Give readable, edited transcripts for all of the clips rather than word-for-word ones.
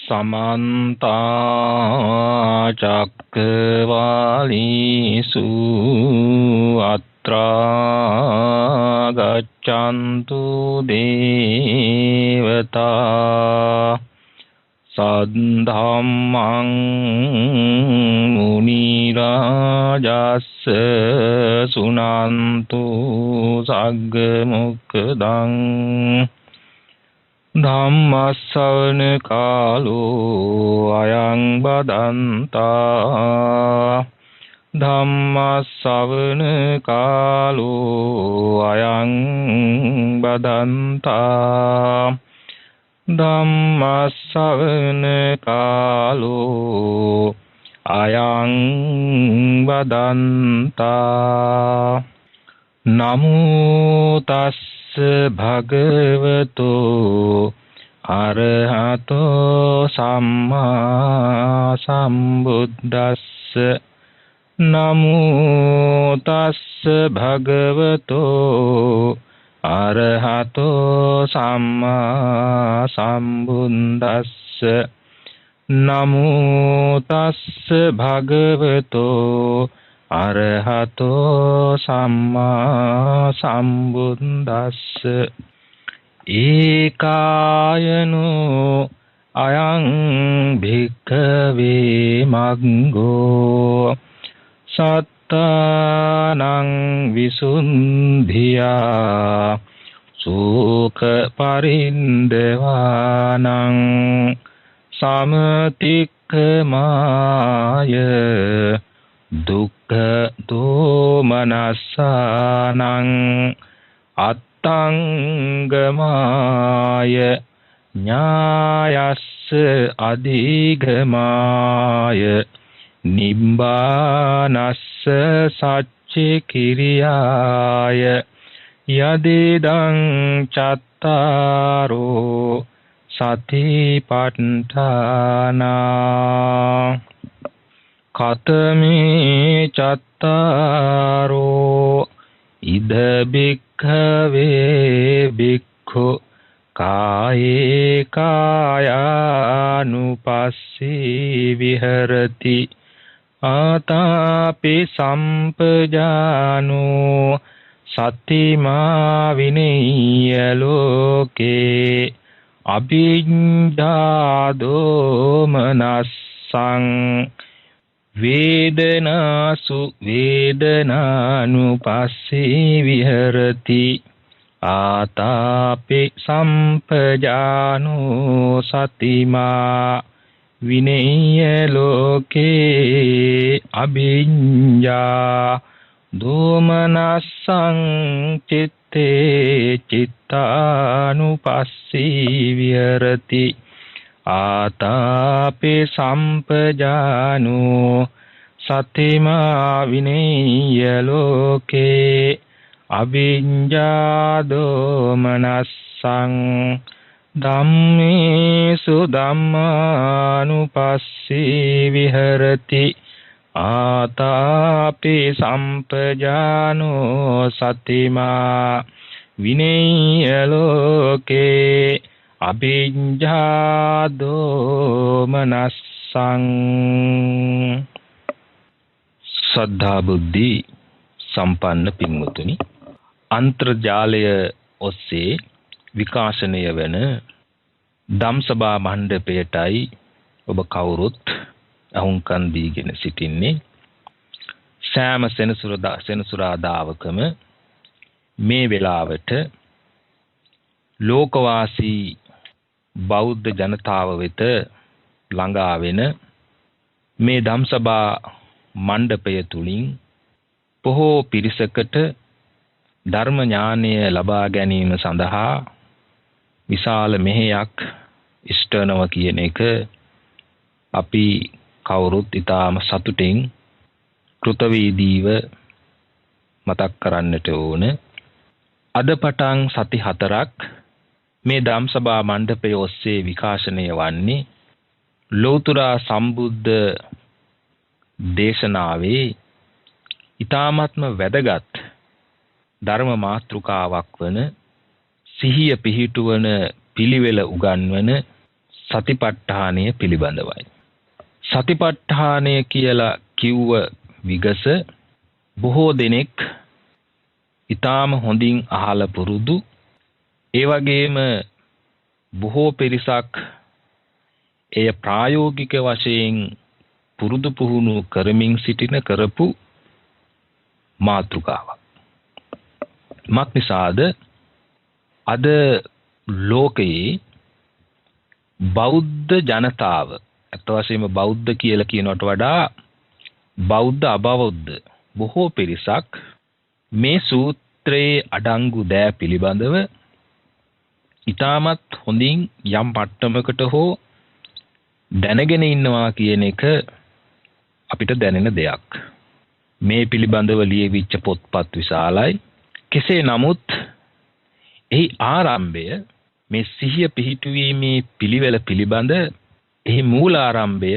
समन्ता चक्रवालेषु अत्रा गच्छन्तु देवता सद्धम्मं मुनिराजस्य शृण्वन्तु सग्मुखदं ධම්මස්සවන කාලෝ අයං බදන්තා ධම්මස්සවන කාලෝ අයං බදන්තා ධම්මස්සවන කාලෝ අයං බදන්තා නමෝ තස් භගවතෝ අරහතෝ සම්මා සම්බුද්දස්ස නමෝ තස්ස භගවතෝ අරහතෝ සම්මා සම්බුද්දස්ස නමෝ තස්ස භගවතෝ අරහතෝ සම්මා සම්බුද්දස්ස ඒකායනෝ අයං භික්ඛවේ මග්ගෝ සත්තානං විසුද්ධියා සුඛ පරින්දවානං සමතික්ඛමාය දුක්ඛ දෝමනස්සානං අත්තංගමාය ඥායස්ස අධිගමාය නිබ්බානස්ස සච්චි කිරියාය යදෙදං චත්තාරෝ සතිපට්ඨානා කතමේ චත්තාරෝ ඉද භික්ඛවේ භික්ඛු කායේ කායානුපස්සී විහෙරති ආතාපි සම්පජානෝ සතිමා විනේය ලෝකේ අභිඤ්ඤා දෝමනස්සං වේදනාසු වේදනානුපස්සී විහෙරති ආතාපි සම්පජානෝ සතිමා විනේය ලෝකේ අභිඤ්ඤා දෝමනස්සං චිත්තේ චිත්තානුපස්සී විහෙරති ආතාපි සම්පජානෝ සතිමා විනේය ලෝකේ අභිඤ්ඤා දෝමනස්සං ධම්මේසු ධම්මානුපස්සී විහෙරති ආතාපි සම්පජානෝ සතිමා විනේය ලෝකේ අභිඤ්ඤා දෝමනස්සං. ශ්‍රද්ධා බුද්ධි සම්පන්න පින්වතුනි, අන්තර්ජාලය ඔස්සේ විකාශනය වන ධම්සභා මණ්ඩපයටයි ඔබ කවුරුත් අහුම්කන් දීගෙන සිටින්නේ. සෑම සෙනසුරාදාවකම මේ වෙලාවට ලෝකවාසී බෞද්ධ ජනතාව වෙත ළඟා වෙන මේ ධම්සභා මණ්ඩපය තුලින් බොහෝ පිරිසකට ධර්ම ඥානය ලබා ගැනීම සඳහා විශාල මෙහෙයක් ඉෂ්ටනවා කියන එක අපි කවුරුත් ඊටාම සතුටින් කෘතවේදීව මතක් කරන්නට ඕන. අද පටන් සති 4ක් මේ ධම්සභා මණ්ඩපය ඔස්සේ විකාශනය වන්නේ ලෝතර සම්බුද්ධ දේශනාවේ ඊ타ත්ම වැදගත් ධර්ම මාතෘකාවක් වන සිහිය පිහිටුවන පිළිවෙල උගන්වන සතිපට්ඨානය පිළිබඳවයි. සතිපට්ඨානය කියලා කිව්ව විගස බොහෝ දෙනෙක් ඊටාම හොඳින් අහලා පුරුදු, ඒ වගේම බොහෝ පිරිසක් එය ප්‍රායෝගික වශයෙන් පුරුදු පුහුණු කරමින් සිටින කරපු මාතෘකාවක්. මක්නිසාද අද ලෝකයේ බෞද්ධ ජනතාව, අත් වශයෙන්ම බෞද්ධ කියලා කියනවට වඩා බෞද්ධ අබෞද්ධ බොහෝ පිරිසක් මේ සූත්‍රයේ අඩංගු දෑ පිළිබඳව ඊටමත් හොඳින් යම් පට්ටමකට හෝ දැනගෙන ඉන්නවා කියන එක අපිට දැනෙන දෙයක්. මේ පිළිබඳව ලියවිච්ච පොත්පත් විශාලයි. කෙසේ නමුත් එහි ආරම්භය, මේ සිහිය පිහිටුවීමේ පිළිවෙල පිළිබඳ එහි මූලාරම්භය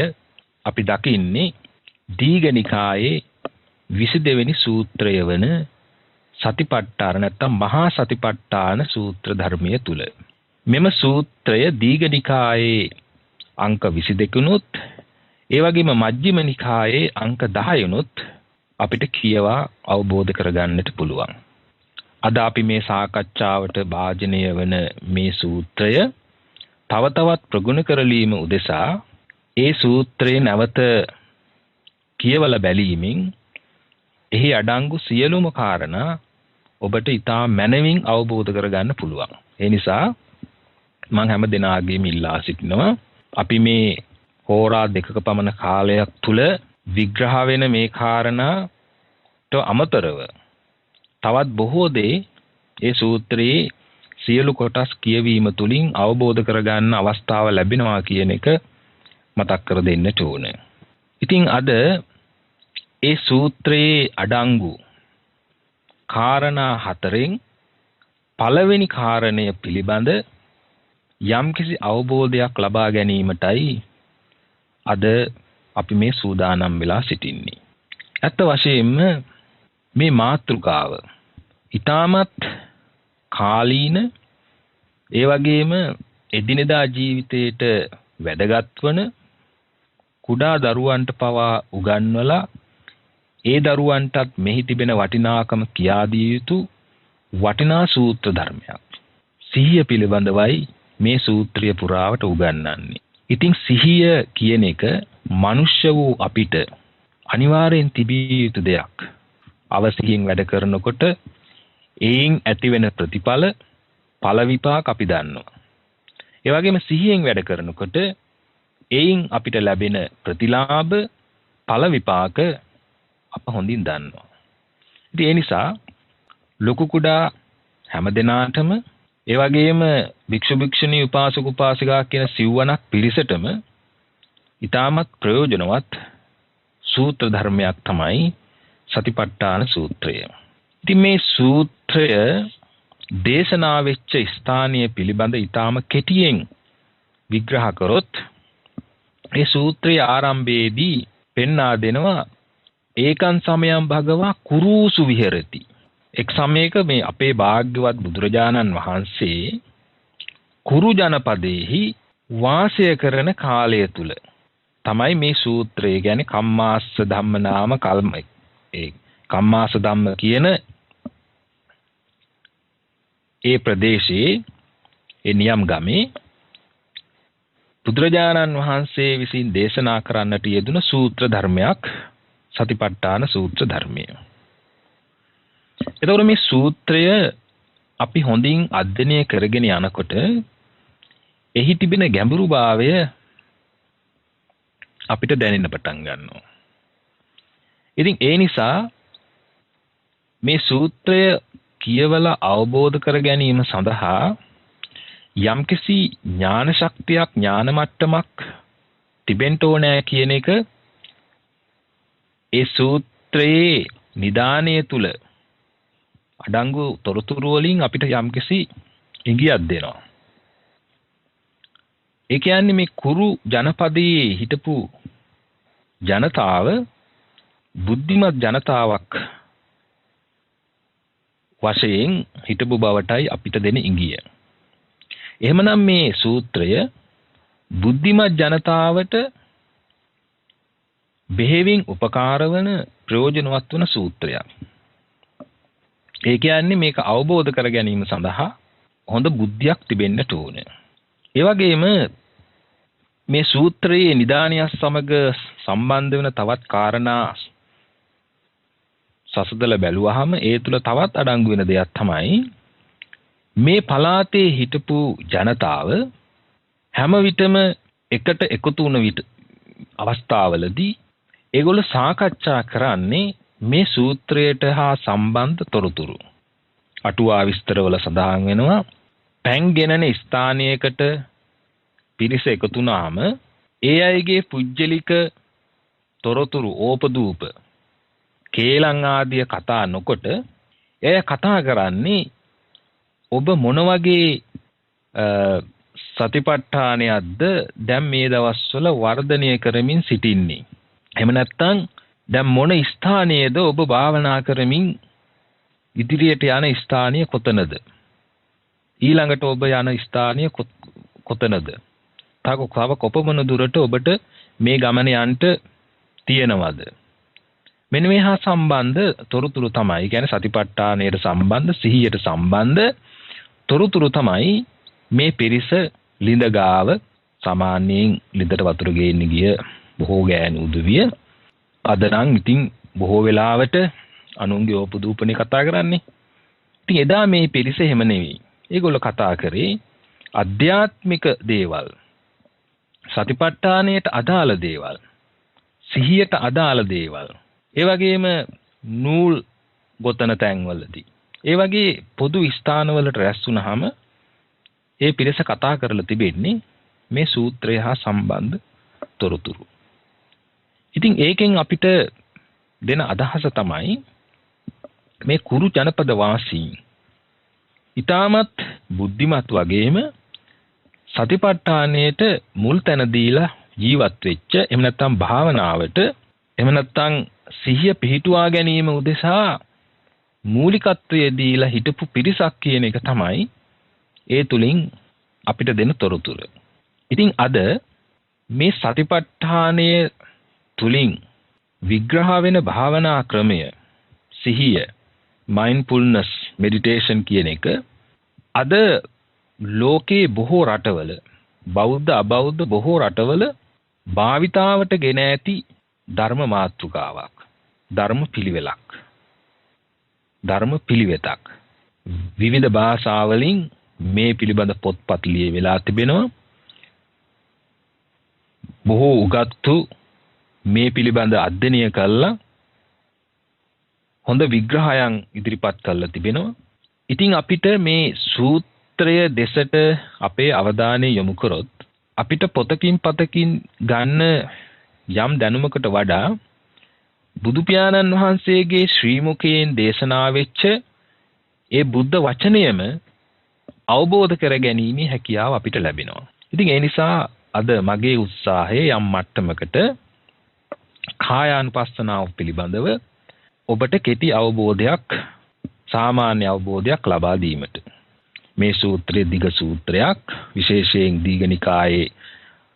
අපි දකින්නේ දීඝනිකායේ 22 වෙනි සූත්‍රය වන සතිපට්ඨාන නැත්නම් මහා සතිපට්ඨාන සූත්‍ර ධර්මයේ තුල. මෙම සූත්‍රය දීඝනිකායේ අංක 22 නුත්, ඒ වගේම මජ්ක්‍ධිම නිකායේ අංක 10 නුත් අපිට කියවා අවබෝධ කරගන්නට පුළුවන්. අද අපි මේ සාකච්ඡාවට භාජනය වන මේ සූත්‍රය තව තවත් ප්‍රගුණ කරලීම උදෙසා ඒ සූත්‍රයේ නැවත කියවලා බැලීමෙන් එහි අඩංගු සියලුම කාරණා ඔබට ඉතා මනමින් අවබෝධ කරගන්න පුළුවන්. ඒ නිසා මම හැම දිනාගේම ඉල්ලා සිටිනවා, අපි මේ හෝරා දෙකක පමණ කාලයක් තුල විග්‍රහ වෙන මේ කාරණාට අමතරව තවත් බොහෝ දේ ඒ සූත්‍රයේ සියලු කොටස් කියවීම තුලින් අවබෝධ කරගන්න අවස්ථාව ලැබෙනවා කියන එක මතක් කර දෙන්නට ඕනේ. ඉතින් අද ඒ සූත්‍රයේ අඩංගු කාරණා හතරෙන් පළවෙනි කාරණය පිළිබඳ යම්කිසි අවබෝධයක් ලබා ගැනීමටයි අද අපි මේ සූදානම් වෙලා සිටින්නේ. ඇත්ත වශයෙන්ම මේ මාතෘකාව ඊටමත් කාලීන, ඒ වගේම එදිනෙදා ජීවිතයට වැදගත් වන, කුඩා දරුවන්ට පවා උගන්වලා ඒ දරුවන්ටත් මෙහි තිබෙන වටිනාකම කියා දිය යුතු වටිනා සූත්‍ර ධර්මයක්. සිහිය පිළිබඳවයි මේ සූත්‍රය පුරාවට උගන්වන්නේ. ඉතින් සිහිය කියන එක මනුෂ්‍ය වූ අපිට අනිවාර්යෙන් තිබිය යුතු දෙයක්. අවසිහියෙන් වැඩ කරනකොට ඒයින් ඇතිවෙන ප්‍රතිඵල, ඵල විපාක අපි දන්නවා. ඒ වගේම සිහියෙන් වැඩ කරනකොට ඒයින් අපිට ලැබෙන ප්‍රතිලාභ, ඵල විපාක අප හොඳින් දන්නවා. ඉතින් ඒ නිසා ලොකු කුඩා හැම දෙනාටම, ඒ වගේම භික්ෂු භික්ෂුණී උපාසක උපාසිකා කියන සිව්වණක් පිරිසටම ඊටමත් ප්‍රයෝජනවත් සූත්‍ර ධර්මයක් තමයි සතිපට්ඨාන සූත්‍රය. ඉතින් මේ සූත්‍රය දේශනා වෙච්ච ස්ථානීය පිළිබඳ ඊටාම කෙටියෙන් විග්‍රහ කරොත්, මේ සූත්‍රයේ ආරම්භයේදී පෙන්වා දෙනවා ඒකං සමයං භගවා කුරුසු විහෙරති. එක් සමයක මේ අපේ භාග්‍යවත් බුදුරජාණන් වහන්සේ කුරු ජනපදයේහි වාසය කරන කාලය තුල තමයි මේ සූත්‍රය කියන්නේ කම්මාස්ස ධම්ම නාම කල්ම. ඒ කම්මාස ධම්ම කියන ඒ ප්‍රදේශයේ ඒ නියම් ගමේ බුදුරජාණන් වහන්සේ විසින් දේශනා කරන්නට යෙදුන සූත්‍ර ධර්මයක් සතිපට්ඨාන සූත්‍ර ධර්මය. එතකොට මේ සූත්‍රය අපි හොඳින් අධ්‍යයනය කරගෙන යනකොට එහි තිබෙන ගැඹුරුභාවය අපිට දැනෙන්න පටන් ගන්නවා. ඉතින් ඒ නිසා මේ සූත්‍රය කියවලා අවබෝධ කර ගැනීම සඳහා යම්කිසි ඥාන ශක්තියක්, ඥාන මට්ටමක් තිබෙන්න ඕනෑ කියන එක ඒ සූත්‍රයේ නිදානය තුල අඩංගු තොරතුරු වලින් අපිට යම්කිසි ඉඟියක් දෙනවා. ඒ කියන්නේ මේ කුරු ජනපදයේ හිටපු ජනතාව බුද්ධිමත් ජනතාවක් වශයෙන් හිටපු බවටයි අපිට දෙන ඉඟිය. එහෙමනම් මේ සූත්‍රය බුද්ධිමත් ජනතාවට බෙහෙවින් උපකාර වන ප්‍රයෝජනවත් වන සූත්‍රයක්. ඒ කියන්නේ මේක අවබෝධ කර ගැනීම සඳහා හොඳ බුද්ධියක් තිබෙන්නට ඕනේ. ඒ වගේම මේ සූත්‍රයේ නිදානිය සමග සම්බන්ධ වෙන තවත් කාරණා සසදලා බැලුවාම ඒ තුල තවත් අඩංගු වෙන දෙයක් තමයි මේ පළාතේ හිටපු ජනතාව හැම විටම එකට එකතු වුණ විට අවස්ථාවලදී ඒගොල්ලෝ සාකච්ඡා කරන්නේ මේ සූත්‍රයට හා සම්බන්ධ තොරතුරු. අටුවා විස්තරවල සඳහන් වෙනවා පැන් ගෙනන ස්ථානයකට පිරිස එකතු වුණාම ඒ අයගේ පුජ්‍යලික තොරතුරු ඕපදූප කේලම් ආදිය කතා නොකොට එය කතා කරන්නේ ඔබ මොන වගේ සතිපට්ඨානයක්ද දැන් මේ දවස්වල වර්ධනය කරමින් සිටින්නේ. එහෙම නැත්නම් දැන් මොන ස්ථානයේද ඔබ භාවනා කරමින් ඉදිරියට යන ස්ථානය කොතනද? ඊළඟට ඔබ යන ස්ථානය කොතනද? තව කොපමණ දුරට ඔබට මේ ගමන යන්න තියෙනවද? මෙන්න මේ හා සම්බන්ධ තොරතුරු තමයි. කියන්නේ සතිපට්ඨානයට සම්බන්ධ, සිහියට සම්බන්ධ තොරතුරු තමයි මේ පිරිස ලිඳ ගාව සාමාන්‍යයෙන් ලිඳට වතුර ගේන්න ගිය බොහෝ ගෑනු උදවිය අද නම් ඉතින් බොහෝ වෙලාවට අනුන්ගේ ඕපදූපනේ කතා කරන්නේ. ඉතින් එදා මේ පිරිස එහෙම නෙවෙයි. ඒගොල්ලෝ කතා කරේ අධ්‍යාත්මික දේවල්, සතිපට්ඨානයට අදාළ දේවල්, සිහියට අදාළ දේවල්. ඒ වගේම නූල් ගොතන තැන්වලදී, ඒ වගේ පොදු ස්ථානවලට රැස් වුණාම ඒ පිරිස කතා කරලා තිබෙන්නේ මේ සූත්‍රය හා සම්බන්ධ තොරතුරු. ඉතින් ඒකෙන් අපිට දෙන අදහස තමයි මේ කුරු ජනපද වාසීන් ඊටමත් බුද්ධිමත් වගේම සතිපට්ඨානයට මුල් තැන දීලා ජීවත් වෙච්ච, එහෙම නැත්නම් භාවනාවට, එහෙම නැත්නම් සිහිය පිහිටුවා ගැනීම උදෙසා මූලිකත්වයේ දීලා හිටපු පිරිසක් කියන එක තමයි ඒ තුලින් අපිට දෙන තොරතුරු. ඉතින් අද මේ සතිපට්ඨානයේ තුලින් විග්‍රහ වෙන භාවනා ක්‍රමය, සිහිය, mindfulness meditation කියන එක අද ලෝකේ බොහෝ රටවල, බෞද්ධ අබෞද්ධ බොහෝ රටවල භාවිතාවට ගෙන ඇති ධර්ම මාතෘකාවක්, ධර්ම පිළිවෙලක්, ධර්ම පිළිවෙතක්. විවිධ භාෂාවලින් මේ පිළිබඳ පොත්පත් ලියවිලා තිබෙනවා. බොහෝ උගත්තු මේ පිළිබඳ අධ්‍යයනය කළා හොඳ විග්‍රහයන් ඉදිරිපත් කරලා තිබෙනවා. ඉතින් අපිට මේ සූත්‍රය දෙසට අපේ අවධානය යොමු කරොත් අපිට පොතකින් පතකින් ගන්න යම් දැනුමකට වඩා බුදු පියාණන් වහන්සේගේ ශ්‍රී මුඛයෙන් දේශනා වෙච්ච ඒ බුද්ධ වචනයම අවබෝධ කර ගැනීමේ හැකියාව අපිට ලැබෙනවා. ඉතින් ඒ නිසා අද මගේ උත්සාහය යම් මට්ටමකට කායානුපස්සනාව පිළිබඳව ඔබට කෙටි අවබෝධයක්, සාමාන්‍ය අවබෝධයක් ලබා දීමට. මේ සූත්‍රය දිග සූත්‍රයක්, විශේෂයෙන් දීඝනිකායේ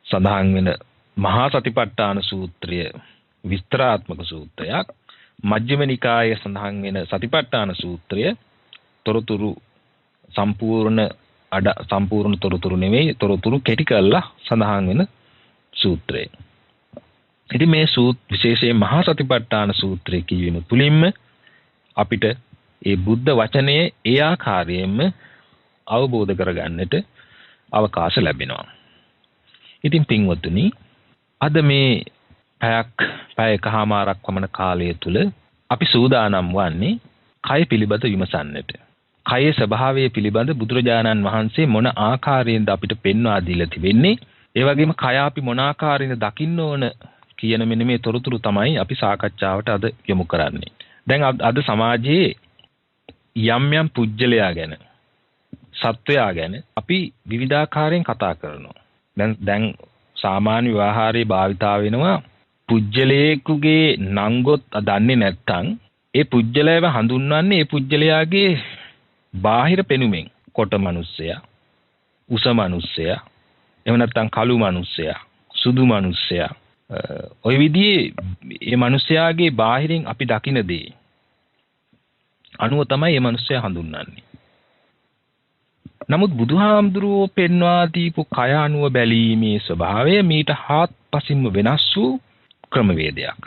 සඳහන් වෙන මහා සතිපට්ඨාන සූත්‍රය විස්තරාත්මක සූත්‍රයක්. මජ්ක්‍ධිම නිකායේ සඳහන් වෙන සතිපට්ඨාන සූත්‍රය තොරතුරු සම්පූර්ණ තොරතුරු නෙවෙයි, තොරතුරු කෙටි කරලා සඳහන් වෙන සූත්‍රය. ඉතින් මේ විශේෂයෙන් මහා සතිපට්ඨාන සූත්‍රය කියවීම තුලින්ම අපිට ඒ බුද්ධ වචනයේ ඒ ආකාරයෙන්ම අවබෝධ කරගන්නට අවකාශ ලැබෙනවා. ඉතින් පින්වත්නි, අද මේ පැයකමාරක් පමණ කාලය තුල අපි සූදානම් වන්නේ කය පිළිබඳ විමසන්නට. කයේ ස්වභාවය පිළිබඳ බුදුරජාණන් වහන්සේ මොන ආකාරයෙන්ද අපිට පෙන්වා දීලා තිබෙන්නේ, ඒ වගේම කය අපි මොන ආකාරයෙන්ද දකින්න ඕන කියන මෙන්න මේ තොරතුරු තමයි අපි සාකච්ඡාවට අද යොමු කරන්නේ. දැන් අද සමාජයේ යම් පුජ්‍යලයා ගැන, සත්වයා ගැන අපි විවිධාකාරයෙන් කතා කරනවා. දැන් සාමාන්‍ය ව්‍යවහාරයේ භාවිතා වෙනවා පුජ්‍යලයේකුගේ නංගොත් දන්නේ නැත්නම් ඒ පුජ්‍යලයව හඳුන්වන්නේ ඒ පුජ්‍යලයාගේ බාහිර පෙනුමෙන්. කොට මිනිස්සයා, උස මිනිස්සයා, එහෙම නැත්නම් කළු මිනිස්සයා, සුදු මිනිස්සයා, ඔය විදිහේ මේ මිනිස්යාගේ බාහිරින් අපි දකින දේ අනුව තමයි මේ මිනිස්සයා හඳුන්වන්නේ. නමුත් බුදුහාමුදුරුවෝ පෙන්වා දීපු කය අනුව බැලීමේ ස්වභාවය මීට හාත්පසින්ම වෙනස් වූ ක්‍රමවේදයක්.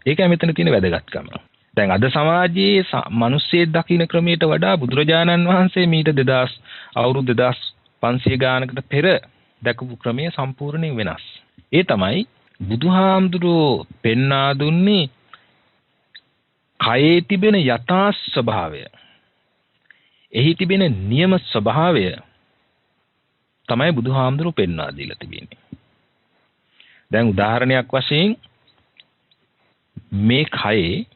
ඒකයි මෙතන තියෙන වැදගත්කම. දැන් අද සමාජයේ මිනිස්සෙක් දකින්න ක්‍රමයට වඩා බුදුරජාණන් වහන්සේ මීට 2000 අවුරුදු 2500 ගානකට පෙර දැකපු ක්‍රමය සම්පූර්ණයෙන් වෙනස්. ඒ තමයි බුදුහාමුදුරුවෝ පෙන්වා දුන්නේ කයේ තිබෙන යථා ස්වභාවය. එහි තිබෙන නියම ස්වභාවය තමයි බුදුහාමුදුරුවෝ පෙන්වා දීලා තිබෙන්නේ. දැන් උදාහරණයක් වශයෙන් මේ කයේ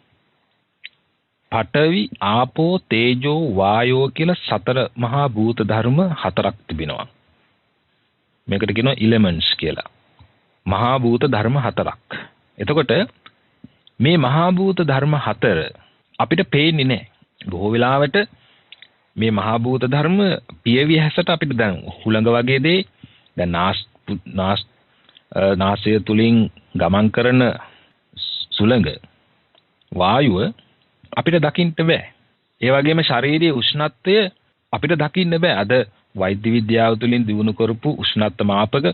පඨවි, ආපෝ, තේජෝ, වායෝ කියලා සතර මහා භූත ධර්ම හතරක් තිබෙනවා. මේකට කියනවා එලිමන්ට්ස් කියලා. මහා භූත ධර්ම හතරක්. එතකොට මේ මහා භූත ධර්ම හතර අපිට පේන්නේ නැහැ. බොහෝ වෙලාවට මේ මහා භූත ධර්ම පියවි හැසට අපිට දැන් හුළඟ වගේ දේ දැන් නාසය තුලින් ගමන් කරන සුළඟ වායුව අපිට දකින්න බෑ. ඒ වගේම ශාරීරික උෂ්ණත්වය අපිට දකින්න බෑ. අද වෛද්‍ය විද්‍යාව තුළින් දිනු කරපු උෂ්ණත්ව මාපක,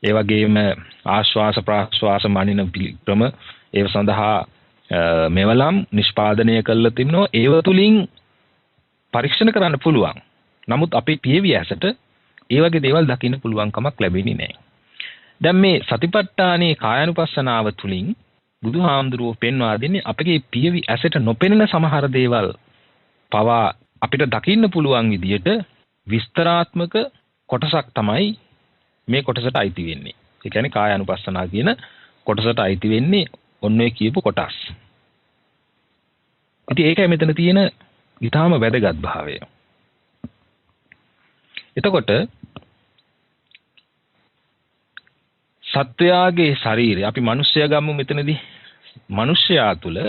ඒ වගේම ආශ්වාස ප්‍රාශ්වාස මනින ක්‍රම ඒව සඳහා මෙවලම් නිෂ්පාදනය කළා තිබෙනවා. ඒව තුළින් පරීක්ෂණ කරන්න පුළුවන්. නමුත් අපේ පියවි ඇසට ඒ වගේ දේවල් දකින්න පුළුවන් කමක් ලැබෙන්නේ නැහැ. දැන් මේ සතිපට්ඨානයේ කායानुපස්සනාව තුළින් බුදුහාමුදුරුවෝ පෙන්වා දෙන්නේ අපගේ පියවි ඇසට නොපෙනෙන සමහර දේවල් පවා අපිට දකින්න පුළුවන් විදියට විස්තරාත්මක කොටසක් තමයි මේ කොටසට අයිති වෙන්නේ. ඒ කියන්නේ කායानुපස්සනා කියන කොටසට අයිති වෙන්නේ ඔන්න ඔය කියපු කොටස්. ඉතින් ඒකයි මෙතන තියෙන ඊටාම වැදගත් භාවය. එතකොට සත්වයාගේ ශරීරය අපි මිනිස්සයා ගමු මෙතනදී. මිනිස්සයා තුළ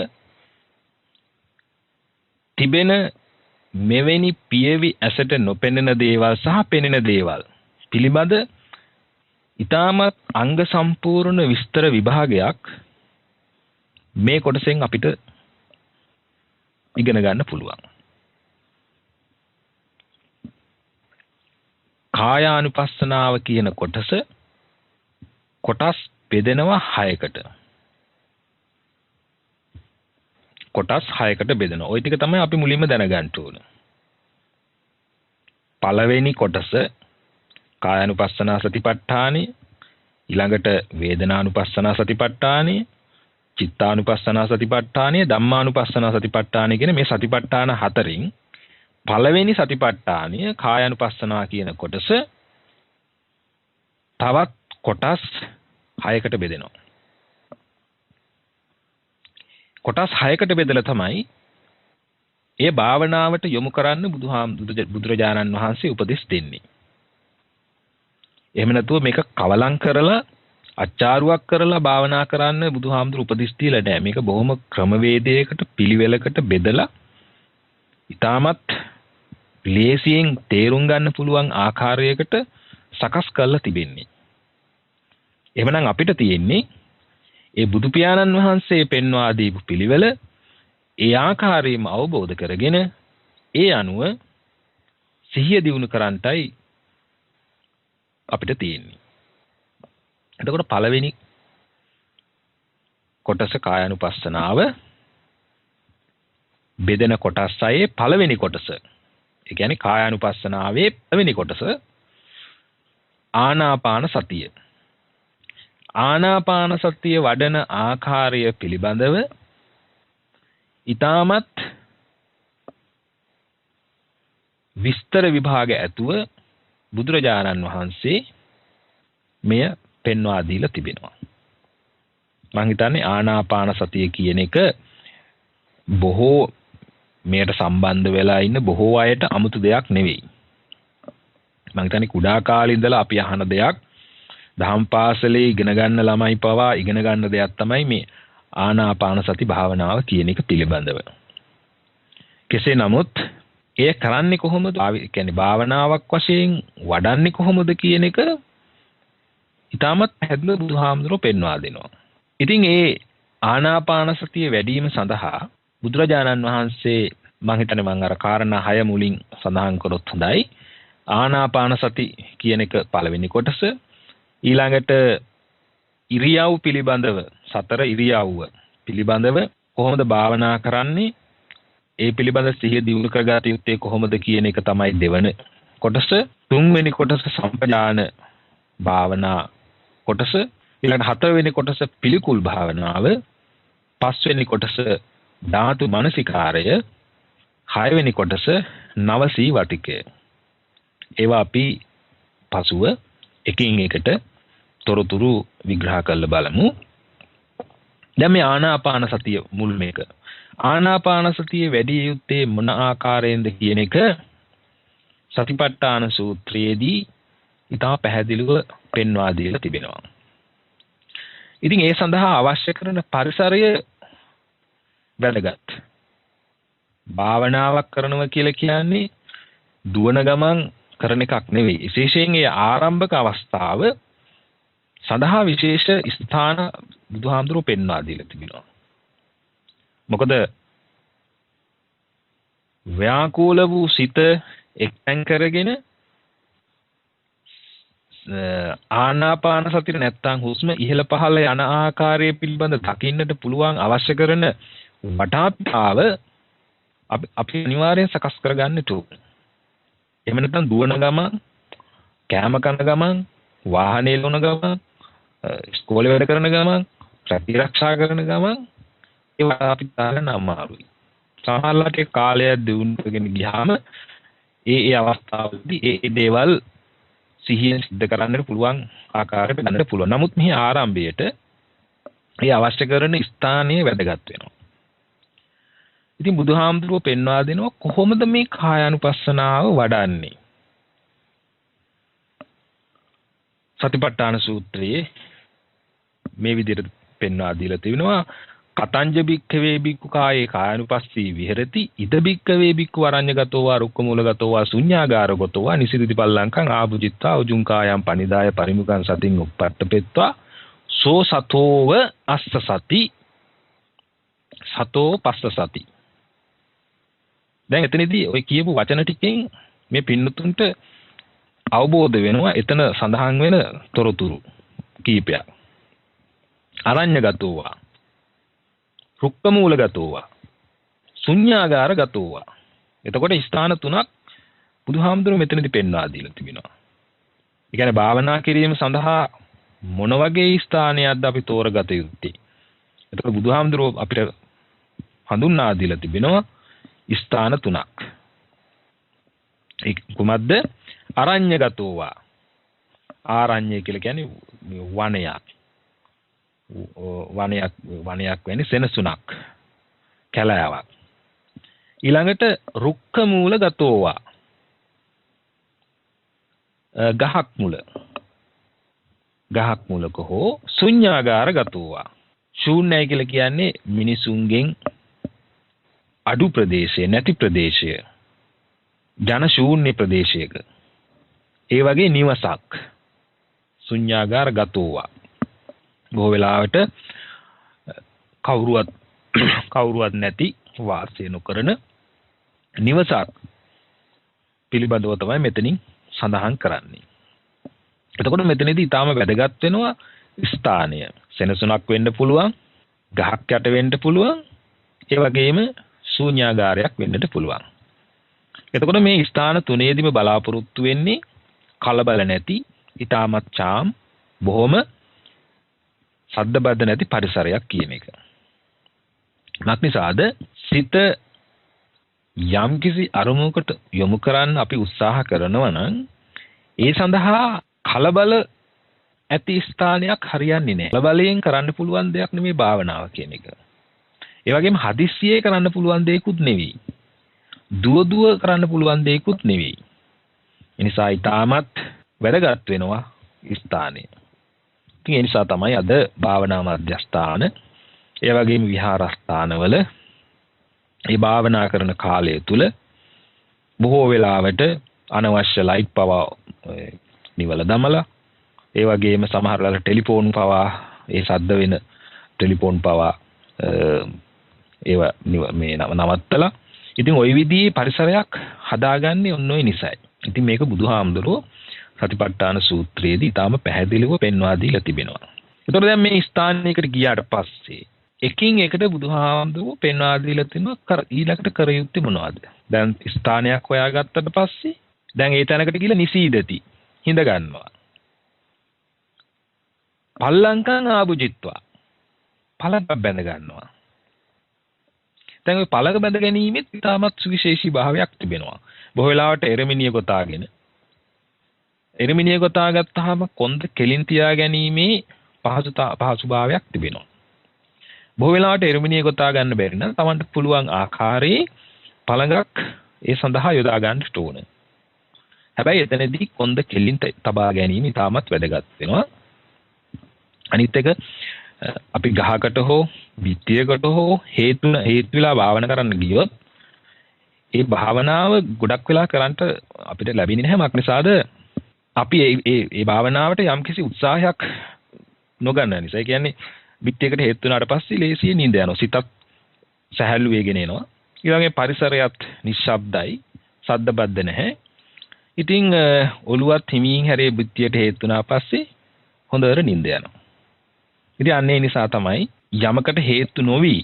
තිබෙන මෙවැනි පියවි ඇසට නොපෙනෙන දේවල් සහ පෙනෙන දේවල් පිළිබඳ ඊටමත් අංග සම්පූර්ණ විස්තර විභාගයක් මේ කොටසෙන් අපිට ඉගෙන ගන්න පුළුවන්. කායානුපස්සනාව කියන කොටස් බෙදෙනවා 6කට. කොටස් 6කට බෙදෙනවා. ওই ටික තමයි අපි මුලින්ම දැනගන්න ඕන. පළවෙනි කොටස කායානුපස්සනා සතිපට්ඨානෙ, ඊළඟට වේදනානුපස්සනා සතිපට්ඨානෙ, චිත්තානුපස්සනා සතිපට්ඨානෙ, ධම්මානුපස්සනා සතිපට්ඨානෙ කියන මේ සතිපට්ඨාන හතරින් පළවෙනි සතිපට්ඨානය කායානුපස්සනා කියන කොටස තවත් කොටස් 6කට බෙදෙනවා. කොටස් 6කට බෙදලා තමයි ඒ භාවනාවට යොමු කරන්න බුදුරජාණන් වහන්සේ උපදෙස් දෙන්නේ. එහෙම නැතුව මේක කවලම් කරලා අච්චාරුවක් කරලා භාවනා කරන්න බුදුහාමුදුරු උපදෙස් දීලා නැහැ. මේක බොහොම ක්‍රමවේදයකට පිළිවෙලකට බෙදලා ඊටමත් ලේසියෙන් තේරුම් ගන්න පුළුවන් ආකාරයකට සකස් කරලා තිබෙන්නේ. එහෙමනම් අපිට තියෙන්නේ ඒ බුදු පියාණන් වහන්සේ පෙන්වා දීපු පිළිවෙල ඒ ආකාරයෙන්ම අවබෝධ කරගෙන ඒ අනුව සිහිය දියුණු කරන්ටයි අපිට තියෙන්නේ. එතකොට පළවෙනි කොටස කායानुපස්සනාව බෙදෙන කොටස් 6 පළවෙනි කොටස. ඒ කියන්නේ කායानुපස්සනාවේ පළවෙනි කොටස ආනාපාන සතිය. ආනාපාන සතිය වඩන ආකාරය පිළිබඳව ඊටමත් විස්තර විභාග ඇතුව බුදුරජාණන් වහන්සේ මෙය පෙන්වා දීලා තිබෙනවා. මම හිතන්නේ ආනාපාන සතිය කියන එක බොහෝ මෙයට සම්බන්ධ වෙලා ඉන්න බොහෝ අයට 아무තු දෙයක් නෙවෙයි. මම හිතන්නේ කුඩා කාලේ ඉඳලා අපි අහන දෙයක්, දහම් පාසලේ ඉගෙන ගන්න ළමයි පවා ඉගෙන ගන්න දෙයක් තමයි මේ ආනාපාන සති භාවනාව කියන එක පිළිබඳව. කෙසේ නමුත් එය කරන්නේ කොහොමද? ඒ කියන්නේ භාවනාවක් වශයෙන් වඩන්නේ කොහොමද කියන එක ඊටමත් පැහැදිලිව බුදුහාමුදුරුවෝ පෙන්වා දෙනවා. ඉතින් ඒ ආනාපාන සතිය වැඩිම සඳහා බුදුරජාණන් වහන්සේ මම හිතන්නේ මම අර කාරණා 6 මුලින් සඳහන් කරොත් හොඳයි. ආනාපාන සති කියන එක පළවෙනි කොටස. ඊළඟට ඉරියව් පිළිබඳව සතර ඉරියව්ව පිළිබඳව කොහොමද භාවනා කරන්නේ? ඒ පිළිබඳ සිහිය දියුණු කරගත යුත්තේ කොහොමද කියන එක තමයි දෙවන කොටස. තුන්වෙනි කොටස සම්පජාන භාවනා කොටස. ඊළඟට හතරවෙනි කොටස පිළිකුල් භාවනාව. පස්වෙනි කොටස ධාතු මනසිකාරය. හයවෙනි කොටස නවසී වටිකය. ඒවා අපි පසුව එකින් එකට තොරතුරු විග්‍රහ කරලා බලමු. දැන් මේ ආනාපාන සතිය මුල් මේක. ආනාපාන සතිය වැඩි යුත්තේ මොන ආකාරයෙන්ද කියන එක සතිපට්ඨාන සූත්‍රයේදී ඉතා පැහැදිලිව පෙන්වා දීලා තිබෙනවා. ඉතින් ඒ සඳහා අවශ්‍ය කරන පරිසරය වැදගත්. භාවනාවක් කරනවා කියලා කියන්නේ දුවන ගමන් කරන එකක් නෙවෙයි. විශේෂයෙන් ඒ ආරම්භක අවස්ථාව සඳහා විශේෂ ස්ථාන බුදුහාමුදුරුවෝ පෙන්වා දීලා තිබෙනවා. මොකද ව්‍යාකූල වූ සිත එක්තෙන් කරගෙන ආනාපාන සතිය නැත්තම් හුස්ම ඉහළ පහළ යන ආකාරය පිළිබඳ දකින්නට පුළුවන් අවශ්‍ය කරන වටාපිටාව අපි අනිවාර්යෙන් සකස් කරගන්නට ඕනේ. එහෙම නැත්නම් දුවන ගමන්, කෑම කන ගමන්, වාහනේ ලොන ගමන්, ඉස්කෝලේ වැඩ කරන ගමන්, ප්‍රතිරක්ෂා කරන ගමන් ඒ වටාපිටාව නමාරුයි. සමහරවිට කාලය දිනුනගෙන ගියාම ඒ අවස්ථාවලදී ඒ දේවල් සිහියෙන් සිද්ධ කරන්නට පුළුවන් ආකාරයට ගන්නට පුළුවන්. නමුත් මෙහි ආරම්භයේට ඒ අවශ්‍ය කරන ස්ථානයේ වැදගත් වෙනවා. ඉතින් බුදුහාමුදුරුවෝ පෙන්වා දෙනවා කොහොමද මේ කායානුපස්සනාව වඩන්නේ? සතිපට්ඨාන සූත්‍රයේ මේ විදිහට පෙන්වා දීලා තිනවා. කතංජ බික්ඛවේ බික්ඛු කායේ කායනුපස්සී විහෙරති ඉද බික්ඛවේ බික්ඛු වරඤ්ඤගතෝ වා රුක්ඛමූලගතෝ වා ශුඤ්ඤාගාරගතෝ වා නිසිරිති පල්ලංකං ආභුජිත්වා උජුං කායම් පනිදාය පරිමුඛං සතින් උප්පට්ඨපෙත්වා සෝ සතෝව අස්ස සති සතෝ පස්ස සති. දැන් එතනදී ඔය කියපු වචන ටිකෙන් මේ පින්නතුන්ට අවබෝධ වෙනවා එතන සඳහන් වෙන තොරතුරු කීපයක්. අරඤ්ඤගතෝ වා රුක්කමූලගතෝවා ශුඤ්ඤාගාරගතෝවා. එතකොට ස්ථාන තුනක් බුදුහාමුදුරුවෝ මෙතනදී පෙන්වා දීලා තිබෙනවා. ඒ කියන්නේ භාවනා කිරීම සඳහා මොන වගේ ස්ථානයක්ද අපි තෝරගත යුත්තේ? එතකොට බුදුහාමුදුරුවෝ අපිට හඳුන්වා දීලා තිබෙනවා ස්ථාන තුනක්. ඒ කුමක්ද? අරඤ්ඤගතෝවා. ආරඤ්ඤය කියලා කියන්නේ වනයක්. වනයක් වෙන්නේ සෙනසුනක්, කැලෑවක්. ඊළඟට රුක්ඛ මූලගතෝවා. ගහක් මුල. ගහක් මුලක හෝ ශුඤ්ඤාගාරගතෝවා. ශූන්‍යයි කියලා කියන්නේ මිනිසුන්ගෙන් අඩු ප්‍රදේශය, නැති ප්‍රදේශය, ජන ශූන්‍ය ප්‍රදේශයක. ඒ වගේ නිවසක්. ශුඤ්ඤාගාරගතෝවා. බොහෝ වෙලාවට කවුරුවත් නැති වාසය නොකරන නිවසක් පිළිබඳව තමයි මෙතනින් සඳහන් කරන්නේ. එතකොට මෙතනදී ඊටාම වැදගත් වෙනවා ස්ථානය. සෙනසුනක් වෙන්න පුළුවන්, ගහක් යට වෙන්න පුළුවන්, ඒ වගේම ශූන්‍යාගාරයක් වෙන්නට පුළුවන්. එතකොට මේ ස්ථාන තුනේදීම බලාපොරොත්තු වෙන්නේ කලබල නැති, ඊටාමත් චාම්, බොහොම සද්ද බද්ද නැති පරිසරයක් කියන එක. නැත්නිසාද සිත යම්කිසි අරමුණකට යොමු කරන්න අපි උත්සාහ කරනවා නම් ඒ සඳහා කලබල ඇති ස්ථානයක් හරියන්නේ නැහැ. කලබලයෙන් කරන්න පුළුවන් දෙයක් නෙමෙයි භාවනාව කියන එක. ඒ වගේම හදිස්සියේ කරන්න පුළුවන් දෙයක්ුත් නෙවෙයි. දුව කරන්න පුළුවන් දෙයක්ුත් නෙවෙයි. ඒ නිසා ඊටමත් වැදගත් වෙනවා ස්ථානය. ඒ නිසා තමයි අද භාවනා මධ්‍යස්ථාන, ඒ වගේම විහාරස්ථානවල මේ භාවනා කරන කාලය තුල බොහෝ වෙලාවට අනවශ්‍ය ලයිට් පවා නිවල දමලා, ඒ වගේම සමහර වෙලාවට ටෙලිෆෝන් පවා ඒ ශබ්ද වෙන ටෙලිෆෝන් පවා ඒව මේ නවත්තලා ඉතින් ওই විදිහේ පරිසරයක් හදාගන්නේ ඔන්න ඔය නිසයි. ඉතින් මේක බුදුහාමුදුරුවෝ සතිපට්ඨාන සූත්‍රයේදී ඊටාම පැහැදිලිව පෙන්වා දීලා තිබෙනවා. ඒතකොට දැන් මේ ස්ථානයකට ගියාට පස්සේ එකින් එකට බුදුහාමුදුරුවෝ පෙන්වා දීලා තිනවා ඊළඟට කර යුත්තේ මොනවද? දැන් ස්ථානයක් හොයාගත්තට පස්සේ දැන් ඒ තැනකට ගිහලා නිසීදති හිඳ ගන්නවා. පල්ලංකං ආභුජිත්වා පළක් බැඳ ගන්නවා. දැන් ওই පළක බැඳ ගැනීමෙත් ඉතාමත් සුවිශේෂී භාවයක් තිබෙනවා. බොහෝ වෙලාවට එරමිනිය ගොතාගෙන එරමිනිය ගොතා ගත්තාම කොන්ද කෙලින් තියා ගැනීමේ පහසුභාවයක් තිබෙනවා. බොහෝ වෙලාවට එරමිනිය ගොතා ගන්න බැරි නම් Tamanට පුළුවන් ආකාරයේ පළඟක් ඒ සඳහා යොදා ගන්නට ඕන. හැබැයි එතනදී කොන්ද කෙලින් තබා ගැනීම ඉතාමත් වැදගත් වෙනවා. අනිත් එක අපි ගහකට හෝ විත්තියකට හෝ හේතු වෙලා භාවනා කරන්න ගියොත් ඒ භාවනාව ගොඩක් වෙලා කරන්න අපිට ලැබෙන්නේ නැහැ. මොකක් නිසාද? අපි ඒ භාවනාවට යම්කිසි උත්සාහයක් නොගන්න නිසා. ඒ කියන්නේ විත්තියකට හේතු වුණාට පස්සේ ලේසියෙන් නිින්ද යනවා. සිතත් සැහැල්ලු වෙගෙන එනවා. ඊළඟේ පරිසරයත් නිශ්ශබ්දයි. ශබ්ද බද්ද නැහැ. ඉතින් ඔළුවත් හිමින් හැරේ විත්තියට හේතු වුණා පස්සේ හොඳට නිින්ද යනවා. ඉතින් අන්නේ නිසා තමයි යමකට හේතු නොවි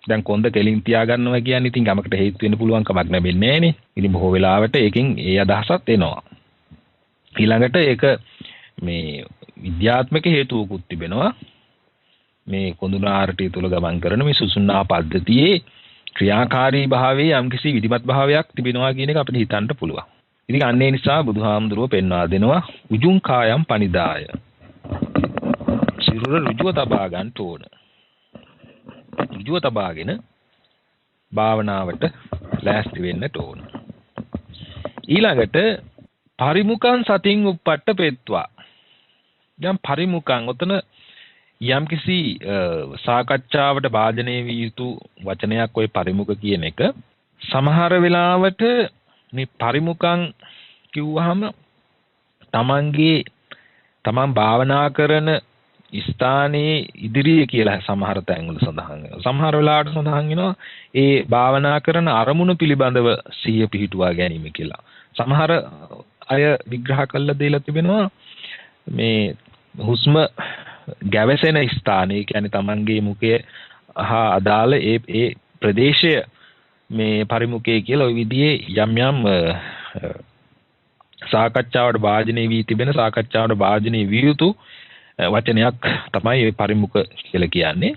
දැන් කොන්ද කෙලින් තියා ගන්නවා කියන්නේ ඉතින් යමකට හේතු වෙන්න පුළුවන් කමක් නැබෙන්නේ නැහනේ. ඉතින් බොහෝ වෙලාවට ඒකෙන් ඒ අදහසත් එනවා. ඊළඟට ඒක මේ විද්‍යාත්මක හේතුවකුත් තිබෙනවා. මේ කොඳුනාරටි තුල ගමන් කරන මේ සුසුම්නා පද්ධතියේ ක්‍රියාකාරී භාවයේ යම්කිසි විධිමත් භාවයක් තිබෙනවා කියන එක අපිට හිතන්න පුළුවන්. ඉතින් අන්නේ නිසා බුදුහාමුදුරුව පෙන්වා දෙනවා උජුං කායම් පනිදාය. සිරුර ඍජුව තබා ගන්න ඕන. ඍජුව තබාගෙන භාවනාවට ලෑස්ති වෙන්නට ඕන. ඊළඟට පරිමුඛං සතින් උප්පට්ඨපෙත්වා. දැන් පරිමුඛං ඔතන යම්කිසි සාකච්ඡාවට භාජනය විය යුතු වචනයක් ඔය පරිමුඛ කියන එක. සමහර වෙලාවට මේ පරිමුඛං කිව්වහම තමන් භාවනා කරන ස්ථානයේ ඉදිරිය කියලා සමහර තැන්වල සඳහන් වෙනවා. සමහර වෙලාවට සඳහන් වෙනවා ඒ භාවනා කරන අරමුණු පිළිබඳව සිහිය පිහිටුවා ගැනීම කියලා. සමහර අය විග්‍රහ කළා දෙලා තිබෙනවා මේ හුස්ම ගැවසෙන ස්ථානයේ කියන්නේ තමන්ගේ මුඛය හා අදාළ ඒ ප්‍රදේශය මේ පරිමුඛය කියලා ওই විදිහේ යම් සාකච්ඡාවට භාජනය වී තිබෙන සාකච්ඡාවට භාජනය විය යුතු වචනයක් තමයි මේ පරිමුඛ කියලා කියන්නේ.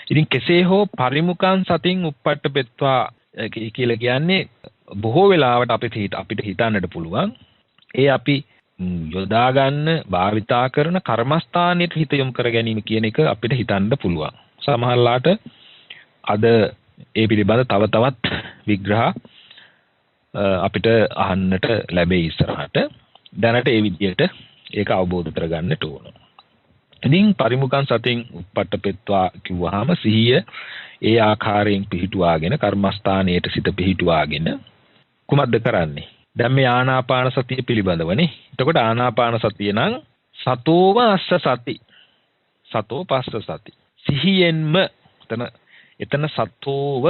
ඉතින් කෙසේ හෝ පරිමුඛං සතින් උප්පට්ඨපෙත්වා කියලා කියන්නේ බොහෝ වෙලාවට අපිට හිතන්නට පුළුවන් ඒ අපි යොදා ගන්න භාවිතා කරන කර්මස්ථානයේ හිත යොමු කර ගැනීම කියන එක අපිට හිතන්න පුළුවන්. සමහරලාට අද ඒ පිළිබඳ තව තවත් විග්‍රහ අපිට අහන්නට ලැබෙයි ඉස්සරහට. දැනට ඒ විදිහට ඒක අවබෝධ කරගන්නට ඕන. ඉතින් පරිමුඛං සතින් උප්පට්ඨපෙත්වා කිව්වහම සිහිය ඒ ආකාරයෙන් පිහිටුවාගෙන කර්මස්ථානයේට සිත පිහිටුවාගෙන කුමක්ද කරන්නේ? දැන් මේ ආනාපාන සතිය පිළිබඳවනේ. එතකොට ආනාපාන සතිය නම් සතෝව අස්ස සති. සතෝ පස්ස සති. සිහියෙන්ම එතන සතෝව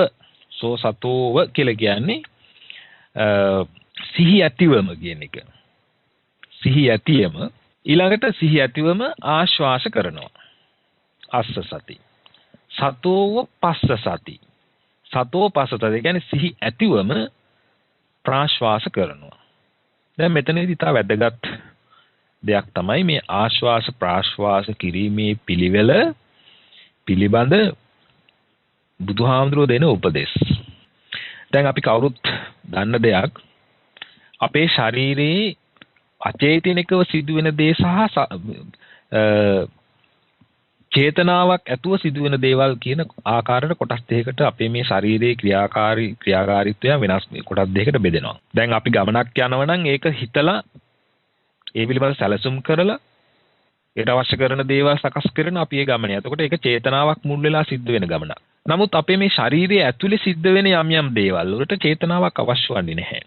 සතෝව කියලා කියන්නේ සිහි ඇතිවම කියන එක. සිහි ඇතියම ඊළඟට සිහි ඇතිවම ආශ්වාස කරනවා. අස්ස සති. සතෝව පස්ස සති. සතෝ පස්ස සති කියන්නේ සිහි ඇතිවම ප්‍රාශ්වාස කරනවා. දැන් මෙතනදී තා වැදගත් දෙයක් තමයි මේ ආශ්වාස ප්‍රාශ්වාස කිරීමේ පිළිවෙල පිළිබඳ බුදුහාමුදුරුවෝ දෙන උපදෙස්. දැන් අපි කවුරුත් දන්න දෙයක් අපේ ශරීරයේ අචේතනිකව සිදුවෙන දේ සහ චේතනාවක් ඇතුව සිදුවෙන දේවල් කියන ආකාරයට කොටස් දෙකකට අපේ මේ ශරීරයේ ක්‍රියාකාරීත්වය වෙනස් කොටස් දෙකකට බෙදෙනවා. දැන් අපි ගමනක් යනවා නම් ඒක හිතලා ඒ පිළිබඳව සැලසුම් කරලා ඒට අවශ්‍ය කරන දේවල් සකස් කරන අපි ඒ ගමනේ. එතකොට ඒක චේතනාවක් මුල් වෙලා සිද්ධ වෙන ගමනක්. නමුත් අපේ මේ ශරීරයේ ඇතුලේ සිද්ධ වෙන යම් දේවල් වලට චේතනාවක් අවශ්‍ය වන්නේ නැහැ.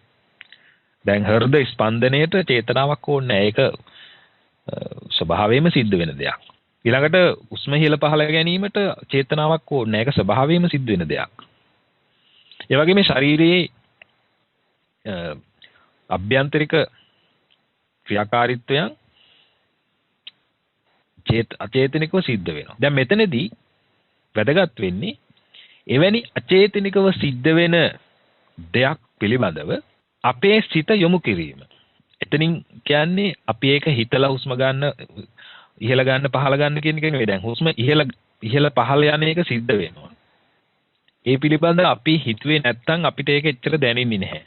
දැන් හෘද ස්පන්දනයේට චේතනාවක් ඕනේ නැහැ. ඒක ස්වභාවයෙන්ම සිද්ධ වෙන දෙයක්. ඊළඟට හුස්ම ඉහළ පහළ ගැනීමට චේතනාවක් ඕනේ නැහැ. ඒක ස්වභාවයෙන්ම සිද්ධ වෙන දෙයක්. ඒ වගේම මේ ශරීරයේ අභ්‍යන්තරික ක්‍රියාකාරීත්වයන් අචේතනිකව සිද්ධ වෙනවා. දැන් මෙතනදී වැදගත් වෙන්නේ එවැනි අචේතනිකව සිද්ධ වෙන දෙයක් පිළිබඳව අපේ සිත යොමු කිරීම. එතනින් කියන්නේ අපි ඒක හිතලා හුස්ම ගන්න ඉහළ ගන්න පහළ ගන්න කියන එක නෙවෙයි. දැන් හුස්ම ඉහළ පහළ යන එක සිද්ධ වෙනවා. ඒ පිළිබඳව අපි හිතුවේ නැත්නම් අපිට ඒක එච්චර දැනෙන්නේ නැහැ.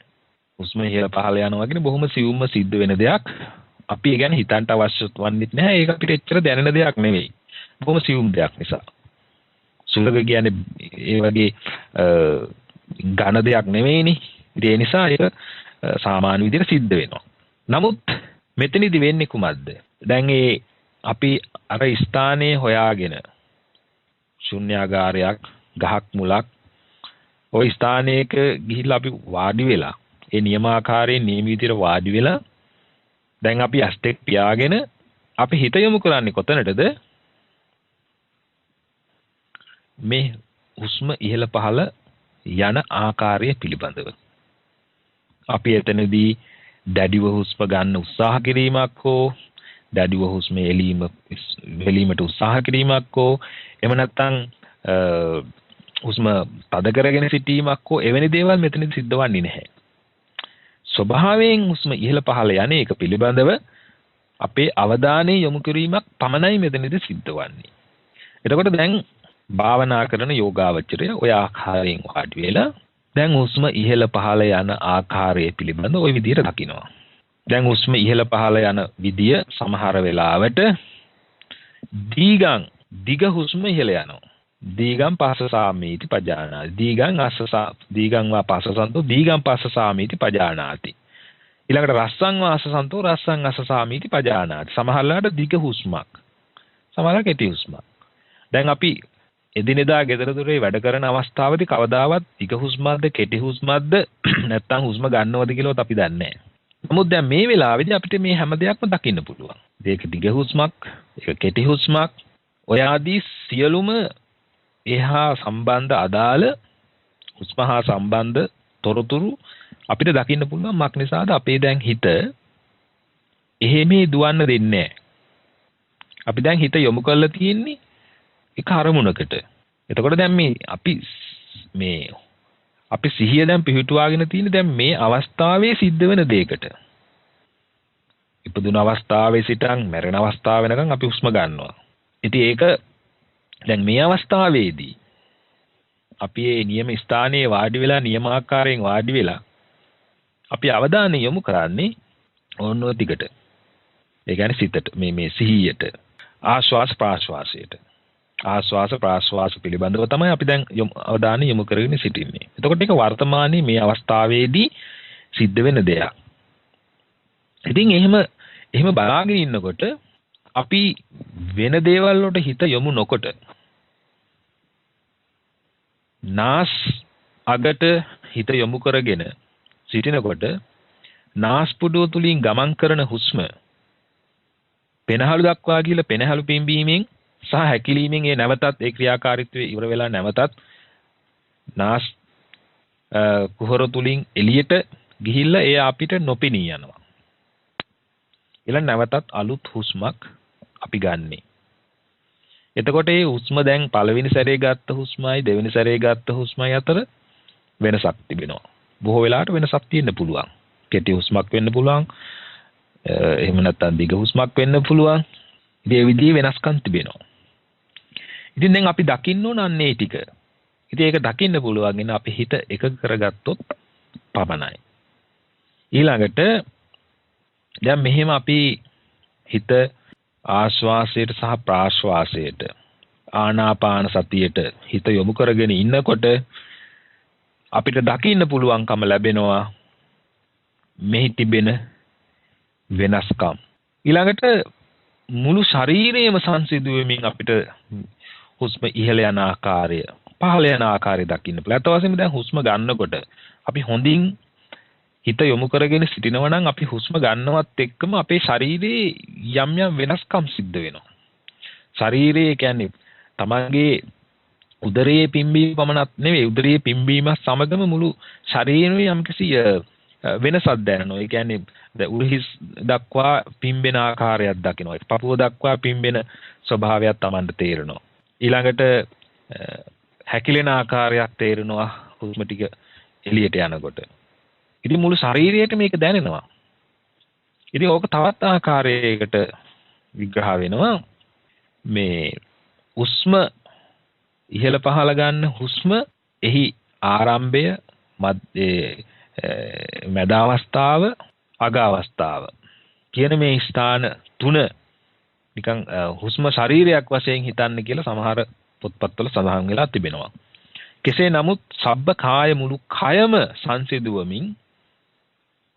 හුස්ම ඉහළ පහළ යනවා කියන්නේ බොහොම සියුම්ම සිද්ධ වෙන දෙයක්. අපි ඒ ගැන හිතන්න අවශ්‍ය වන්නේ නැහැ. ඒක අපිට එච්චර දැනෙන දෙයක් නෙවෙයි. බොහොම සියුම් දෙයක් නිසා. සුලග කියන්නේ ඒ වගේ ඝන දෙයක් නෙවෙයිනේ. ඒ නිසා ඒක සාමාන්‍ය විදිහට සිද්ධ වෙනවා. නමුත් මෙතනදි වෙන්නේ කුමක්ද? දැන් අපි අර ස්ථානයේ හොයාගෙන ශුන්‍යාගාරයක් ගහක් මුලක් ওই ස්ථානයක ගිහිල්ලා අපි වාඩි වෙලා ඒ නියමාකාරයෙන් නියම විදිහට වාඩි වෙලා දැන් අපි අස්තෙක් පියාගෙන අපි හිත යොමු කරන්නේ කොතනටද? මේ හුස්ම ඉහළ පහළ යන ආකාරය පිළිබඳව. අපි එතනදී දැඩිව හුස්ම ගන්න උත්සාහ කිරීමක් හෝ දැඩිව හුස්ම එලීමට උත්සාහ කිරීමක් හෝ එහෙම නැත්නම් හුස්ම තද කරගෙන සිටීමක් හෝ එවැනි දේවල් මෙතනදී සිද්ධ වන්නේ නැහැ. ස්වභාවයෙන් හුස්ම ඉහළ පහළ යන එක පිළිබඳව අපේ අවධානය යොමු කිරීමක් පමණයි මෙතනදී සිද්ධ වන්නේ. එතකොට දැන් භාවනා කරන යෝගාවචරය ඔය ආකාරයෙන් වාඩි වෙලා දැන් හුස්ම ඉහළ පහළ යන ආකාරය පිළිබඳ ওই විදිහට දකිනවා. දැන් හුස්ම ඉහළ පහළ යන විදිය සමහර වෙලාවට දිග හුස්ම ඉහළ යනවා. දීගම් පස්සසාමීති පජානාති. දීගම් වා පස්සසන්තෝ දීගම් පස්සසාමීති පජානාති. ඊළඟට රස්සං වා අස්සසන්තෝ රස්සං අස්සසාමීති පජානාති. සමහරලාට දිග හුස්මක්. සමහරලා කෙටි හුස්මක්. දැන් අපි එදිනෙදා ගෙදර දොරේ වැඩ කරන අවස්ථාවේදී කවදාවත් දිග හුස්මක්ද කෙටි හුස්මක්ද නැත්නම් හුස්ම ගන්නවද කියලාවත් අපි දන්නේ නැහැ. නමුත් දැන් මේ වෙලාවේදී අපිට මේ හැම දෙයක්ම දකින්න පුළුවන්. ඒක දිග හුස්මක්, ඒක කෙටි හුස්මක්, ඔය ආදී සියලුම එහා සම්බන්ධ අදාළ හුස්ම හා සම්බන්ධ තොරතුරු අපිට දකින්න පුළුවන්. මක් නිසාද? අපේ දැන් හිත එහෙමේ දුවන්න දෙන්නේ නැහැ. අපි දැන් හිත යොමු කරලා තියෙන්නේ ඒක අරමුණකට. එතකොට දැන් අපි සිහිය දැන් පිහිටුවාගෙන තියෙන දැන් මේ අවස්ථාවේ සිද්ධ වෙන දෙයකට. ඉපදුන අවස්ථාවේ සිටන් මැරෙන අවස්ථාව වෙනකන් අපි හුස්ම ගන්නවා. ඉතින් ඒක දැන් මේ අවස්ථාවේදී අපි මේ නියම ස්ථානයේ වාඩි වෙලා නියමාකාරයෙන් වාඩි වෙලා අපි අවධානය යොමු කරන්නේ ඕනෝ දිගට. ඒ කියන්නේ සිතට මේ සිහියට ආශ්වාස ප්‍රාශ්වාසයට. ආශ්වාස ප්‍රාශ්වාස පිළිබඳව තමයි අපි දැන් අවධානය යොමු කරගෙන සිටින්නේ. එතකොට ඒක වර්තමානයේ මේ අවස්ථාවේදී සිද්ධ වෙන දෙයක්. ඉතින් එහෙම බලාගෙන ඉන්නකොට අපි වෙන දේවල් වලට හිත යොමු නොකොට නාස් අගට හිත යොමු කරගෙන සිටිනකොට නාස්පුඩුව තුලින් ගමන් කරන හුස්ම පෙනහළු දක්වා ගිහිලා පෙනහළු පිම්බීමෙන් සහ හැකිලීමෙන් ඒ නැවතත් ඒ ක්‍රියාකාරීත්වය ඉවර වෙලා නැවතත් නාස් කුහර තුලින් එළියට ගිහිල්ලා ඒ අපිට නොපෙනී යනවා. ඊළඟ නැවතත් අලුත් හුස්මක් අපි ගන්නෙ. එතකොට මේ හුස්ම දැන් පළවෙනි සැරේ ගත්ත හුස්මයි දෙවෙනි සැරේ ගත්ත හුස්මයි අතර වෙනසක් තිබෙනවා. බොහෝ වෙලාවට වෙනසක් තියෙන්න පුළුවන්. කෙටි හුස්මක් වෙන්න පුළුවන්. එහෙම නැත්නම් දිග හුස්මක් වෙන්න පුළුවන්. ඉතින් මේ විදිහේ වෙනස්කම් තිබෙනවා. ඉතින් දැන් අපි දකින්න ඕන අන්නේ ටික. ඉතින් ඒක දකින්න පුළුවන් ඉන්න අපි හිත එකඟ කරගත්තොත් පමණයි. ඊළඟට දැන් මෙහෙම අපි හිත ආශ්වාසයට සහ ප්‍රාශ්වාසයට ආනාපාන සතියට හිත යොමු කරගෙන ඉන්නකොට අපිට දකින්න පුළුවන්කම ලැබෙනවා මෙහි තිබෙන වෙනස්කම්. ඊළඟට මුළු ශරීරයම සංසිඳුවමින් අපිට හුස්ම ඉහළ යන ආකාරය පහළ යන ආකාරය දකින්න පුළුවන්. අත වශයෙන්ම දැන් හුස්ම ගන්නකොට අපි හොඳින් හිත යොමු කරගෙන සිටිනවා නම් අපි හුස්ම ගන්නවත් එක්කම අපේ ශරීරයේ යම් යම් වෙනස්කම් සිද්ධ වෙනවා. ශරීරයේ කියන්නේ තමන්ගේ උදරයේ පිම්බීම පමණක් නෙවෙයි, උදරයේ පිම්බීම සමගම මුළු ශරීරයේ යම්කිසි වෙනසක් දැනෙනවා. ඒ කියන්නේ උරහිස් දක්වා පිම්බෙන ආකාරයක් දකිනවා. පපුව දක්වා පිම්බෙන ස්වභාවයක් තමන්ට තේරෙනවා. ඊළඟට හැකිලෙන ආකාරයක් තේරෙනවා හුස්ම ටික එළියට යනකොට. ඉතින් මුළු ශරීරයේට මේක දැනෙනවා. ඉතින් ඕක තවත් ආකාරයකට විග්‍රහ වෙනවා. මේ හුස්ම ඉහළ පහළ ගන්න හුස්ම එහි ආරම්භය, මැද අවස්ථාව, අග අවස්ථාව කියන මේ ස්ථාන තුන නිකන් හුස්ම ශරීරයක් වශයෙන් හිතන්න කියලා සමහර පොත්පත්වල සඳහන් වෙලා තිබෙනවා. කෙසේ නමුත් සබ්බ කාය මුළු කයම සංසිඳුවමින්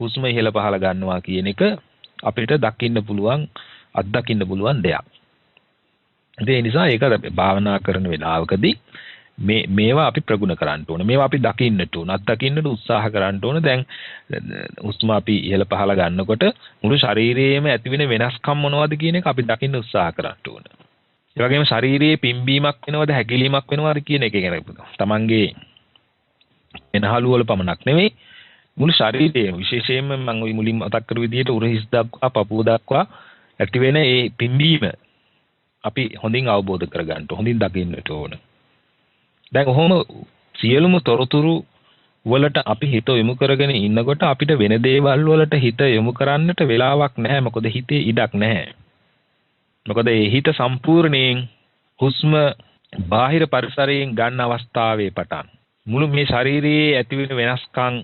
හුස්ම ඉහළ පහළ ගන්නවා කියන එක අපිට දකින්න පුළුවන්, අත්දකින්න පුළුවන් දෙයක්. ඒ නිසා ඒක භාවනා කරන වෙලාවකදී මේවා අපි ප්‍රගුණ කරන්න ඕන. මේවා අපි දකින්නට ඕන, අත්දකින්නට උත්සාහ කරන්න ඕන. දැන් හුස්ම අපි ඉහළ පහළ ගන්නකොට මුළු ශරීරයේම ඇතිවෙන වෙනස්කම් මොනවද කියන එක අපි දකින්න උත්සාහ කරන්න ඕන. ඒ වගේම ශරීරයේ පිම්බීමක් වෙනවද, හැකිලීමක් වෙනවද කියන එක ගැන තමන්ගේ වෙනහළු වල පමණක් නෙවෙයි, මුළු ශරීරයේම විශේෂයෙන්ම මම මුලින්ම මතක් කරු විදිහට උරහිස් දක්වා පපුව දක්වා ඇතිවෙන ඒ පිම්බීම අපි හොඳින් අවබෝධ කරගන්න, හොඳින් දකින්නට ඕන. දැන් ඔහොම සියලුම තොරතුරු වලට අපි හිත යොමු කරගෙන ඉන්නකොට අපිට වෙන දේවල් වලට හිත යොමු කරන්නට වෙලාවක් නැහැ. මොකද හිතේ ඉඩක් නැහැ. මොකද ඒ හිත සම්පූර්ණයෙන් හුස්ම බාහිර පරිසරයෙන් ගන්න අවස්ථාවේ පටන් මුළු මේ ශරීරයේ ඇතිවෙන වෙනස්කම්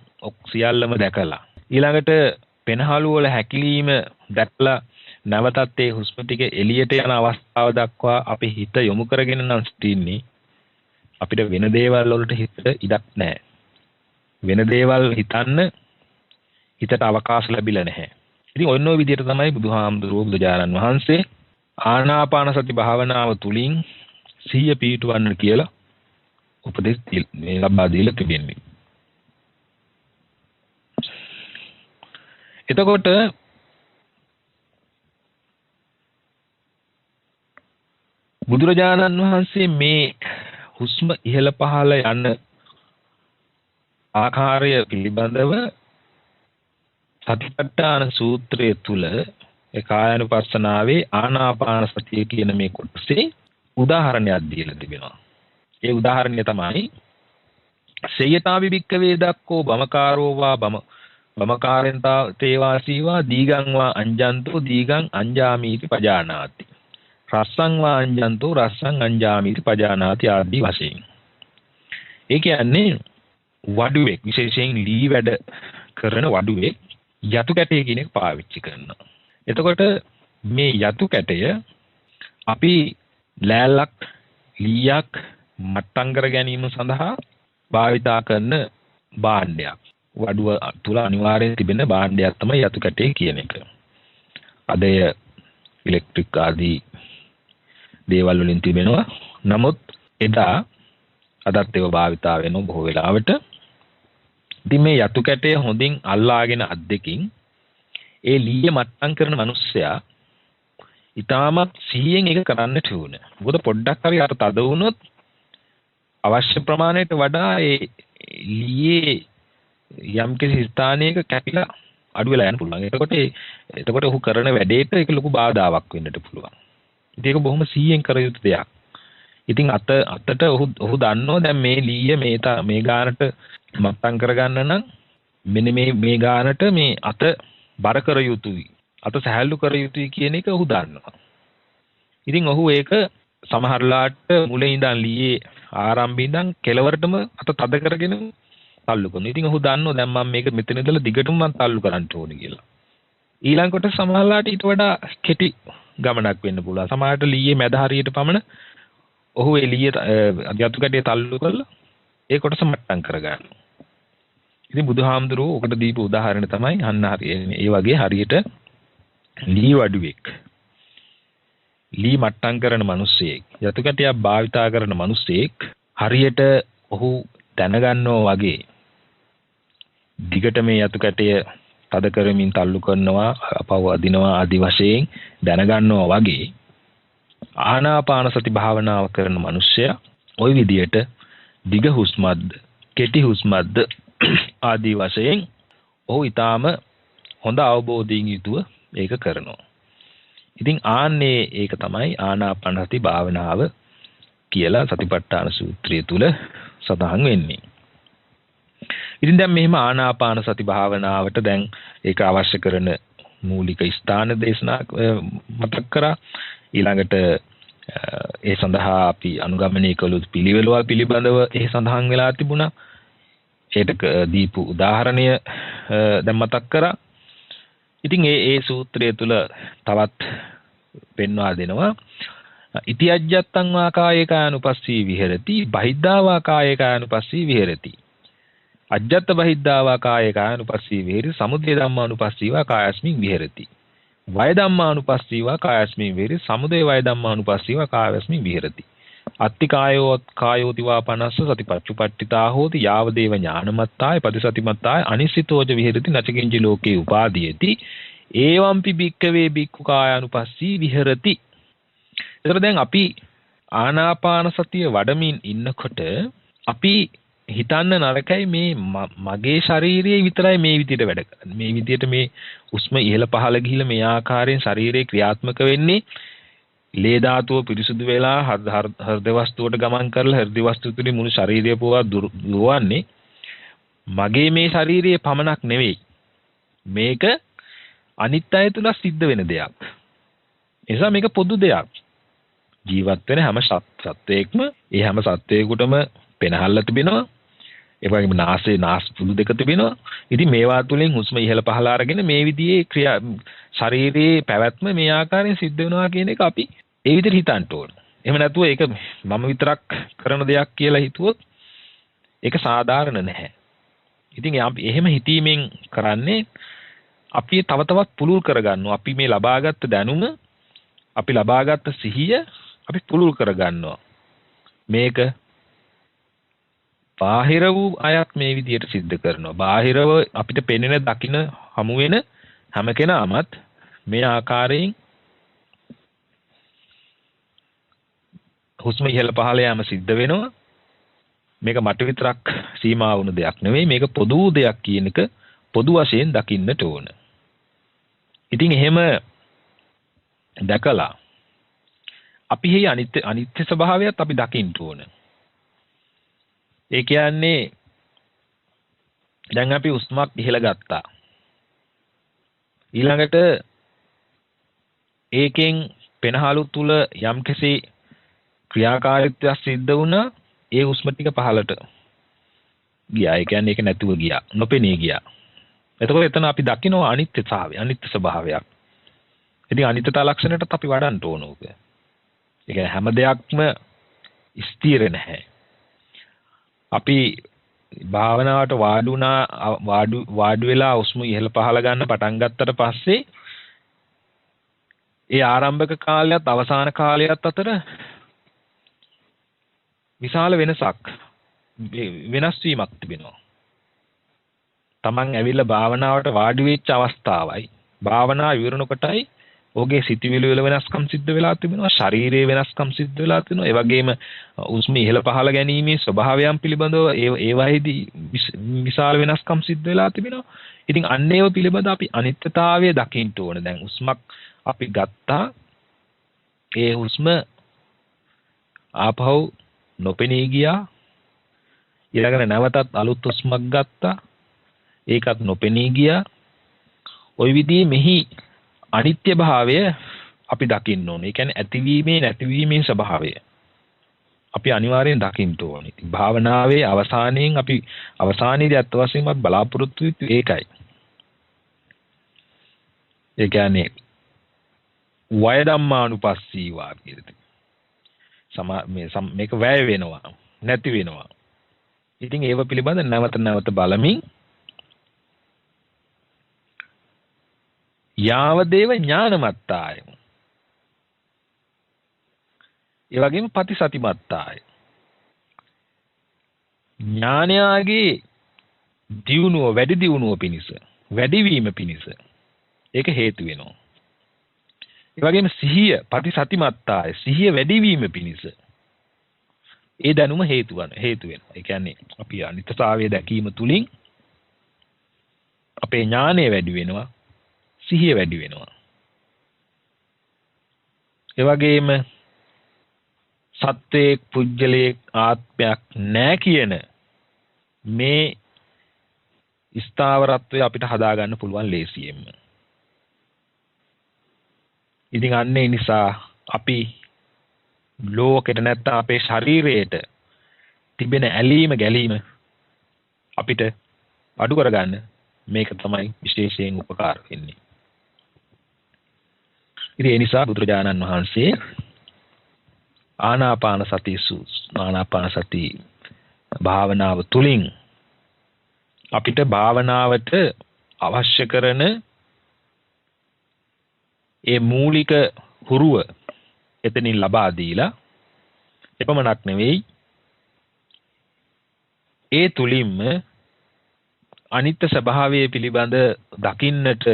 සියල්ලම දැකලා ඊළඟට පෙනහළු වල හැකිලිම දැක්ලා නැවතත් ඒ හුස්ම ටික එළියට යන අවස්ථාව දක්වා අපි හිත යොමු කරගෙන නම් සිටින්නේ. අපිට වෙන දේවල් වලට හිත ඉඩක් නැහැ. වෙන දේවල් හිතන්න හිතට අවකාශ ලැබිලා නැහැ. ඉතින් ඔන්න ඔය විදිහට තමයි බුදුහාමුදුරුවෝ බුදුජානන් වහන්සේ ආනාපාන සති භාවනාව තුලින් සිහිය පිහිටවන්න කියලා උපදෙස් ලබා දීලා තිබෙන්නේ. එතකොට බුදුරජාණන් වහන්සේ මේ හුස්ම ඉහළ පහළ යන ආකාරය පිළිබඳව සතිපට්ඨාන සූත්‍රයේ තුල ඒ කායानुපස්සනාවේ ආනාපාන සතිය කියන මේ කොටසේ උදාහරණයක් දීලා තිබෙනවා. ඒ උදාහරණය තමයි සේයතාවි භික්ඛවේ දක්කෝ බමකාරෝ වා බමකාරෙන්තා තේවාසීවා දීගං වා අංජන්තෝ දීගං අංජාමීති පජානාති. රස්සං වා අංජන්තෝ රස්සං අංජාමීති පජානාති ආදී වශයෙන්. ඒ කියන්නේ වඩුවෙක්, විශේෂයෙන් ලී වැඩ කරන වඩුවෙක් යතු කැටය කියන එක පාවිච්චි කරනවා. එතකොට මේ යතු කැටය අපි ලෑල්ලක් ලීයක් මට්ටම් කර ගැනීම සඳහා භාවිතා කරන භාණ්ඩයක්. වඩුව තුල අනිවාර්යයෙන් තිබෙන භාණ්ඩයක් තමයි යතු කැටය කියන එක. අද ඉලෙක්ට්‍රික් ආදී දේවල් වලින් තිබෙනවා. නමුත් එදා අදත් ඒවා භාවිතා වෙනවා බොහෝ වෙලාවට. ඉතින් මේ යතු කැටය හොඳින් අල්ලාගෙන අද්දකින් ඒ ලීය මට්ටම් කරන මිනිස්සයා ඊටමත් සිහියෙන් ඒක කරන්නට ඕන. මොකද පොඩ්ඩක් හරි අර තද වුණොත් අවශ්‍ය ප්‍රමාණයට වඩා ඒ ලීයේ යම් කිසි ස්ථානයක කැපිලා අඩු වෙලා යන්න පුළුවන්. එතකොට ඔහු කරන වැඩේට ඒක ලොකු බාධාවක් වෙන්නට පුළුවන්. ඉතින් ඒක බොහොම සිහියෙන් කර යුතු දෙයක්. ඉතින් අතට ඔහු දන්නවා දැන් මේ ලීය මේ ගානට මට්ටම් කරගන්න නම් මෙන්න මේ ගානට මේ අත බර කර යුතුයි. අත සහැල්ලු කර යුතුයි කියන එක ඔහු දන්නවා. ඉතින් ඔහු ඒක සමහරලාට මුලින් ඉඳන් ලීයේ ආරම්භයේ ඉඳන් කෙලවරටම අත තද කරගෙන තල්ලු කරනවා. ඉතින් ඔහු දන්නවා දැන් මම මේක මෙතන ඉඳලා දිගටම මම තල්ලු කරන්න ඕනේ කියලා. ඊළඟට සමහරලාට ඊට වඩා කෙටි ගමනක් වෙන්න පුළුවන්. සමහරට ලීයේ මැද හරියට පමණ ඔහු ඒ ලීයේ යතු කැටේ තල්ලු කරලා ඒ කොටස මට්ටම් කරගන්නවා. ඉතින් බුදුහාමුදුරුවෝ ඔකට දීපු උදාහරණ තමයි අන්න හරියන්නේ. ඒ වගේ හරියට ලී වඩුවෙක් ලී මට්ටම් කරන මිනිස්සෙක් යතු කැටයක් භාවිතා කරන මිනිස්සෙක් හරියට ඔහු දැනගන්නවා වගේ දිගට මේ යතු කැටය තද කරමින් තල්ලු කරනවා අපව අදිනවා ආදි වශයෙන් දැනගන්නවා වගේ ආනාපාන සති භාවනාව කරන මිනිස්සයා ওই විදියට දිග හුස්මක්ද කෙටි හුස්මක්ද ආදි වශයෙන් ඔහු ඊටාම හොඳ අවබෝධයෙන් යුතුව ඒක කරනවා. ඉතින් ආන්නේ ඒක තමයි ආනාපාන සති භාවනාව කියලා සතිපට්ඨාන සූත්‍රය තුල සඳහන් වෙන්නේ. ඉතින් දැන් මෙහිම ආනාපාන සති භාවනාවට දැන් ඒක අවශ්‍ය කරන මූලික ස්ථාන දේශනා මතක් කරා. ඊළඟට ඒ සඳහා අපි අනුගමනය කළ පිළිවෙලවල් පිළිබඳව ඒ සඳහන් වෙලා තිබුණා. ඒකට දීපු උදාහරණය දැන් මතක් කරා. ඉතින් ඒ සූත්‍රය තුල තවත් පෙන්වා දෙනවා ඉති අජ්ජත්තං වා කායේකානුපස්සී විහෙරති බහිද්ධා වා කායේකානුපස්සී විහෙරති අජ්ජත්ත බහිද්ධා වා කායේකානුපස්සී විහෙරති සමුදය ධම්මානුපස්සී වා කායස්මින් විහෙරති වය ධම්මානුපස්සී වා කායස්මින් විහෙරති සමුදය වය ධම්මානුපස්සී වා කායස්මින් විහෙරති අත්ති කායෝති වා පනස්ස සතිපට්ඨිතා හෝති යාව දේව ඥානමත්තාය පදිසතිමත්තාය අනිසිතෝජ විහෙරති නචකින්චි ලෝකේ උපාදීයති ඒවම්පි භික්ඛවේ භික්ඛු කායානුපස්සී විහෙරති. එතකොට දැන් අපි ආනාපාන සතිය වඩමින් ඉන්නකොට අපි හිතන්න නරකයි මේ මගේ ශරීරයේ විතරයි මේ විදිහට වැඩ කරන්නේ. මේ විදිහට මේ උස්ම ඉහළ පහළ ගිහිල්ලා මේ ආකාරයෙන් ශරීරේ ක්‍රියාත්මක වෙන්නේ ලේ ධාතුව පිරිසුදු වෙලා හෘද වස්තුවට ගමන් කරලා හෘද වස්තුව තුලින් මුළු ශරීරය පුරා දුවන්නේ මගේ මේ ශරීරයේ පමණක් නෙවෙයි. මේක අනිත් අය තුල සිද්ධ වෙන දෙයක්. ඒ නිසා මේක පොදු දෙයක්. ජීවත් වෙන හැම සත්වයකම ඒ හැම සත්වයකටම පෙනහල්ල තිබෙනවා. ඒ වගේම නාස් පුඩු දෙක තිබෙනවා. ඉතින් මේවා තුලින් හුස්ම ඉහළ පහළ අරගෙන මේ විදිහේ ශරීරයේ පැවැත්ම මේ ආකාරයෙන් සිද්ධ වෙනවා කියන එක අපි ඒ විදිහට හිතන්න ඕන. එහෙම නැතුව ඒක මම විතරක් කරන දෙයක් කියලා හිතුවොත් ඒක සාධාරණ නැහැ. ඉතින් අපි එහෙම හිතීමෙන් කරන්නේ අපි තව තවත් පුළුල් කරගන්නවා. අපි මේ ලබාගත් දැනුම අපි ලබාගත් සිහිය අපි පුළුල් කරගන්නවා. මේක බාහිර වූ අයත් මේ විදිහට සිද්ධ කරනවා. බාහිරව අපිට පෙනෙන දකින හමු වෙන හැම කෙනාමත් මේ ආකාරයෙන් හුස්ම ඉහළ පහළ යාම සිද්ධ වෙනවා. මේක මට විතරක් සීමා වුණු දෙයක් නෙවෙයි. මේක පොදු දෙයක් කියන එක පොදු වශයෙන් දකින්නට ඕන. ඉතින් එහෙම දැකලා අපි හේ අනිත්‍ය ස්වභාවයත් අපි දකින්න ඕන. ඒ කියන්නේ දැන් අපි උස්මක් ඉහළ ගත්තා. ඊළඟට ඒකෙන් පෙනහළු තුල යම්කිසි ක්‍රියාකාරීත්වයක් සිද්ධ වුණා. ඒ උස්ම ටික පහළට ගියා. ඒ කියන්නේ ඒක නැතුව ගියා. නොපෙනී ගියා. එතකොට එතන අපි දකිනවා අනිත්‍යතාවය, අනිත්‍ය ස්වභාවයක්. ඉතින් අනිත්‍යතා ලක්ෂණයටත් අපි වඩන්න ඕන ඕක. ඒ කියන්නේ හැම දෙයක්ම ස්ථිර නැහැ. අපි භාවනාවට වාඩි වෙලා උස්ම ඉහළ පහළ ගන්න පටන් ගත්තට පස්සේ ඒ ආරම්භක කාලයත් අවසාන කාලයත් අතර විශාල වෙනස් වීමක් තිබෙනවා. Taman ඇවිල්ලා භාවනාවට වාඩි වෙච්ච අවස්ථාවයි භාවනාව ඉවරන කොටයි ඔහුගේ සිතිවිලි වල වෙනස්කම් සිද්ධ වෙලා තිබෙනවා. ශරීරයේ වෙනස්කම් සිද්ධ වෙලා තිබෙනවා. ඒ වගේම උස්ම ඉහළ පහළ ගැනීමේ ස්වභාවයන් පිළිබඳව ඒ වයිදී විශාල වෙනස්කම් සිද්ධ වෙලා තිබෙනවා. ඉතින් අන්න ඒව පිළිබඳව අපි අනිත්‍යතාවය දකින්න ඕන. දැන් උස්මක් අපි ගත්තා. ඒ උස්ම ආපහු නොපෙනී ගියා. ඊළඟට නැවතත් අලුත් උස්මක් ගත්තා. ඒකත් නොපෙනී ගියා. ওই විදිහේ මෙහි අනිත්‍ය භාවය අපි දකින්න ඕනේ. ඒ කියන්නේ ඇතිවීමේ නැතිවීමේ ස්වභාවය අපි අනිවාර්යෙන් දකින්න ඕනේ. භාවනාවේ අවසානයේදී අත් වශයෙන්ම බලාපොරොත්තු වෙන්නේ ඒකයි. ඒ කියන්නේ වය ධම්මානුපස්සීවා කියති. මේක වැය වෙනවා, නැති වෙනවා. ඉතින් ඒව පිළිබඳ නැවත බලමින් යාවදේව ඥානමත්තාය. ඒ වගේම පතිසතිමත්තාය. ඥානයාගේ දියුණුව වැඩි දියුණුව පිණිස වැඩිවීම පිණිස ඒක හේතු වෙනවා. ඒ වගේම සිහිය ප්‍රතිසතිමත්තාය සිහිය වැඩිවීම පිණිස ඒ දැනුම හේතු වෙනවා. ඒ කියන්නේ අපි අනිත්‍යතාවය දැකීම තුලින් අපේ ඥානය වැඩි වෙනවා, සිහිය වැඩි වෙනවා. ඒ වගේම සත්වයේ පුජ්‍යලයේ ආත්මයක් නැහැ කියන මේ ස්ථාවරත්වය අපිට හදාගන්න පුළුවන් ලේසියෙන්ම. ඉතින් අන්න ඒ නිසා අපි ලෝකෙට නැත්නම් අපේ ශරීරයට තිබෙන ඇලීම ගැලීම අපිට අඩු කරගන්න මේක තමයි විශේෂයෙන් උපකාර වෙන්නේ. ඉතින් ඒ නිසා බුදුරජාණන් වහන්සේ ආනාපාන සති භාවනාව තුලින් අපිට භාවනාවට අවශ්‍ය කරන ඒ මූලික හුරුව එතනින් ලබා දීලා එපමණක් නෙවෙයි ඒ තුලින්ම අනිත්‍ය ස්වභාවය පිළිබඳ දකින්නට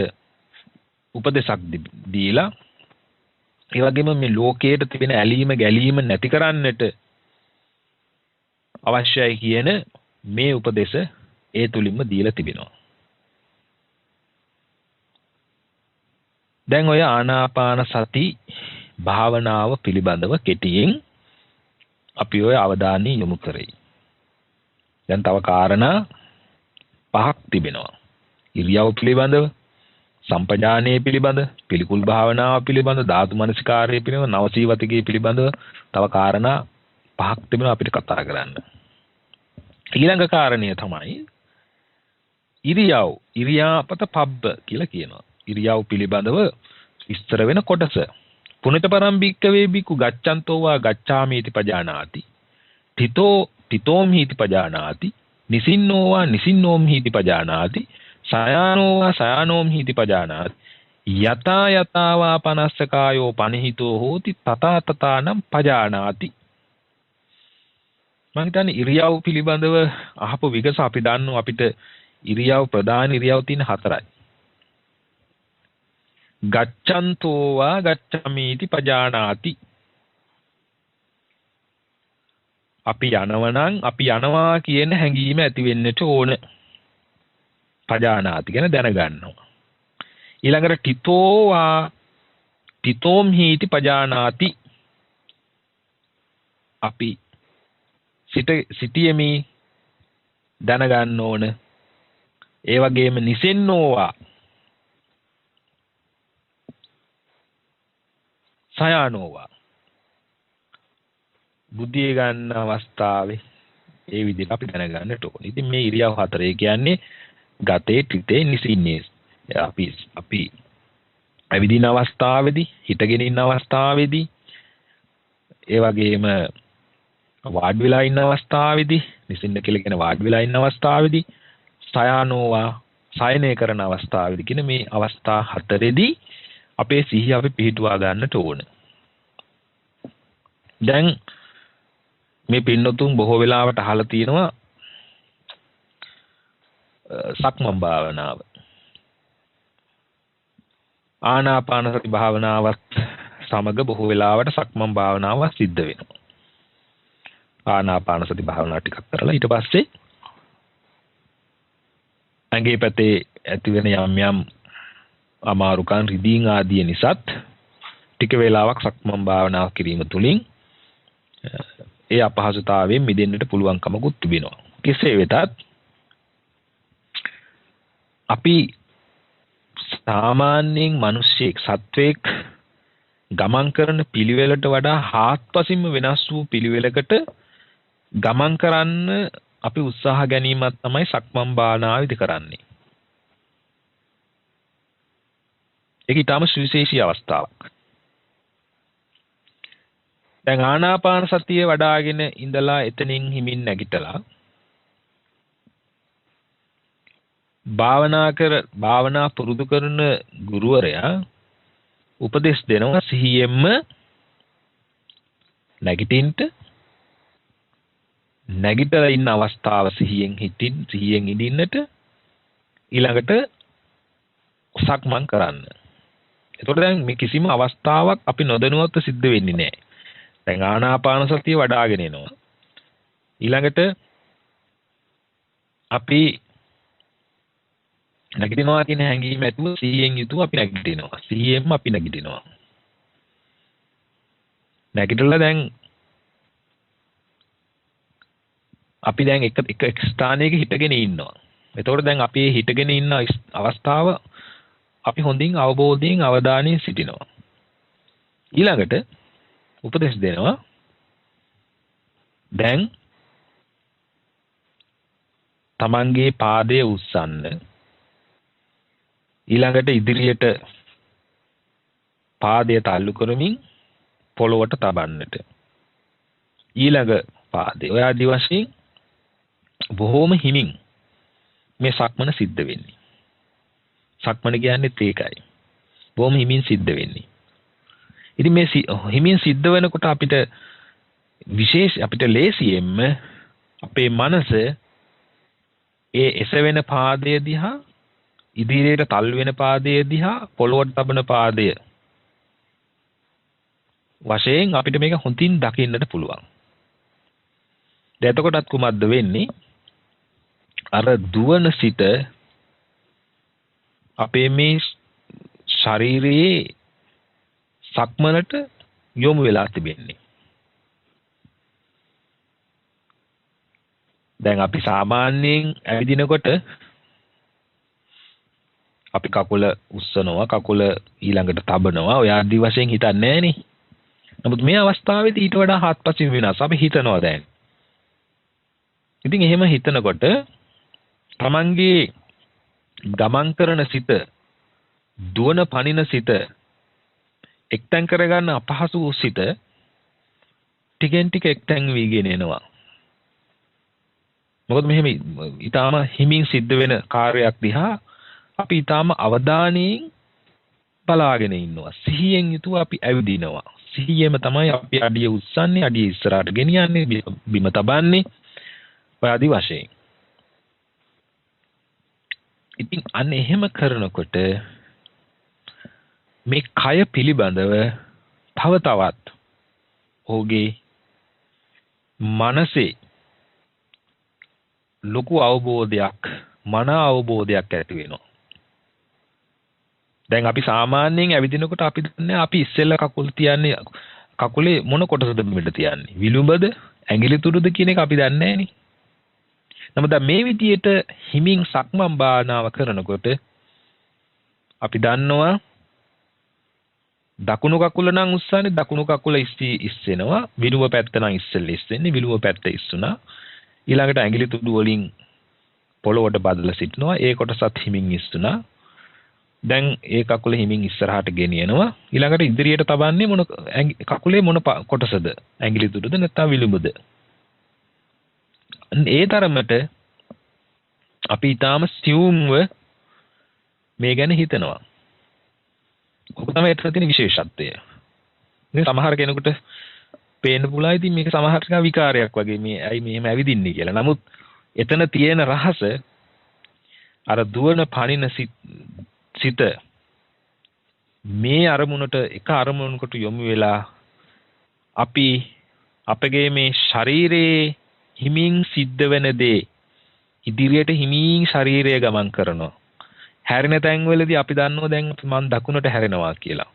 උපදේශක් දීලා ඒ වගේම මේ ලෝකයේ තිබෙන ඇලීම ගැලීම නැති කරන්නට අවශ්‍යයි කියන මේ උපදේශ ඒ තුලින්ම දීලා තිබෙනවා. දැන් ඔය ආනාපාන සති භාවනාව පිළිබඳව කෙටියෙන් අපි ඔය අවධානය යොමු කරේ. දැන් තව කාරණා පහක් තිබෙනවා. ඉරියව් පිළිබඳව, සම්පජානයේ පිළිබඳ, පිළිකුල් භාවනාව පිළිබඳ, ධාතු මනසිකාරයේ පිළිබඳ, නවසීවතිකයේ පිළිබඳව තව කාරණා පහක් තිබෙනවා අපිට කතා කරන්න. ඊළඟ කාරණය තමයි ඉරියාපත පබ්බ කියලා කියනවා. ඉරියව් පිළිබඳව විස්තර වෙන කොටස. පුනිත පරම්පික්කවේ බිකු ගච්ඡන්තෝ වා ගච්ඡාමීති පජානාති. තිතෝම් හීති පජානාති. නිසින්නෝ වා නිසින්නෝම් හීති පජානාති. සයානෝ වා සයානෝම් හීති පජානාති. යතා වා පනස්සකායෝ පනිහිතෝ හෝති තථා තථානම් පජානාති. මම හිතන්නේ ඉරියව් පිළිබඳව අහපු විගස අපි දන්නවා අපිට ඉරියව් ප්‍රධාන ඉරියව් තියෙන හතරයි. ගච්ඡන්තෝ වා ගච්ඡාමීති පජානාති. අපි යනවා කියන හැඟීම ඇති වෙන්නට ඕන. පජානාති කියන දැනගන්නවා. ඊළඟට තිතෝම් හීති පජානාති. අපි සිටියමි දැනගන්න ඕන. ඒ වගේම නිසෙන්නෝවා සයානෝවා බුද්ධිය ගන්න අවස්ථාවේ ඒ විදිහට අපි දැනගන්නට ඕන. ඉතින් මේ ඉරියව් හතරේ කියන්නේ ගතේ තිතේ නිසින්නේ. අපි ඇවිදින අවස්ථාවේදී, හිටගෙන ඉන්න අවස්ථාවේදී, ඒ වගේම වාඩි වෙලා ඉන්න අවස්ථාවේදී, නිසින්න කියලා කියන වාඩි වෙලා ඉන්න අවස්ථාවේදී, සයානෝවා සයනය කරන අවස්ථාවේදී කියන මේ අවස්ථා හතරේදී අපේ සිහිය අපි පිහිටුවා ගන්නට ඕන. දැන් මේ පින්නතුන් බොහෝ වෙලාවට අහලා තියෙනවා සක්මන් භාවනාව. ආනාපාන සති භාවනාවත් සමග බොහෝ වෙලාවට සක්මන් භාවනාව සිද්ධ වෙනවා. ආනාපාන සති භාවනාව ටිකක් කරලා ඊට පස්සේ ඇඟේ පැත්තේ ඇති වෙන යම් අමාරුකම් රිදීම් ආදී නිසාත් ටික වේලාවක් සක්මන් භාවනාව කිරීම තුළින් ඒ අපහසුතාවයෙන් මිදෙන්නට පුළුවන්කමකුත් තිබෙනවා. කෙසේ වෙතත් අපි සාමාන්‍යයෙන් මිනිස්සෙක් සත්වයක් ගමන් කරන පිළිවෙලට වඩා හාත්පසින්ම වෙනස් වූ පිළිවෙලකට ගමන් කරන්න අපි උත්සාහ ගැනීමක් තමයි සක්මන් භාවනාවේදී කරන්නේ. ඒක ඊටම සුවිශේෂී අවස්ථාවක්. දැන් ආනාපාන සතිය වඩාගෙන ඉඳලා එතනින් හිමින් නැගිටලා භාවනා පුරුදු කරන ගුරුවරයා උපදෙස් දෙනවා සිහියෙන්ම නැගිටින්න නැගිටලා ඉන්න අවස්ථාව සිහියෙන් ඉඳින්නට ඊළඟට සක්මන් කරන්න. එතකොට දැන් මේ කිසිම අවස්ථාවක් අපි නොදැනුවත්ව සිද්ධ වෙන්නේ නැහැ. දැන් ආනාපාන සතිය වඩ아가ගෙන එනවා. ඊළඟට අපි නැගිටිනවා කියන හැඟීම ඇතුව සිහියෙන් යුතුව අපි නැගිටිනවා. සිහියෙන්ම අපි නැගිටිනවා. නැගිටලා දැන් අපි දැන් එක ස්ථානයක හිටගෙන ඉන්නවා. එතකොට දැන් අපි හිටගෙන ඉන්න අවස්ථාව අපි හොඳින් අවබෝධයෙන් අවධානයෙන් සිටිනවා. ඊළඟට උපදෙස් දෙනවා. දැන් තමන්ගේ පාදයේ උස්සන්න. ඊළඟට ඉදිරියට පාදය තල්ලු කරමින් පොළොවට තබන්නට. ඊළඟ පාදේ ඔය ආදි වශයෙන් බොහෝම හිමින් මේ සක්මන සිද්ධ වෙන්නේ. සක්මන කියන්නේ ඒකයි. බොහොම හිමින් සිද්ධ වෙන්නේ. ඉතින් මේ හිමින් සිද්ධ වෙනකොට අපිට ලේසියෙන්ම අපේ මනස ඒ එසවෙන පාදය දිහා ඉදිරියට තල් වෙන පාදය දිහා පොළොවට තබන පාදය වශයෙන් අපිට මේක හොඳින් දකින්නට පුළුවන්. දැන් එතකොටත් කුමක්ද වෙන්නේ? අර දුවන සිත අපේ මේ ශරීරයේ සක්මනට යොමු වෙලා තිබෙන්නේ. දැන් අපි සාමාන්‍යයෙන් ඇවිදිනකොට අපි කකුල උස්සනවා, කකුල ඊළඟට තබනවා, ඔය ආදි වශයෙන් හිතන්නේ නැහනේ. නමුත් මේ අවස්ථාවේදී ඊට වඩා හත්පසින් වෙනස්. අපි හිතනවා දැන්. ඉතින් එහෙම හිතනකොට තමන්ගේ ගමන් කරන සිත, දුවන පනින සිත, එක්තෙන් කරගන්න අපහසු වූ සිත ටිකෙන් ටික එක්තෙන් වීගෙන එනවා. මොකද මෙහෙම ඊටාම හිමින් සිද්ධ වෙන කාර්යයක් දිහා අපි ඊටාම අවධානයෙන් බලාගෙන ඉන්නවා. සිහියෙන් යුතුව අපි ඇවිදිනවා. සිහියෙම තමයි අපි අඩිය උස්සන්නේ, අඩිය ඉස්සරහට ගෙනියන්නේ, බිම තබන්නේ. ඔය ආදි වශයෙන්. ඉතින් අන්න එහෙම කරනකොට මේ කය පිළිබඳව තව තවත් ඔහුගේ මනසේ ලොකු අවබෝධයක්, මන අවබෝධයක් ඇති වෙනවා. දැන් අපි සාමාන්‍යයෙන් ඇවිදිනකොට අපි දන්නේ අපි ඉස්සෙල්ලා කකුල් තියන්නේ කකුලේ මොන කොටසද බිමට තියන්නේ? විලුඹද, ඇඟිලි තුඩුද කියන එක අපි දන්නේ නැහනේ. නමුත් මේ විදියට හිමින් සක්මන් භාවනාව කරනකොට අපි දන්නවා දකුණු කකුල නම් උස්සන්නේ, දකුණු කකුල ඉස්සෙනවා, විලුඹ පැත්ත නම් ඉස්සෙන්නේ, විලුඹ පැත්ත ඉස්සුණා. ඊළඟට ඇඟිලි තුඩු වලින් පොළොවට බදලා සිටිනවා. ඒ කොටසත් හිමින් ඉස්සුණා. දැන් ඒ කකුල හිමින් ඉස්සරහට ගෙනියනවා. ඊළඟට ඉදිරියට තබන්නේ මොන කකුලේ මොන කොටසද? ඇඟිලි තුඩුද නැත්නම් විලුඹද? ඒ තරමට අපි ඊටාම සියුම්ව මේ ගැන හිතනවා. ඔක තමයි ඒකට තියෙන විශේෂත්වය. ඉතින් සමහර කෙනෙකුට පේන්න පුළුවන් ඉතින් මේක සමහර නිකන් විකාරයක් වගේ මේ ඇයි මෙහෙම ඇවිදින්නේ කියලා. නමුත් එතන තියෙන රහස අර දුවන පණින සිත මේ අරමුණට එක අරමුණකට යොමු වෙලා අපි අපගේ මේ ශරීරයේ හිමින් සිද්ධ වෙන දේ ඉදිරියට හිමින් ශරීරය ගමන් කරනවා. හැරෙන තැන්වලදී අපි දන්නවා දැන් මම දකුණට හැරෙනවා කියලා.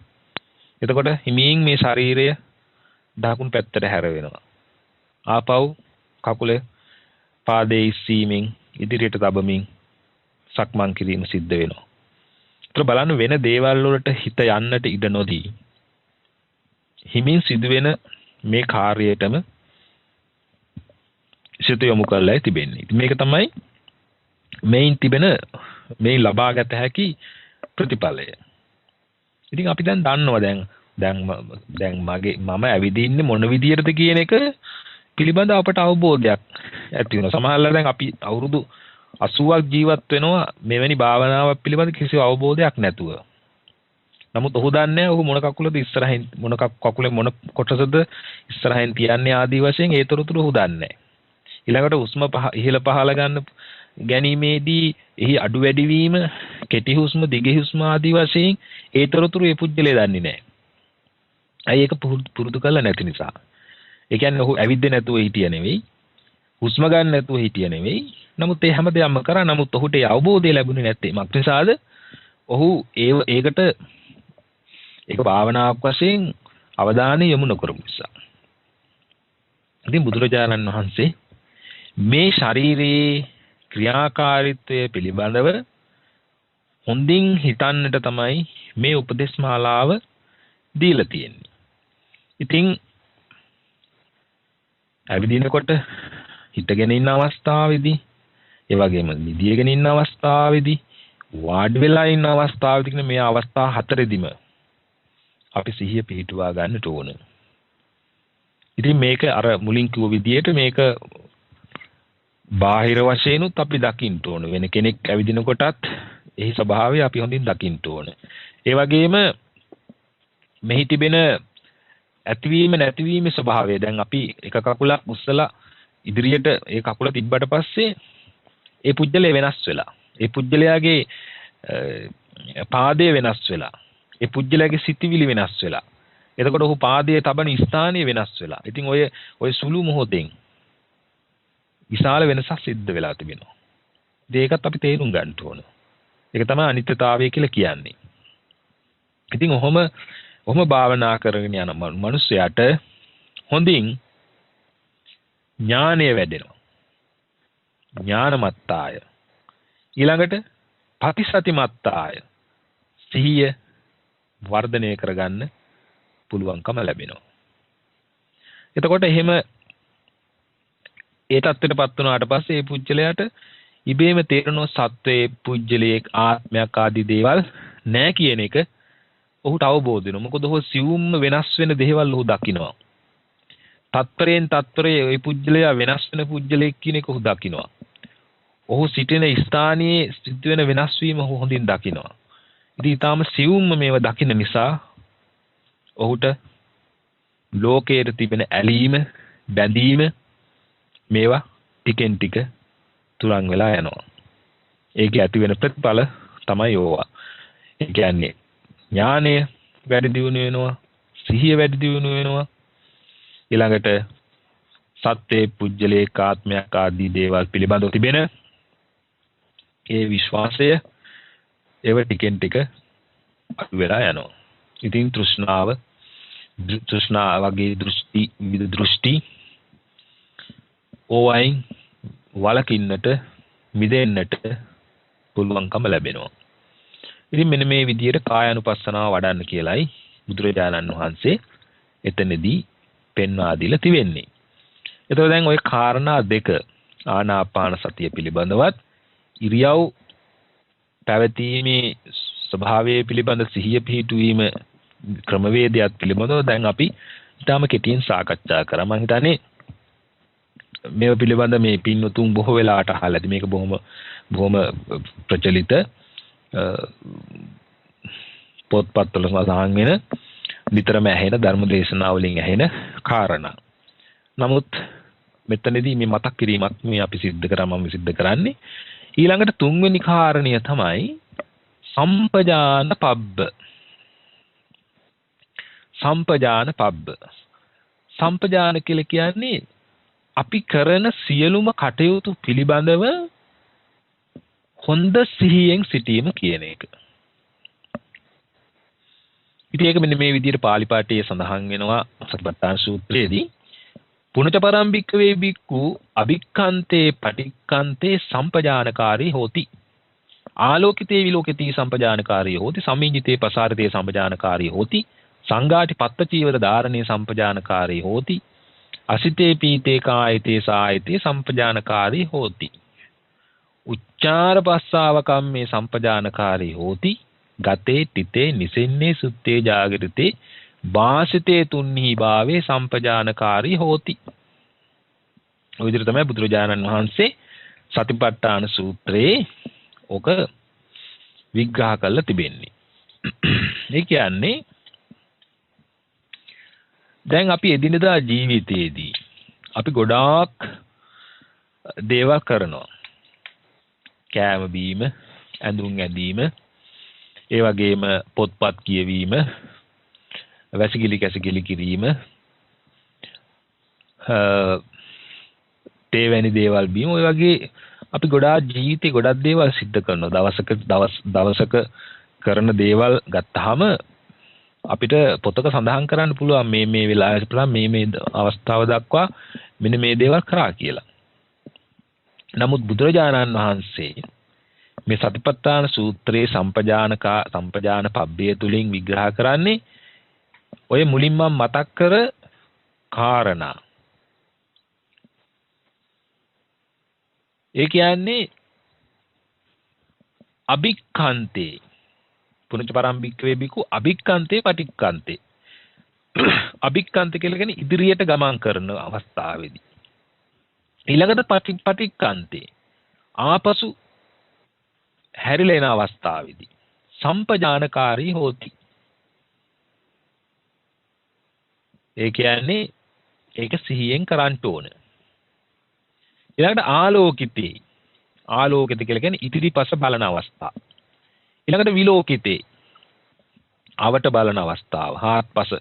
එතකොට හිමින් මේ ශරීරය දකුණු පැත්තට හැරෙනවා. ආපහු කකුල පාදයේ ඉස්සීමෙන් ඉදිරියට තබමින් සක්මන් කිරීම සිද්ධ වෙනවා. ඒතර බලන්න වෙන දේවල් වලට හිත යන්නට ඉඩ නොදී හිමින් සිදුවෙන මේ කාර්යයටම සිත යොමු කරලා තිබෙන්නේ. මේක තමයි මේන් තිබෙන මේ ලබාගත හැකි ප්‍රතිඵලය. ඉතින් අපි දැන් දන්නවා දැන් මම ඇවිදින්නේ මොන විදියටද කියන එක පිළිබඳ අපට අවබෝධයක් ඇති වෙනවා. සමහරවල් දැන් අපි අවුරුදු 80ක් ජීවත් වෙනවා මෙවැනි භාවනාවක් පිළිබඳ කිසිම අවබෝධයක් නැතුව. නමුත් ඔහු දන්නේ ඔහු මොන කකුලද ඉස්සරහින් මොන කකුලේ මොන කොටසද ඉස්සරහින් තියන්නේ ආදී වශයෙන් ඒ තොරතුරු ඔහු දන්නේ. ඊළඟට හුස්ම ඉහළ පහළ ගන්න ගැනීමේදී එහි අඩු වැඩි වීම, කෙටි හුස්ම, දිග හුස්ම ආදී වශයෙන් ඒ තොරතුරු ඒ පුජ්‍යලේ දන්නේ නැහැ. ඇයි ඒක පුරුදු කරලා නැති නිසා. ඒ කියන්නේ ඔහු ඇවිද්දේ නැතුව හිටිය නෙවෙයි, හුස්ම ගන්න නැතුව හිටිය නෙවෙයි. නමුත් ඒ හැමදේම කරා. නමුත් ඔහුට ඒ අවබෝධය ලැබුණේ නැත්තේ. මක් නිසාද? ඔහු ඒකට ඒක භාවනාවක් වශයෙන් අවධානය යොමු නොකරපු නිසා. ඉතින් බුදුරජාණන් වහන්සේ මේ ශරීරයේ ක්‍රියාකාරීත්වය පිළිබඳව හොඳින් හිතන්නට තමයි මේ උපදේශ මාලාව දීලා තියෙන්නේ. ඉතින් ඇවිදිනකොට හිටගෙන ඉන්න අවස්ථාවේදී, ඒ වගේම නිදිගෙන ඉන්න අවස්ථාවේදී, වාඩි වෙලා ඉන්න අවස්ථාවේදී මේ අවස්ථා හතරෙදිම අපි සිහිය පිහිටුවා ගන්නට ඕන. ඉතින් මේක අර මුලින් කිව්ව විදිහට මේක බාහිර වශයෙන්ුත් අපි දකින්න ඕන. වෙන කෙනෙක් ඇවිදිනකොටත් එහි ස්වභාවය අපි හොඳින් දකින්න ඕන. ඒ වගේම මෙහි තිබෙන ඇතිවීම නැතිවීමේ ස්වභාවය. දැන් අපි එක කකුලක් උස්සලා ඉදිරියට ඒ කකුල තිබ්බට පස්සේ ඒ පුජ්‍යලේ වෙනස් වෙලා. ඒ පුජ්‍යලයාගේ පාදය වෙනස් වෙලා. ඒ පුජ්‍යලයාගේ සිතිවිලි වෙනස් වෙලා. එතකොට ඔහු පාදයේ තබන ස්ථානය වෙනස් වෙලා. ඉතින් ඔය සුළු මොහොතෙන් විශාල වෙනසක් සිද්ධ වෙලා තිබෙනවා. ඒකත් අපි තේරුම් ගන්න ඕන. ඒක තමයි අනිත්‍යතාවය කියලා කියන්නේ. ඉතින් ඔහොම භාවනා කරගෙන යන මනුස්සයාට හොඳින් ඥානය වැඩෙනවා. ඥානමත්තාය. ඊළඟට ප්‍රතිසතිමත්තාය. සිහිය වර්ධනය කරගන්න පුළුවන්කම ලැබෙනවා. එතකොට එහෙම ඒ தත්ත්වයටපත් වුණාට පස්සේ ඒ පුජ්‍යලයට ඉබේම තේරෙනවා සත්වයේ පුජ්‍යලයේ ආත්මයක් ආදී දේවල් නැහැ කියන එක ඔහුට අවබෝධ වෙනවා. මොකද ඔහු සියුම්ම වෙනස් වෙන දේවල් ඔහු දකිනවා. තත්පරයෙන් තත්පරයේ ඒ පුජ්‍යලයා වෙනස් වෙන පුජ්‍යලයක් කියන එක ඔහු දකිනවා. ඔහු සිටින ස්ථානයේ සිදුවෙන වෙනස් වීම ඔහු හොඳින් දකිනවා. ඉතින් ඊටාම සියුම්ම මේව දකින නිසා ඔහුට ලෝකයේ තිබෙන ඇලීම, බැඳීම මේවා ටිකෙන් ටික තුරන් වෙලා යනවා. ඒක ඇති වෙන ප්‍රතිඵල තමයි ඕවා. ඒ කියන්නේ ඥානය වැඩි දියුණු වෙනවා, සිහිය වැඩි දියුණු වෙනවා. ඊළඟට සත්‍යේ පුජ්‍යලේ ආත්මයක් ආදී දේවල් පිළිබඳව තිබෙන ඒ විශ්වාසය ඒව ටිකෙන් ටික අඩු වෙලා යනවා. ඉතින් තෘෂ්ණාව වගේ දෘෂ්ටි ඕවයින් වළකින්නට, මිදෙන්නට පුළුවන්කම ලැබෙනවා. ඉතින් මෙන්න මේ විදිහට කායානුපස්සනාව වඩන්න කියලායි බුදුරජාණන් වහන්සේ එතනදී පෙන්වා දීලා තිබෙන්නේ. එතකොට දැන් ওই කාරණා දෙක ආනාපාන සතිය පිළිබඳවත් ඉරියව් පැවතීමේ ස්වභාවය පිළිබඳ සිහිය පිහිටුවීම ක්‍රමවේදයක් පිළිබඳව දැන් අපි ඊටම කෙටියෙන් සාකච්ඡා කරා. මම හිතන්නේ මේව පිළිබඳ මේ පින්වතුන් බොහෝ වෙලාවට අහලා ඇති. මේක බොහොම ප්‍රචලිත පොත්පත්වල සඳහන් වෙන නිතරම ඇහෙන ධර්ම දේශනා වලින් ඇහෙන කාරණා. නමුත් මෙතනදී මේ මතක් කිරීමක් මේ අපි සිද්ධ කරන්නේ. ඊළඟට තුන්වෙනි කාරණය තමයි සම්පජාන පබ්බ. සම්පජාන කියලා කියන්නේ අපි කරන සියලුම කටයුතු පිළිබඳව හොඳ සිහියෙන් සිටීම කියන එක. ඉතින් ඒක මෙන්න මේ විදිහට පාලි පාඨයේ සඳහන් වෙනවා සතිපට්ඨාන සූත්‍රයේදී. පුනච පරම්පික්ක වේ බික්කු අභික්ඛන්තේ පටික්ඛන්තේ සම්පජානකාරී හෝති. ආලෝකිතේ විලෝකිතී සම්පජානකාරී හෝති. සම්මිජිතේ පසාරිතේ සම්පජානකාරී හෝති. සංඝාටි පත්ත චීවර ධාරණේ සම්පජානකාරී හෝති. අසිතේ පීතේ කායිතේ සායිතේ සම්පජානකාරී හෝති. උච්චාර පස්සාව කම්මේ සම්පජානකාරී හෝති. ගතේ තිතේ නිසින්නේ සුත්තේ ජාගරිතේ වාසිතේ තුන්හි භාවේ සම්පජානකාරී හෝති. ඔය විදිහට තමයි බුදුරජාණන් වහන්සේ සතිපට්ඨාන සූත්‍රයේ ඔක විග්‍රහ කරලා තිබෙන්නේ. ඒ කියන්නේ දැන් අපි එදිනදා ජීවිතයේදී අපි ගොඩාක් දේවල් කරනවා. කෑම බීම, ඇඳුම් ඇඳීම, ඒ වගේම පොත්පත් කියවීම, වැසිකිලි කැසිකිලි කිරීම, තේ වැනි දේවල් බීම, ඔය වගේ අපි ගොඩාක් ජීවිතේ ගොඩක් දේවල් සිද්ධ කරනවා. දවසක කරන දේවල් ගත්තාම අපිට පොතක සඳහන් කරන්න පුළුවන් මේ වෙලාවට පුළුවන් මේ අවස්ථාව දක්වා මෙන්න මේ දේවල් කරා කියලා. නමුත් බුදුරජාණන් වහන්සේ මේ සතිපට්ඨාන සූත්‍රයේ සම්පජාන පබ්බේ තුලින් විග්‍රහ කරන්නේ ඔය මුලින්ම මතක් කර කාරණා. ඒ කියන්නේ අභික්ඛන්තේ පුනච පරම්පික්කවේ බිකු අභික්ඛන්තේ පටික්ඛන්තේ. අභික්ඛන්ත කියලා කියන්නේ ඉදිරියට ගමන් කරන අවස්ථාවේදී. ඊළඟට පටික්ඛන්තේ ආපසු හැරිලා එන අවස්ථාවේදී සම්පජානකාරී හෝති. ඒ කියන්නේ ඒක සිහියෙන් කරන්න ඕන. ඊළඟට ආලෝකිතේ. ආලෝකිත කියලා කියන්නේ ඉදිරිපස බලන අවස්ථාව. ඊළඟට විලෝකිතේ. අවට බලන අවස්ථාව. හාත්පස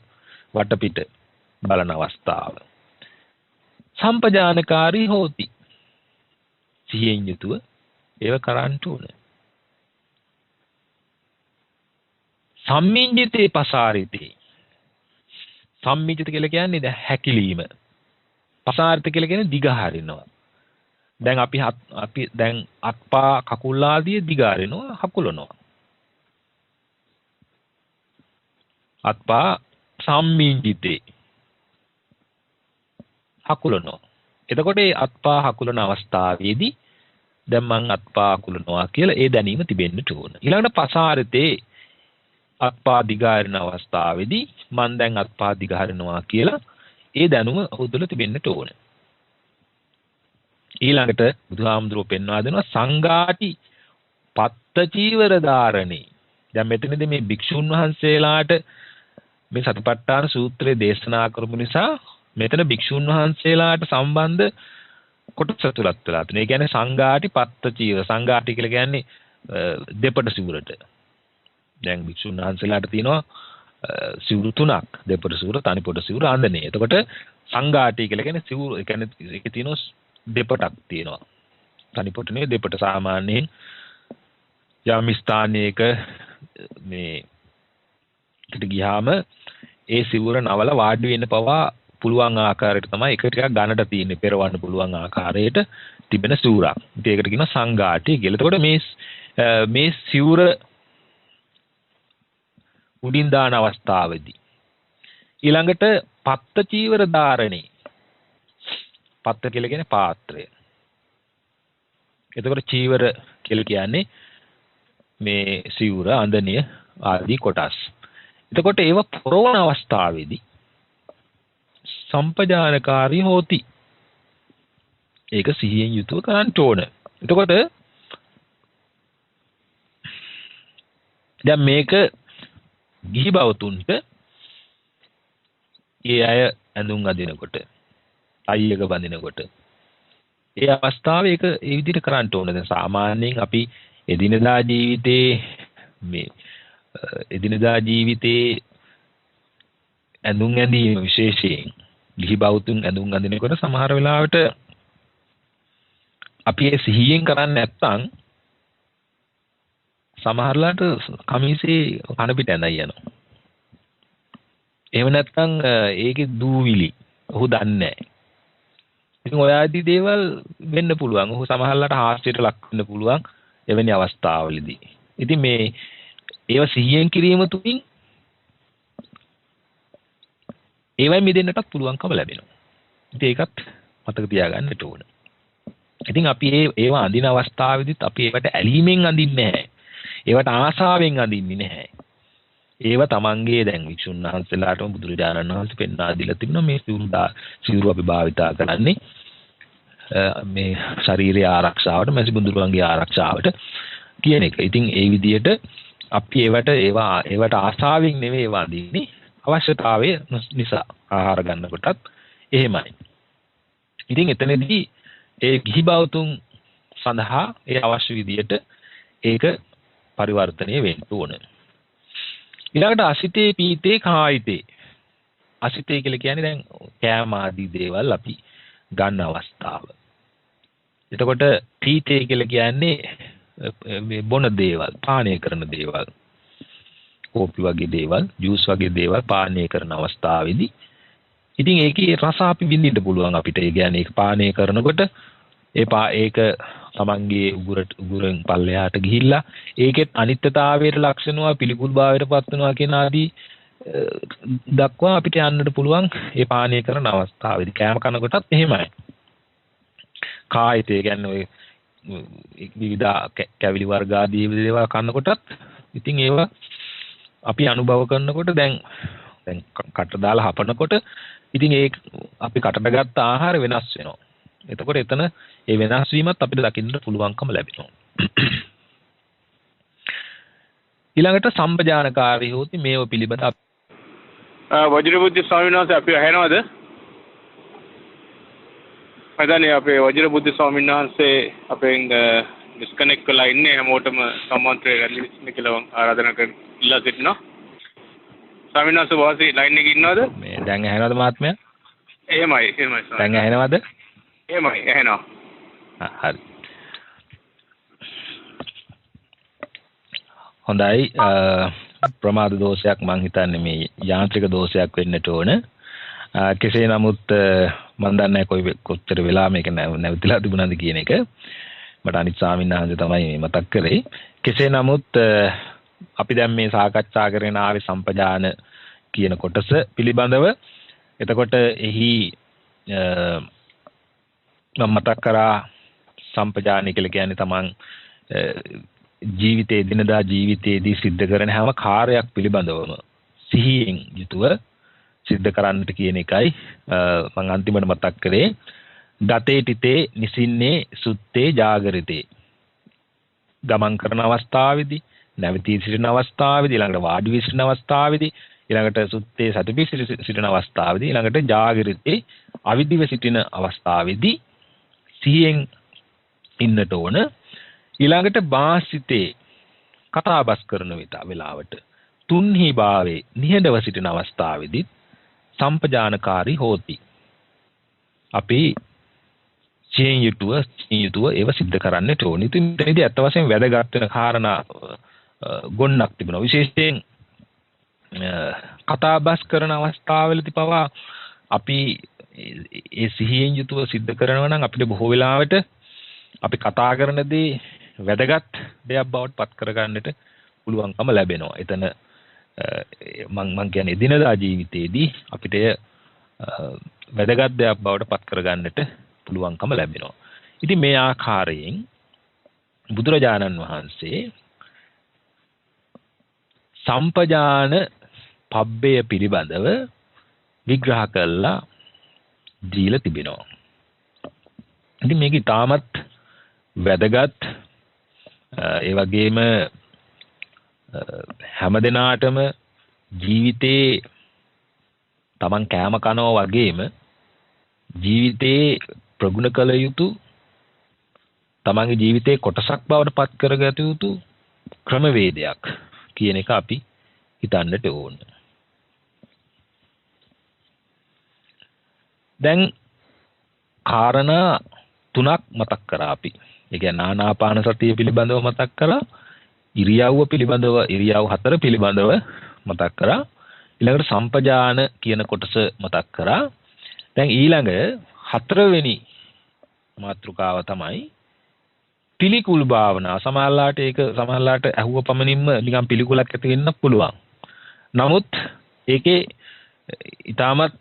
වටපිට බලන අවස්ථාව. සම්පජානකාරී හෝති. සිහියෙන් යුතුව ඒව කරන්න ඕන. සම්මිංජිතේ පසාරිතේ. සම්මිංජිත කියලා කියන්නේ දැන් හැකිලීම. පසාරිත කියලා කියන්නේ දිග හරිනවා. දැන් අපි දැන් අත්පා කකුල් ආදී දිග හරිනවා, හකුලනවා. අත්පා සම්මිංජිතේ හකුලනවා. එතකොට මේ අත්පා හකුලන අවස්ථාවේදී දැන් මං අත්පා හකුලනවා කියලා ඒ දැනීම තිබෙන්න ඕන. ඊළඟට පසාරිතේ අත්පා දිගාරින අවස්ථාවේදී මං දැන් අත්පා දිගාරිනවා කියලා ඒ දැනුම ඔහු තුළ තිබෙන්න ඕන. ඊළඟට බුදුහාමුදුරුවෝ පෙන්වා දෙනවා සංඝාටි පත්ත චීවර ධාරණේ. දැන් මෙතනදී මේ භික්ෂුන් වහන්සේලාට මේ සතිපට්ඨාන සූත්‍රය දේශනා කරපු නිසා මෙතන භික්ෂුන් වහන්සේලාට සම්බන්ධ කොටස තුලක් වෙලා තියෙනවා. ඒ කියන්නේ සංඝාටි පත්ත චීවර. සංඝාටි කියලා කියන්නේ දෙපට සිවුරට. දැන් භික්ෂුන් වහන්සේලාට තියෙනවා සිවුරු තුනක්. දෙපට සිවුර, තනිපොට සිවුර, අඳනේ. එතකොට සංඝාටි කියලා කියන්නේ සිවුරු. ඒ කියන්නේ ඒකේ තියෙනවා දෙපටක් තියෙනවා. තනිපොට නෙවෙයි දෙපට. සාමාන්‍යයෙන් යම් ස්ථානයක මේ පිට ගියාම ඒ සිවුර නවල වාඩි වෙන්න පවා පුළුවන් ආකාරයට තමයි එක ටිකක් ගන්නට තියෙන්නේ. පෙරවන්න පුළුවන් ආකාරයට තිබෙන සිවුරක්. ඉතින් ඒකට කියනවා සංඝාටි කියලා. එතකොට මේ සිවුර උඩින් දාන අවස්ථාවේදී ඊළඟට පත්ත චීවර ධාරණේ. පත්ත කියලා කියන්නේ පාත්‍රය. එතකොට චීවර කියලා කියන්නේ මේ සිවුර, අඳනිය ආදී කොටස්. එතකොට ඒව පොරවන අවස්ථාවේදී සම්පජානකාරී හෝති. ඒක සිහියෙන් යුතුව කරන්න ඕන. එතකොට දැන් මේක ගිහි බවතුන්ට ඒ අය ඇඳුම් අඳිනකොට, අයියක බඳිනකොට ඒ අවස්ථාවේ ඒක ඒ විදිහට කරන්න ඕන. දැන් සාමාන්‍යයෙන් අපි එදිනදා ජීවිතේ ඇඳුම් ඇඳීම විශේෂයෙන් ගිහි බවතුන් ඇඳුම් අඳිනකොට සමහර වෙලාවට අපි ඒ සිහියෙන් කරන්නේ නැත්නම් සමහරලාට කමිසේ කන පිට ඇඳයි යනවා. එහෙම නැත්නම් ඒකේ දූවිලි ඔහු දන්නේ නැහැ. ඉතින් ඔය ආදී දේවල් වෙන්න පුළුවන්. ඔහු සමහරලාට හාස්‍යයට ලක් වෙන්න පුළුවන් එවැනි අවස්ථාවලදී. ඉතින් මේ ඒව සිහියෙන් කිරීම තුලින් ඒවයි මිදෙන්නටත් පුළුවන්කම ලැබෙනවා. ඉතින් ඒකත් මතක තියාගන්නට ඕන. ඉතින් අපි ඒව අඳින අවස්ථාවේදීත් අපි ඒවට ඇලීමෙන් අඳින්නේ නැහැ. ඒවට ආසාවෙන් අඳින්නේ නැහැ. ඒව තමන්ගේ දැන් වික්ෂුන් වහන්සේලාටම බුදුරජාණන් වහන්සේ පෙන්වා දීලා තිබුණා මේ සිවුරු අපි භාවිතා කරන්නේ මේ ශාරීරික ආරක්ෂාවට, මැසිබුඳුරුවන්ගේ ආරක්ෂාවට කියන එක. ඉතින් ඒ විදිහට අපි ඒවට ආසාවෙන් නෙවෙයි ඒවා අඳින්නේ, අවශ්‍යතාවය නිසා ආහාර ගන්නකොටත් එහෙමයි. ඉතින් එතනදී ඒ ගිහි බවතුන් සඳහා ඒ අවශ්‍ය විදියට ඒක පරිවර්තනය වෙන්න ඕන. ඊළඟට අසිතේ පීතේ කායිතේ. අසිතේ කියලා කියන්නේ දැන් කෑම ආදී දේවල් අපි ගන්න අවස්ථාව. එතකොට පීතේ කියලා කියන්නේ මේ බොන දේවල්, පානය කරන දේවල්. කෝපි වගේ දේවල්, ජූස් වගේ දේවල් පානය කරන අවස්ථාවේදී ඉතින් ඒකේ රස අපි විඳින්න පුළුවන් අපිට. ඒ කියන්නේ ඒක පානය කරනකොට ඒක තමන්ගේ උගුරෙන් පල්ලෙහාට ගිහිල්ලා ඒකෙත් අනිත්‍යතාවයට ලක්ෂණවා පිළිකුල් භාවයට පත් වෙනවා කියන ආදී දක්වා අපිට යන්නට පුළුවන් ඒ පානය කරන අවස්ථාවේදී. කෑම කනකොටත් එහෙමයි. කායිතේ කියන්නේ ඔය විවිධ කැවිලි වර්ග ආදී දේවල් කනකොටත් ඉතින් ඒවා අපි අනුභව කරනකොට දැන් කට දාලා හපනකොට ඉතින් ඒ අපි කටට ගත්ත ආහාර වෙනස් වෙනවා. එතකොට එතන ඒ වෙනස් වීමත් අපිට දකින්න පුළුවන්කම ලැබෙනවා. ඊළඟට සම්පජානකාරී හොති මේව පිළිබඳ වජිරබුද්ධ ස්වාමීන් වහන්සේ අපි අහනවද? මදන්නේ අපේ වජිරබුද්ධ ස්වාමීන් වහන්සේ අපෙන් ඩිස්කනෙක්ට් කරලා ඉන්නේ. හැමෝටම සම්මන්ත්‍රණය ලැබෙන්න කියලා ආරාධනා කරලා ඉල්ලා සිටිනවා. ස්වාමීන් වහන්සේ වාසී ලයින් එකේ ඉන්නවද? මේ දැන් ඇහෙනවද මහත්මයා? එහෙමයි. දැන් ඇහෙනවද? එහෙමයි ඇහෙනවා. හරි. හොඳයි. ප්‍රමාද දෝෂයක් මං හිතන්නේ මේ යාන්ත්‍රික දෝෂයක් වෙන්නට ඕන. කෙසේ නමුත් මම දන්නේ කොච්චර වෙලා මේක නැවතිලා තිබුණාද කියන එක. මට අනිත් ස්වාමීන් වහන්සේ තමයි මේ මතක් කරේ. කෙසේ නමුත් අපි දැන් මේ සාකච්ඡා කරගෙන ආවේ සම්පජාන කියන කොටස පිළිබඳව. එතකොට එහි මම මතක් කරා සම්පජාන කියලා කියන්නේ තමන් ජීවිතයේ දිනදා ජීවිතයේදී සිද්ධ කරන හැම කාර්යයක් පිළිබඳවම සිහියෙන් යුතුව සිද්ධ කරන්නට කියන එකයි මම අන්තිමට මතක් කරේ. ගතේ තිතේ නිසින්නේ සුත්තේ ජාගරිතේ. ගමන් කරන අවස්ථාවේදී, නැවතී සිටින අවස්ථාවේදී, ඊළඟට වාඩි වී සිටින අවස්ථාවේදී, ඊළඟට සුත්තේ සතිපි සිටින අවස්ථාවේදී, ඊළඟට ජාගරිතේ අවිදිව සිටින අවස්ථාවේදී සිහියෙන් ඉන්නට ඕන. ඊළඟට වාසිතේ කතාබස් කරන වෙලාවට තුන්හි භාවේ නිහඬව සිටින අවස්ථාවේදී සම්පජානකාරී හෝති. අපි චේන් යුතුව ඒව සිද්ධ කරන්නට ඕනේ. ඉතින් මෙතනදී අත් වශයෙන් වැදගත් වෙන කාරණා ගොන්නක් තිබුණා. විශේෂයෙන් කතාබස් කරන අවස්ථාවවලදී පවා අපි ඒ සිහියෙන් යුතුව සිද්ධ කරනවා නම් අපිට බොහෝ වෙලාවට අපි කතා කරන දේ වැදගත් දෙයක් බවට පත් කරගන්නට පුළුවන්කම ලැබෙනවා. එතන මම කියන්නේ දිනදා ජීවිතයේදී අපිට වැදගත් දෙයක් බවට පත් කරගන්නට පුළුවන්කම ලැබෙනවා. ඉතින් මේ ආකාරයෙන් බුදුරජාණන් වහන්සේ සම්පජාන පබ්බය පිළිබඳව විග්‍රහ කළා දීලා තිබෙනවා. ඉතින් මේක ඉතාමත් වැදගත් ඒ වගේම හැමදෙනාටම ජීවිතේ තමන් කෑම කනවා වගේම ජීවිතේ ප්‍රගුණ කළ යුතු තමන්ගේ ජීවිතේ කොටසක් බවට පත් කරගත යුතු ක්‍රමවේදයක් කියන එක අපි හිතන්නට ඕන. දැන් කාරණා තුනක් මතක් කරා අපි. ඒ කියන්නේ ආනාපාන සතිය පිළිබඳව මතක් කරා, ඉරියව්ව පිළිබඳව, ඉරියව් 4 පිළිබඳව මතක් කරා, ඊළඟට සම්පජාන කියන කොටස මතක් කරා. දැන් ඊළඟ 4 වෙනි මාතෘකාව තමයි පිළිකුල් භාවනා. සමහරලාට ඇහුව පමණින්ම නිකන් පිළිකුලක් ඇති වෙන්න පුළුවන්. නමුත් ඒකේ ඊටමත්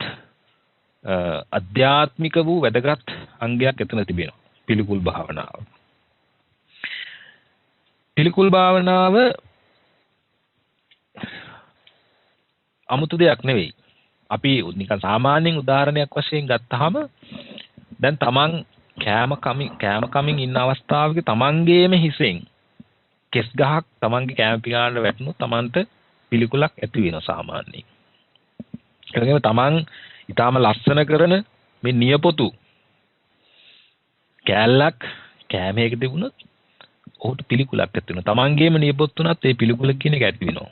අධ්‍යාත්මික වූ වැදගත් අංගයක් එතන තිබෙනවා. පිළිකුල් භාවනාව. පිළිකුල් භාවනාව 아무තු දෙයක් නෙවෙයි. අපි නිකන් සාමාන්‍යයෙන් උදාහරණයක් වශයෙන් ගත්තාම දැන් තමන් කෑම කමින් ඉන්න අවස්ථාවක තමන්ගේම හිසෙන් කෙස් ගහක් තමන්ගේ කෑම පිඟානට වැටුණොත් තමන්ට පිළිකුලක් ඇති වෙනවා සාමාන්‍යයෙන්. ඒ වගේම තමන් ඊටාම ලස්සන කරන මේ නියපොතු කෑල්ලක් කෑමයක තිබුණොත් ඔහුට පිළිකුලක් ඇති වෙනවා. තමන්ගේම නියපොත්තුණත් ඒ පිළිකුල කියන එක ඇති වෙනවා.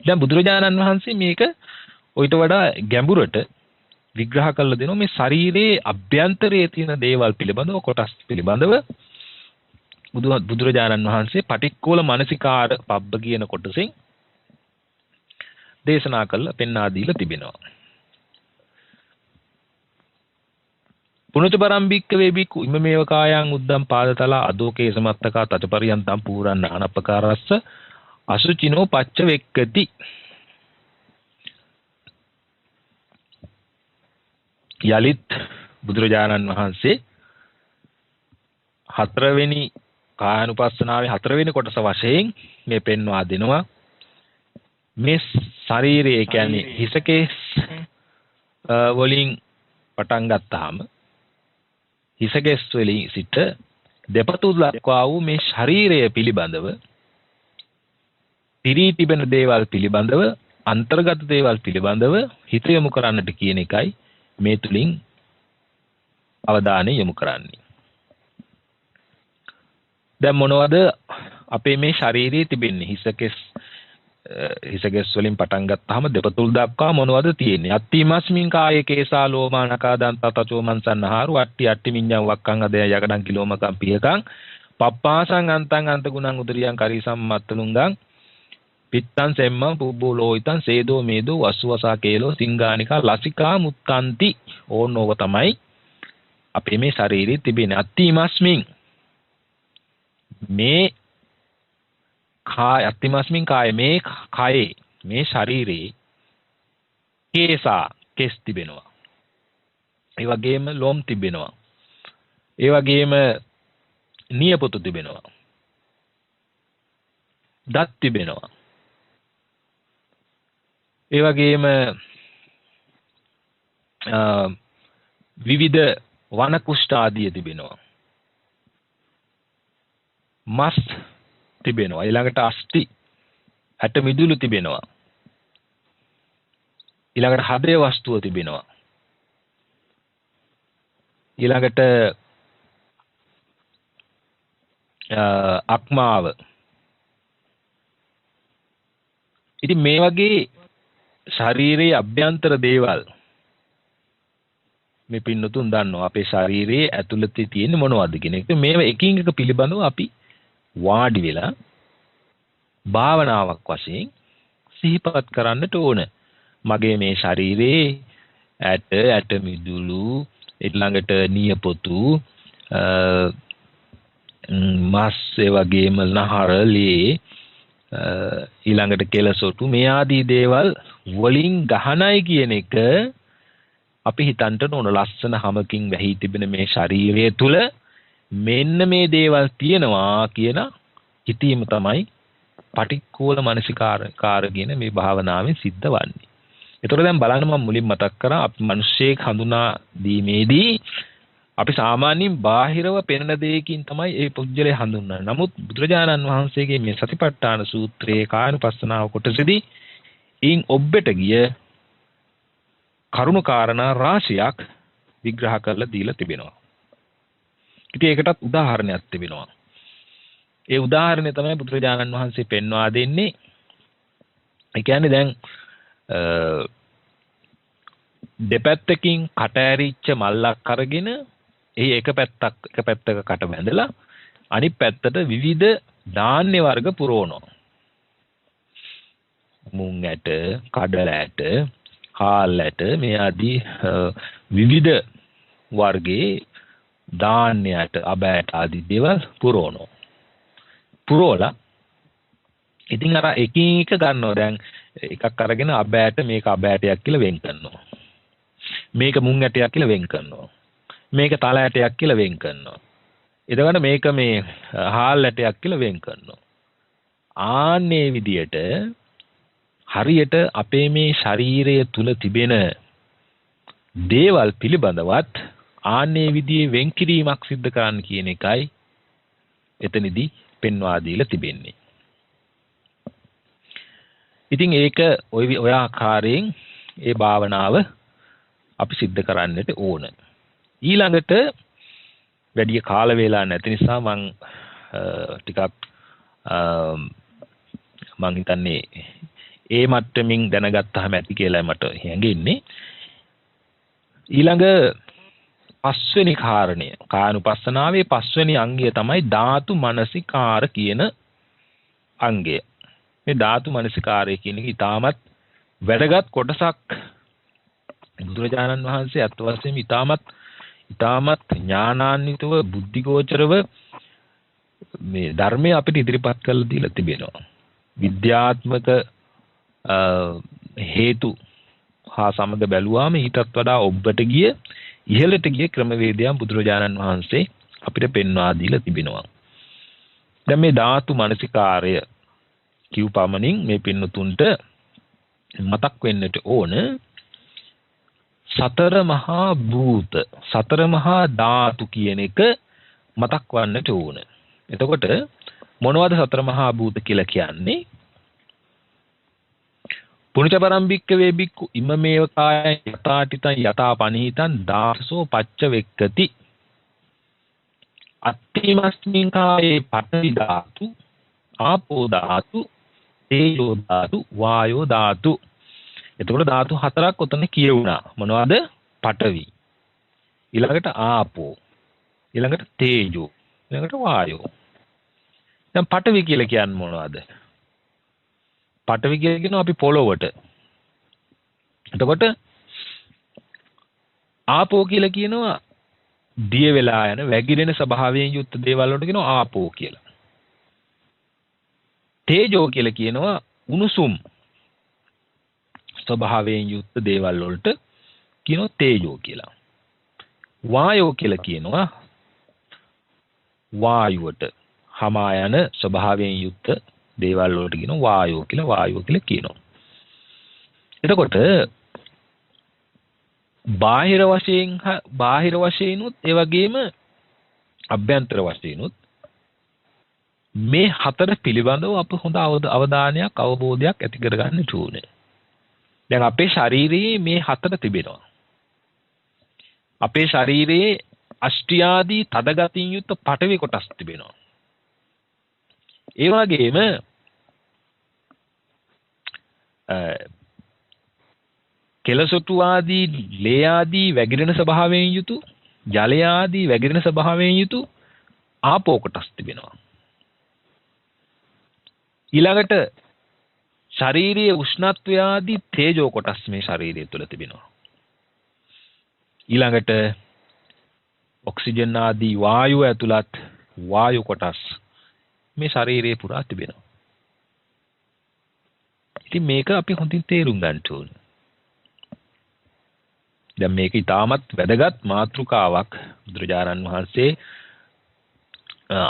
දැන් බුදුරජාණන් වහන්සේ මේක ඔයිට වඩා ගැඹුරට විග්‍රහ කරලා දෙනවා මේ ශරීරයේ අභ්‍යන්තරයේ තියෙන දේවල් පිළිබඳව කොටස් පිළිබඳව බුදුරජාණන් වහන්සේ පටික්කෝල මනසිකාර පබ්බ කියන කොටසෙන් දේශනා කළා පෙන්වා දීලා තිබෙනවා. පුනච පරම්බික්ක වේබිකු ඉමමේව කායං උද්දම් පාදතලා අදෝකේ සමත්තකා තතපරියන්තම් පූරන්න අනපකාරස්ස අසුචිනෝ පච්ච වෙක්කති. යලිත් බුදුරජාණන් වහන්සේ හතරවෙනි කායानुපස්සනාවේ හතරවෙනි කොටස වශයෙන් මේ පෙන්වා දෙනවා මේ ශරීරය කියන්නේ හිසකේ වලින් පටන් ගත්තාම හිසකෙස් වලින් සිට දෙපතුල් දක්වා වූ මේ ශරීරය පිළිබඳව පිරී තිබෙන දේවල් පිළිබඳව අන්තර්ගත දේවල් පිළිබඳව හිත යොමු කරන්නට කියන එකයි මේ තුලින් අවධානය යොමු කරන්නේ. දැන් මොනවද අපේ මේ ශරීරයේ තිබෙන්නේ හිසකෙස් වලින් පටන් ගත්තාම දෙපතුල් දක්වා මොනවද තියෙන්නේ? අත්තිමස්මින් කායේ කේසා ලෝමා නකා දන්ත තචෝ මන්සන්නහාරු අට්ටි අට්ටි මිඤ්ඤං වක්කං අදය යකඩං කිලෝමකම් පියකං පප්පාසං අන්තං අන්ත ගුණං උදරියං කරිසම් මත්තලුංගං පිත්තං සෙම්මං පුබ්බෝ ලෝහිතං සේදෝ මේදෝ වස්සවසා කේලෝ සිංගානිකා ලසිකා මුත්තන්ති. ඕනෝව තමයි අපේ මේ ශරීරයේ තිබෙන අත්තිමස්මින් මේ කාය අත්තිමස්මින් කාය මේ කායේ මේ ශරීරයේ කේසා කෙස් තිබෙනවා. ඒ වගේම ලොම් තිබෙනවා. ඒ වගේම නියපොතු තිබෙනවා. දත් තිබෙනවා. ඒ වගේම විවිධ වන කුෂ්ඨ ආදිය තිබෙනවා. මස් තිබෙනවා. ඊළඟට අස්ථි ඇට මිදුළු තිබෙනවා. ඊළඟට හදේ වස්තුව තිබෙනවා. ඊළඟට අක්මාව. ඉතින් මේ වගේ ශරීරයේ අභ්‍යන්තර දේවල් මේ පින්නතුන් දන්නවා අපේ ශරීරයේ ඇතුළත තියෙන මොනවද කියන එක. මේව එකින් එක පිළිබඳව අපි වාඩි වෙලා භාවනාවක් වශයෙන් සිහිපත් කරන්නට ඕන. මගේ මේ ශරීරයේ ඇට මිදුළු ඊළඟට නියපොතු මස් ඒ වගේම නහරලේ ඊළඟට කෙලසොටු මේ ආදී දේවල් වලින් ගහනයි කියන එක අපි හිතන්ට ඕන. ලස්සන හැමකින් වැහි තිබෙන මේ ශරීරය තුල මෙන්න මේ දේවල් තියෙනවා කියන හිතීම තමයි පටික්කෝල මනසිකාර කියන මේ භාවනාවෙන් සිද්ධ වන්නේ. ඒතකොට දැන් බලන්න මම මුලින් මතක් කරා අපි මිනිස්සෙක් හඳුනා දීමේදී අපි සාමාන්‍යයෙන් බාහිරව පෙනෙන දෙයකින් තමයි ඒ පුජ්‍යලේ හඳුන්වන්නේ. නමුත් බුදුරජාණන් වහන්සේගේ මේ සතිපට්ඨාන සූත්‍රයේ කායනුපස්සනාව කොටසදී ඉන් ඔබට ගිය කරුණු කාරණා රාශියක් විග්‍රහ කරලා දීලා තිබෙනවා. ඉතින් ඒකටත් උදාහරණයක් තිබෙනවා. ඒ උදාහරණය තමයි බුදුරජාණන් වහන්සේ පෙන්වා දෙන්නේ. ඒ කියන්නේ දැන් දෙපැත්තකින් කට ඇරිච්ච මල්ලක් අරගෙන ඒ එක පැත්තක කට බැඳලා අනිත් පැත්තට විවිධ ධාන්‍ය වර්ග පුරවනවා. මුං ඇට, කඩල ඇට, හාල් ඇට මේ ආදී විවිධ වර්ගයේ ධාන්‍යයට අබෑට ආදී දේවල් පුරවනවා. පුරවලා ඉතින් අර එකින් එක ගන්නවා. දැන් එකක් අරගෙන අබෑට මේක අබෑටයක් කියලා වෙන් කරනවා. මේක මුං ඇටයක් කියලා වෙන් කරනවා. මේක තල ඇටයක් කියලා වෙන් කරනවා. එතකොට මේක මේ හාල් ඇටයක් කියලා වෙන් කරනවා. ආන්නේ විදියට හරියට අපේ මේ ශරීරය තුල තිබෙන දේවල් පිළිබඳවත් ආන්නේ විදිහේ වෙන් කිරීමක් සිද්ධ කරන්න කියන එකයි එතනදී පෙන්වා දීලා තිබෙන්නේ. ඉතින් ඒක ඔය ආකාරයෙන් ඒ භාවනාව අපි සිද්ධ කරන්නට ඕන. ඊළඟට වැඩි කාල වේලා නැති නිසා මං ටිකක් මං හිතන්නේ ඒ මට්ටමින් දැනගත්තාම ඇති කියලා මට හැඟෙන්නේ. ඊළඟ පස්වෙනි කාරණය කායනුපස්සනාවේ පස්වෙනි අංගය තමයි ධාතු මනසිකාර කියන අංගය. මේ ධාතු මනසිකාරය කියන එක ඉතාමත් වැදගත් කොටසක්. බුදුරජාණන් වහන්සේ අත් වශයෙන්ම ඉතාමත් ඥානාන්විතව බුද්ධිගෝචරව මේ ධර්මය අපිට ඉදිරිපත් කරලා දීලා තිබෙනවා. විද්‍යාත්මක හේතු හා සමග බැලුවාම ඊටත් වඩා ඔබට ගිය ඉහළට ගිය ක්‍රමවේදයන් බුදුරජාණන් වහන්සේ අපිට පෙන්වා දීලා තිබෙනවා. දැන් මේ ධාතු මනසිකාරය කිව් පමණින් මේ පින්නතුන්ට මතක් වෙන්නට ඕන සතර මහා භූත සතර මහා ධාතු කියන එක මතක් වන්නට ඕන. එතකොට මොනවද සතර මහා භූත කියලා කියන්නේ? පුණ්‍ය පරම්පික්ක වේබික්කු ඉමමේවතාය යතාටිතං යතා පනිහිතං දාසෝ පච්ච වෙක්කති අත්තිමස්මින් කායේ පඨවි ධාතු ආපෝ ධාතු තේජෝ ධාතු වායෝ ධාතු. එතකොට ධාතු හතරක් ඔතන කියවුණා. මොනවද? පඨවි, ඊළඟට ආපෝ, ඊළඟට තේජෝ, ඊළඟට වායෝ. දැන් පඨවි කියලා කියන්නේ මොනවද? පඨවි කියලා කියනවා අපි පොළොවට. එතකොට ආපෝ කියලා කියනවා දිය වෙලා යන වැగిරෙන ස්වභාවයෙන් යුක්ත දේවල් වලට කියනවා ආපෝ කියලා. තේජෝ කියලා කියනවා උණුසුම් ස්වභාවයෙන් යුක්ත දේවල් වලට කියනවා තේජෝ කියලා. වායෝ කියලා කියනවා වායුවට හමා යන ස්වභාවයෙන් යුක්ත දේවල් වලට කියනවා වායෝ කියලා කියනවා. එතකොට බාහිර වශයෙන්ුත් ඒ වගේම අභ්‍යන්තර වශයෙන්ුත් මේ හතර පිළිබඳව අප හොඳ අවධානයක් අවබෝධයක් ඇති කරගන්න ඕනේ. දැන් අපේ ශරීරයේ මේ හතර තිබෙනවා. අපේ ශරීරයේ අෂ්ට්‍යාදී තදගතින් යුක්ත පඨවි කොටස් තිබෙනවා. ඒ වගේම කෙලසොටු ආදී ලේ ආදී වැగిරෙන ස්වභාවයෙන් යුතු ජලය ආදී වැగిරෙන ස්වභාවයෙන් යුතු ආපෝ කොටස් තිබෙනවා. ඊළඟට ශාරීරික උෂ්ණත්වය ආදී තේජෝ කොටස් මේ ශරීරය තුළ තිබෙනවා. ඊළඟට ඔක්සිජන් ආදී වායුව ඇතුළත් වායු කොටස් මේ ශරීරයේ පුරා තිබෙනවා. ඉතින් මේක අපි හොඳින් තේරුම් ගන්න ඕනේ. දැන් මේක ඉතාමත් වැදගත් මාතෘකාවක් බුදුරජාණන් වහන්සේ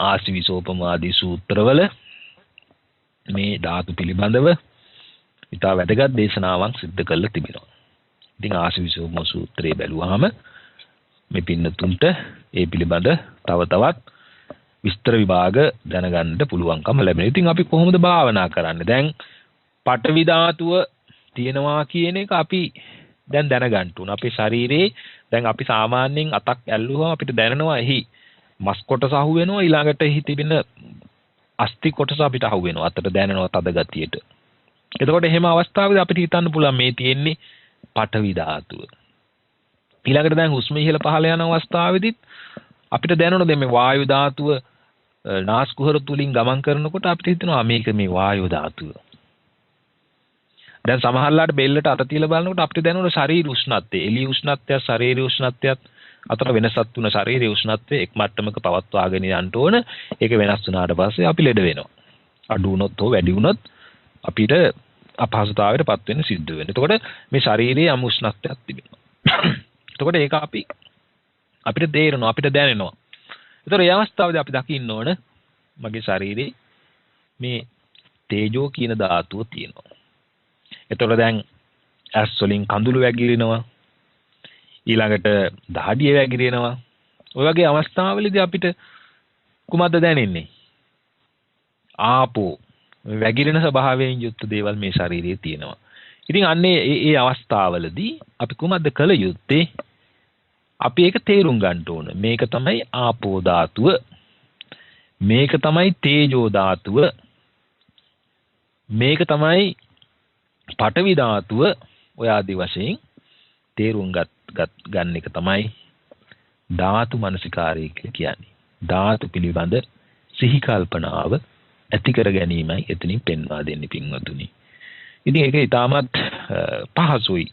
ආසවිසෝපමාදී සූත්‍රවල මේ ධාතු පිළිබඳව ඉතා වැදගත් දේශනාවක් සිද්ධ කරලා තිබෙනවා. ඉතින් ආසවිසෝපම සූත්‍රය බැලුවාම මේ පින්නතුන්ට ඒ පිළිබඳ තව තවත් විස්තර විභාග දැනගන්න පුළුවන්කම ලැබෙනවා. ඉතින් අපි කොහොමද භාවනා කරන්නේ? දැන් පඨවි ධාතුව තියෙනවා කියන එක අපි දැන් දැනගන්න ඕන. අපේ ශරීරයේ දැන් අපි සාමාන්‍යයෙන් අතක් ඇල්ලුවම අපිට දැනෙනවා එහි මස් කොටස අහු වෙනවා, ඊළඟට එහි තිබෙන අස්ථි කොටස අපිට අහු වෙනවා. අතට දැනෙනවා තද ගතියට. එතකොට එහෙම අවස්ථාවකදී අපිට හිතන්න පුළුවන් මේ තියෙන්නේ පඨවි ධාතුව. ඊළඟට දැන් හුස්ම ඉහළ පහළ යන අවස්ථාවේදීත් අපිට දැනෙනවා මේ වායු ධාතුව නාස් කුහර තුලින් ගමන් කරනකොට අපිට හිතෙනවා මේක මේ වායු ධාතුව. දැන් සමහරලාට බෙල්ලට අත තියලා බලනකොට අපිට දැනෙන ශරීර උෂ්ණත්වය, එළිය උෂ්ණත්වය, ශරීරයේ උෂ්ණත්වයත් අතර වෙනසක් තුන ශරීරයේ උෂ්ණත්වය එක් මට්ටමක පවත්වාගෙන යන්න ඕන. ඒක වෙනස් වුණාට පස්සේ අපි ලෙඩ වෙනවා. අඩු වුණොත් හෝ වැඩි වුණොත් අපිට අපහසුතාවයටපත් වෙන්න සිද්ධ වෙනවා. එතකොට මේ ශරීරයේ යම් උෂ්ණත්වයක් තිබෙනවා. එතකොට ඒක අපිට තේරෙනවා, අපිට දැනෙනවා. ඒතර ඒ අවස්ථාවේදී අපි දකින්න ඕන මගේ ශරීරේ මේ තේජෝ කියන ධාතුව තියෙනවා. එතකොට දැන් ඇස් වලින් කඳුළු වැగిරෙනවා. ඊළඟට දහඩිය වැగిරෙනවා. ඔය වගේ අවස්ථාවලදී අපිට කුමක්ද දැනෙන්නේ? ආපෝ වැగిරෙන ස්වභාවයෙන් යුක්ත දේවල් මේ ශරීරයේ තියෙනවා. ඉතින් අන්නේ ඒ අවස්ථාවලදී අපි කුමක්ද කළ යුත්තේ? අපි ඒක තේරුම් ගන්න ඕන. මේක තමයි ආපෝ ධාතුව. මේක තමයි තේජෝ ධාතුව. මේක තමයි පඨවි ධාතුව. ඔය ආදි වශයෙන් තේරුම් ගන්න එක තමයි ධාතු මනසිකාරය කියලා කියන්නේ. ධාතු පිළිබඳ සිහි කල්පනාව ඇති කර ගැනීමයි එතනින් පෙන්වා දෙන්නේ පින්වතුනි. ඉතින් ඒක ඊටමත් පහසුයි.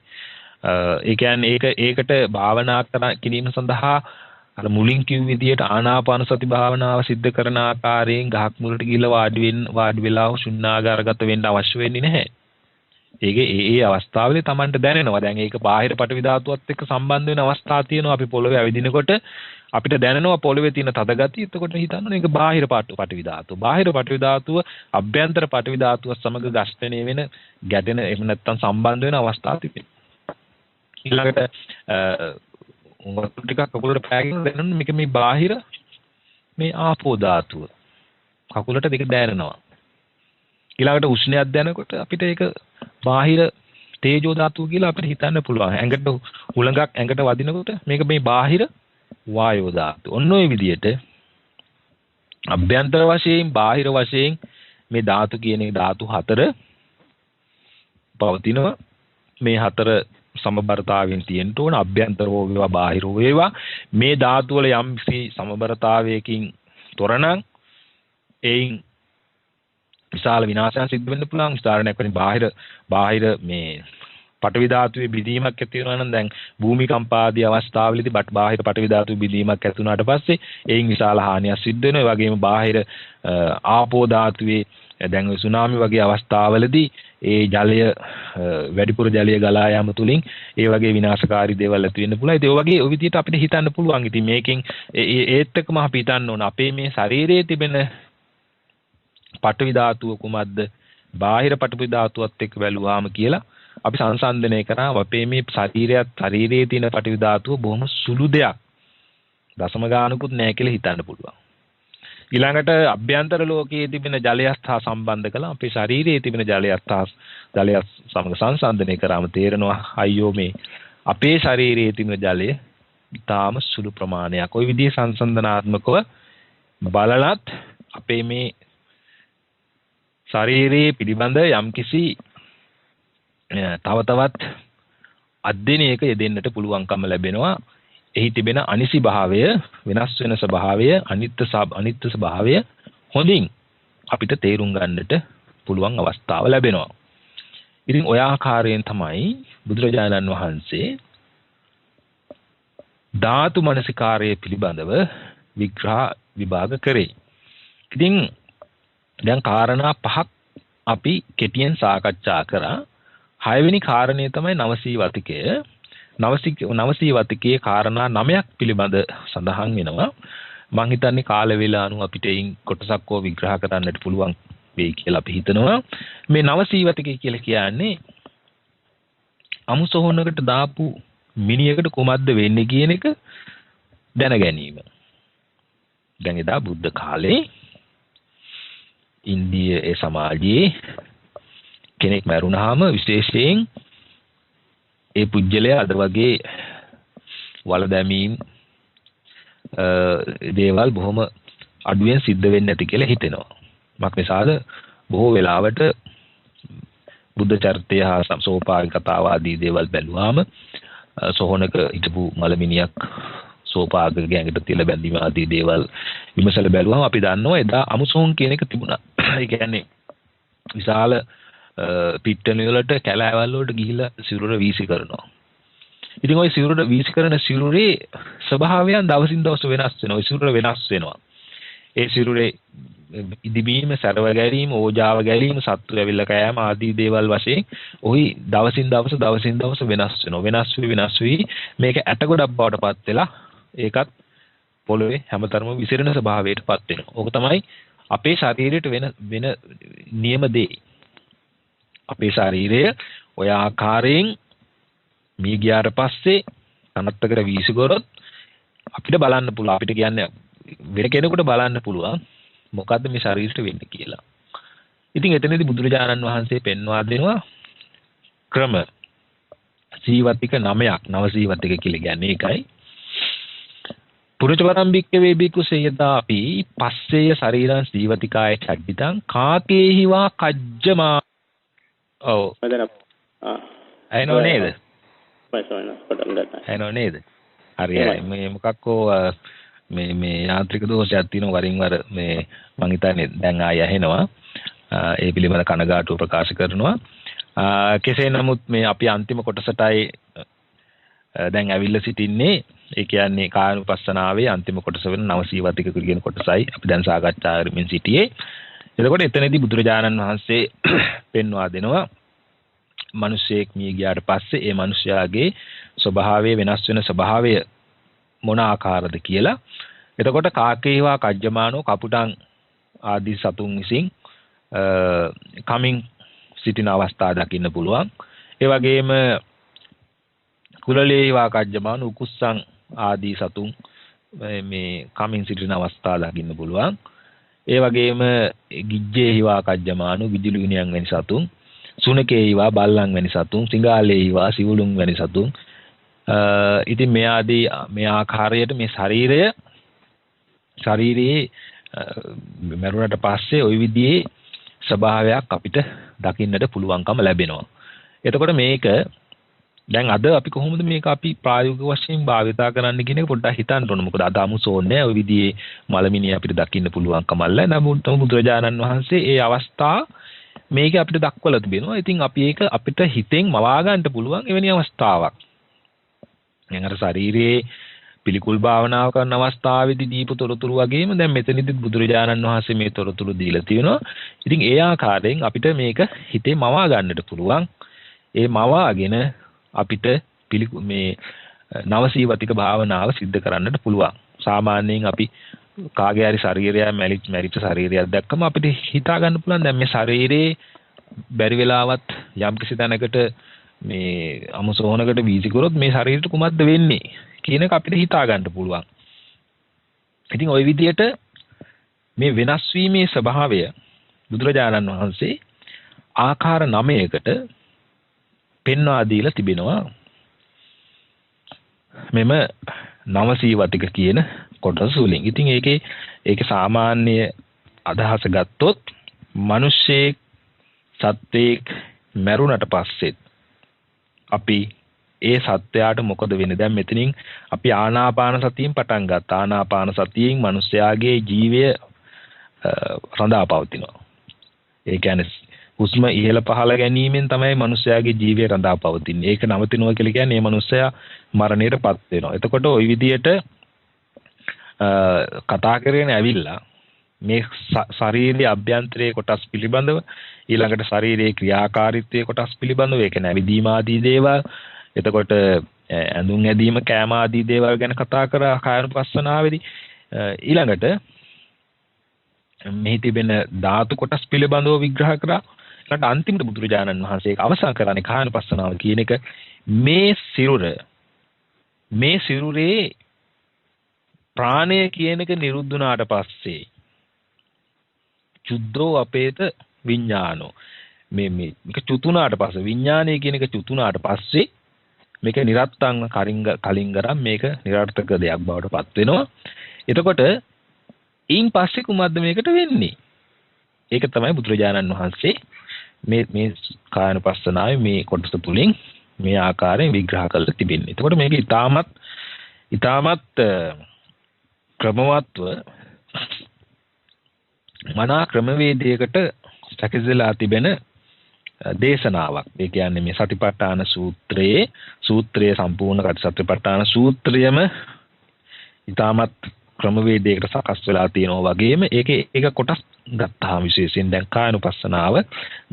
ඒ කියන්නේ ඒකට භාවනා කිරීම සඳහා අර මුලින් කිව් විදියට ආනාපාන සති භාවනාව සිද්ධ කරන ආකාරයෙන් ගහක් මුලට ගිහිල්ලා වාඩි වෙලා ශුන්‍යාගාරගත වෙන්න අවශ්‍ය වෙන්නේ නැහැ. ඒ අවස්ථාවේදී Tamanට දැනෙනවා. දැන් ඒක බාහිර පටවි ධාතුවත් එක්ක සම්බන්ධ වෙන අවස්ථා තියෙනවා. අපි පොළවේ ඇවිදිනකොට අපිට දැනෙනවා පොළවේ තියෙන තද ගතිය. එතකොට හිතන්න මේක බාහිර පටවි ධාතුව. බාහිර පටවි ධාතුව අභ්‍යන්තර පටවි ධාතුව සමග ඝර්ෂණය වෙන ගැටෙන එහෙම නැත්නම් සම්බන්ධ වෙන අවස්ථා තිබෙනවා. ඊළඟට ටිකක් කකුලට පෑගෙන දැනෙන මේක මේ බාහිර මේ ආපෝ ධාතුව. කකුලට දෙක දැනෙනවා. ඊළඟට උෂ්ණයක් දැනනකොට අපිට ඒක බාහිර තේජෝ ධාතුව කියලා අපිට හිතන්න පුළුවන්. ඇඟට උලඟක් ඇඟට වදිනකොට මේක මේ බාහිර වායෝ ධාතුව. ඔන්න ඔය විදිහට අභ්‍යන්තර වශයෙන් බාහිර වශයෙන් මේ ධාතු කියන ධාතු හතර පවතිනවා. මේ හතර සමබරතාවයෙන් තියෙන්න ඕන. අභ්‍යන්තර හෝ වේවා බාහිර හෝ වේවා මේ ධාතු වල යම් සමබරතාවයකින් තොරනම් එයින් විශාල විනාශයක් සිද්ධ වෙන්න පුළුවන්. උදාහරණයක් වශයෙන් බාහිර මේ පටවි ධාතුවේ බිඳීමක් ඇති වෙනවා නම් දැන් භූමිකම්ප ආදී අවස්ථාවලදී බාහිර පටවි ධාතුවේ බිඳීමක් ඇති වුණාට පස්සේ එයින් විශාල හානියක් සිද්ධ වෙනවා. ඒ වගේම බාහිර ආපෝ ධාතුවේ දැන් සුනාමි වගේ අවස්ථාවලදී ඒ ජලය වැඩිපුර ජලය ගලා යාම තුලින් ඒ වගේ විනාශකාරී දේවල් ඇති වෙන්න පුළුවන්. ඒ වගේ ඔය විදිහට අපිට හිතන්න පුළුවන්. ඉතින් මේකෙන් ඒත් එක්කම අපි හිතන්න ඕන අපේ මේ ශරීරයේ තිබෙන පඨවි ධාතුව කුමක්ද බාහිර පඨවි ධාතුවත් එක්ක බැලුවාම කියලා අපි සංසන්දනය කරා අපේ මේ ශරීරයේ තියෙන පඨවි ධාතුව බොහොම සුළු දෙයක්. දශම ගානකුත් නැහැ කියලා හිතන්න පුළුවන්. ඊළඟට අභ්‍යන්තර ලෝකයේ තිබෙන ජලයත් හා සම්බන්ධ කළා අපේ ශරීරයේ තිබෙන ජලයත් සමග සංසන්දනය කරාම තේරෙනවා අයියෝ මේ අපේ ශරීරයේ තිබෙන ජලය ඉතාම සුළු ප්‍රමාණයක්. ওই විදිහේ සංසන්දනාත්මකව බලලත් අපේ මේ ශරීරයේ පිළිබඳ යම්කිසි තව තවත් අධ්‍යයනයක යෙදෙන්නට පුළුවන්කම ලැබෙනවා. එහි තිබෙන අනිසි භාවය, වෙනස් වෙන ස්වභාවය, අනිත්‍ය ස්වභාවය හොඳින් අපිට තේරුම් ගන්නට පුළුවන් අවස්ථාව ලැබෙනවා. ඉතින් ඔය ආකාරයෙන් තමයි බුදුරජාණන් වහන්සේ ධාතු මනසිකාරයේ පිළිබඳව විග්‍රහ විභාග කරේ. ඉතින් දැන් කාරණා පහක් අපි කෙටියෙන් සාකච්ඡා කරා. 6 වෙනි කාරණය තමයි නවසී වතිකය. නවසී වතිකයේ කාරණා 9ක් පිළිබඳ සඳහන් වෙනවා. මම හිතන්නේ කාල වේලා අනුව අපිට එයින් කොටසක් හෝ විග්‍රහ කරන්නට පුළුවන් වෙයි කියලා අපි හිතනවා. මේ නවසී වතිකය කියලා කියන්නේ අමුසොහොනකට දාපු මිනිහකට කොහොමද වෙන්නේ කියන එක දැන ගැනීම. දැන් එදා බුද්ධ කාලේ ඉන්දිය සමාජයේ කෙනෙක් මරුණාම විශේෂයෙන් ඒ පුජ්‍යලයා අද වගේ වල දැමීම් දේවල් බොහොම අඩුවෙන් සිද්ධ වෙන්නේ නැති කියලා හිතෙනවා. මොකද බොහෝ වෙලාවට බුද්ධ චරිතය හා සෝපාග කතාව ආදී දේවල් බැලුවාම සොහොනක හිටපු මලමිනියක් සෝපාග ගෑඟට තියලා බැඳීම ආදී දේවල් විමසලා බැලුවාම අපි දන්නවා එදා අමුසොහොන් කියන එක තිබුණා. ඒ කියන්නේ විශාල පිට්ටනිය වලට කැලෑවල් වලට ගිහිලා සිරුර වීසි කරනවා. ඉතින් ওই සිරුර වීසි කරන සිරුරේ ස්වභාවයන් දවසින් දවස වෙනස් වෙනවා. ওই සිරුර වෙනස් වෙනවා. ඒ සිරුරේ ඉදිබීම, සරව ගැලීම, ඕජාව ගැලීම, සත්තු ඇවිල්ලා කෑම ආදී දේවල් වශයෙන් ওই දවසින් දවස වෙනස් වෙනවා. වෙනස් වී මේක ඇට ගොඩක් බවට පත් වෙලා ඒකත් පොළවේ හැමතරම විසිරෙන ස්වභාවයට පත් වෙනවා. ඕක තමයි අපේ ශරීරයට වෙන නියම දේ. අපේ ශරීරය ඔය ආකාරයෙන් මේ ගියාට පස්සේ අනත්තකට වීසි කරොත් අපිට බලන්න පුළුවන්. අපිට කියන්නේ වෙන කෙනෙකුට බලන්න පුළුවන් මොකද්ද මේ ශරීරයට වෙන්නේ කියලා. ඉතින් එතනදී බුදුරජාණන් වහන්සේ පෙන්වා දෙනවා ක්‍රම සීවතික 9ක්. නව සීවතික කියලා කියන්නේ ඒකයි. පුරුචවරම්බික්කවේ බිකු සේයදාපි පස්සේය ශරීරං ජීවතිකාය චඩ්ඩිතං කාකේහිවා කජ්ජමා. ඔව් මදන ඇනෝ නේද? මයිසෝන පටන් ගන්න. ඇනෝ නේද? හරියයි. මේ මොකක්කෝ මේ යාන්ත්‍රික දෝෂයක් තියෙනවා වරින් වර මේ මං හිතන්නේ දැන් ආය ඇහෙනවා. ඒ පිළිබඳ කනගාටුව ප්‍රකාශ කරනවා. කෙසේ නමුත් මේ අපි අන්තිම කොටසටයි දැන් ඇවිල්ලා සිටින්නේ. ඒ කියන්නේ කායනුපස්සනාවේ අන්තිම කොටස වෙන නවසීවතික කියන කොටසයි අපි දැන් සාකච්ඡා කරමින් සිටියේ. එතකොට එතනදී බුදුරජාණන් වහන්සේ පෙන්වා දෙනවා මිනිසෙක් මිය ගියාට පස්සේ ඒ මිනිස්යාගේ ස්වභාවය වෙනස් වෙන ස්වභාවය මොන ආකාරද කියලා. එතකොට කාකේවා කජ්ජමානෝ කපුටන් ආදී සතුන් විසින් කමින් සිටින අවස්ථා දකින්න පුළුවන්. ඒ වගේම කුලලේවා කජ්ජමානෝ උකුස්සන් ආදී සතුන් මේ කමින් සිටින අවස්ථා දකින්න පුළුවන්. ඒ වගේම ගිජ්ජේහිවා කජ්ජමානෝ විදුලිගුණියන් වැනි සතුන්, සුනකේහිවා බල්ලන් වැනි සතුන්, සිඟාලේහිවා සිවුලුන් වැනි සතුන්. ඉතින් මේ ආදී මේ ආකාරයට මේ ශරීරයේ මරුණට පස්සේ ওই විදිහේ ස්වභාවයක් අපිට දකින්නට පුළුවන්කම ලැබෙනවා. එතකොට මේක දැන් අද අපි කොහොමද මේක අපි ප්‍රායෝගික වශයෙන් භාවිතා කරන්න කියන එක පොඩ්ඩක් හිතන්න ඕන. මොකද අද අමුසෝන්නේ ওই විදිහේ මලමිනිය අපිට දකින්න පුළුවන්කම නැහැ. නමුත් බුදුරජාණන් වහන්සේ ඒ අවස්ථා මේක අපිට දක්වලා තිබෙනවා. ඉතින් අපි ඒක අපිට හිතෙන් මවා ගන්න පුළුවන් එවැනි අවස්ථාවක්. දැන් අර ශරීරයේ පිළිකුල් භාවනාව කරන අවස්ථාවේදී දීපු තොරතුරු වගේම දැන් මෙතනදී බුදුරජාණන් වහන්සේ මේ තොරතුරු දීලා තියෙනවා. ඉතින් ඒ ආකාරයෙන් අපිට මේක හිතේ මවා ගන්නට පුළුවන්. ඒ මවාගෙන අපිට මේ නවසීවතික භාවනාව සිද්ධ කරන්නට පුළුවන්. සාමාන්‍යයෙන් අපි කාගේ හරි ශරීරය මැරිච්ච ශරීරයක් දැක්කම අපිට හිතා ගන්න පුළුවන් දැන් මේ ශරීරේ බැරි වෙලාවත් යම් කිසි තැනකට මේ අමුසෝහනකට වීසි කරොත් මේ ශරීරෙට කුමක්ද වෙන්නේ කියන එක අපිට හිතා ගන්න පුළුවන්. ඉතින් ওই විදිහට මේ වෙනස් වීමේ ස්වභාවය බුදුරජාණන් වහන්සේ ආකාර 9කට පෙන්වා දීලා තිබෙනවා. මෙම නවසීවතික කියන කොටස වලින්. ඉතින් ඒකේ සාමාන්‍ය අදහස ගත්තොත් මිනිස්සෙක් සත්වෙක් මැරුණට පස්සෙත් අපි ඒ සත්‍යයට මොකද වෙන්නේ? දැන් මෙතනින් අපි ආනාපාන සතියෙන් පටන් ගත්තා. ආනාපාන සතියෙන් මිනිස්යාගේ ජීවය රඳා පවතිනවා. ඒ කියන්නේ හුස්ම ඉහළ පහළ ගැනීමෙන් තමයි මිනිස්යාගේ ජීවය රඳා පවතින්නේ. ඒක නවතිනවා කියලා කියන්නේ මේ මිනිස්යා මරණයටපත් වෙනවා. එතකොට ওই විදියට කතා කරගෙන ඇවිල්ලා මේ ශරීරයේ අභ්‍යන්තරයේ කොටස් පිළිබඳව ඊළඟට ශරීරයේ ක්‍රියාකාරීත්වයේ කොටස් පිළිබඳව ඒක නැවිදීම ආදී දේවල් එතකොට ඇඳුම් ඇදීම කෑම ආදී දේවල් ගැන කතා කරා කායනුපස්සනාවේදී ඊළඟට මෙහි තිබෙන ධාතු කොටස් පිළිබඳව විග්‍රහ කරා. ඊළඟට අන්තිමට බුදුරජාණන් වහන්සේ අවසන් කරන්නේ කායනුපස්සනාව කියන එක මේ සිරුරේ ප්‍රාණය කියන එක නිරුද්ධ වුණාට පස්සේ චුද්ධෝ අපේත විඥානෝ මේක චුතුණාට පස්සේ විඥානය කියන එක චුතුණාට පස්සේ මේක නිරත්තං කලින්ගරම් මේක නිරර්ථක දෙයක් බවට පත් වෙනවා. එතකොට ඊයින් පස්සේ කුමක්ද මේකට වෙන්නේ? ඒක තමයි බුදුරජාණන් වහන්සේ මේ කායනුපස්සනාවේ මේ කොටස තුලින් මේ ආකාරයෙන් විග්‍රහ කරලා තිබෙන්නේ. එතකොට මේක ඊටමත් ක්‍රමවත්ව මනා ක්‍රමවේදයකට සැකසෙලා තිබෙන දේශනාවක්. ඒ කියන්නේ මේ සතිපට්ඨාන සූත්‍රයේ සම්පූර්ණ සතිපට්ඨාන සූත්‍රයම ඊටමත් ක්‍රමවේදයකට සකස් වෙලා තියෙනවා වගේම ඒක කොටස් ගත්තාම විශේෂයෙන් දැන් කායනුපස්සනාව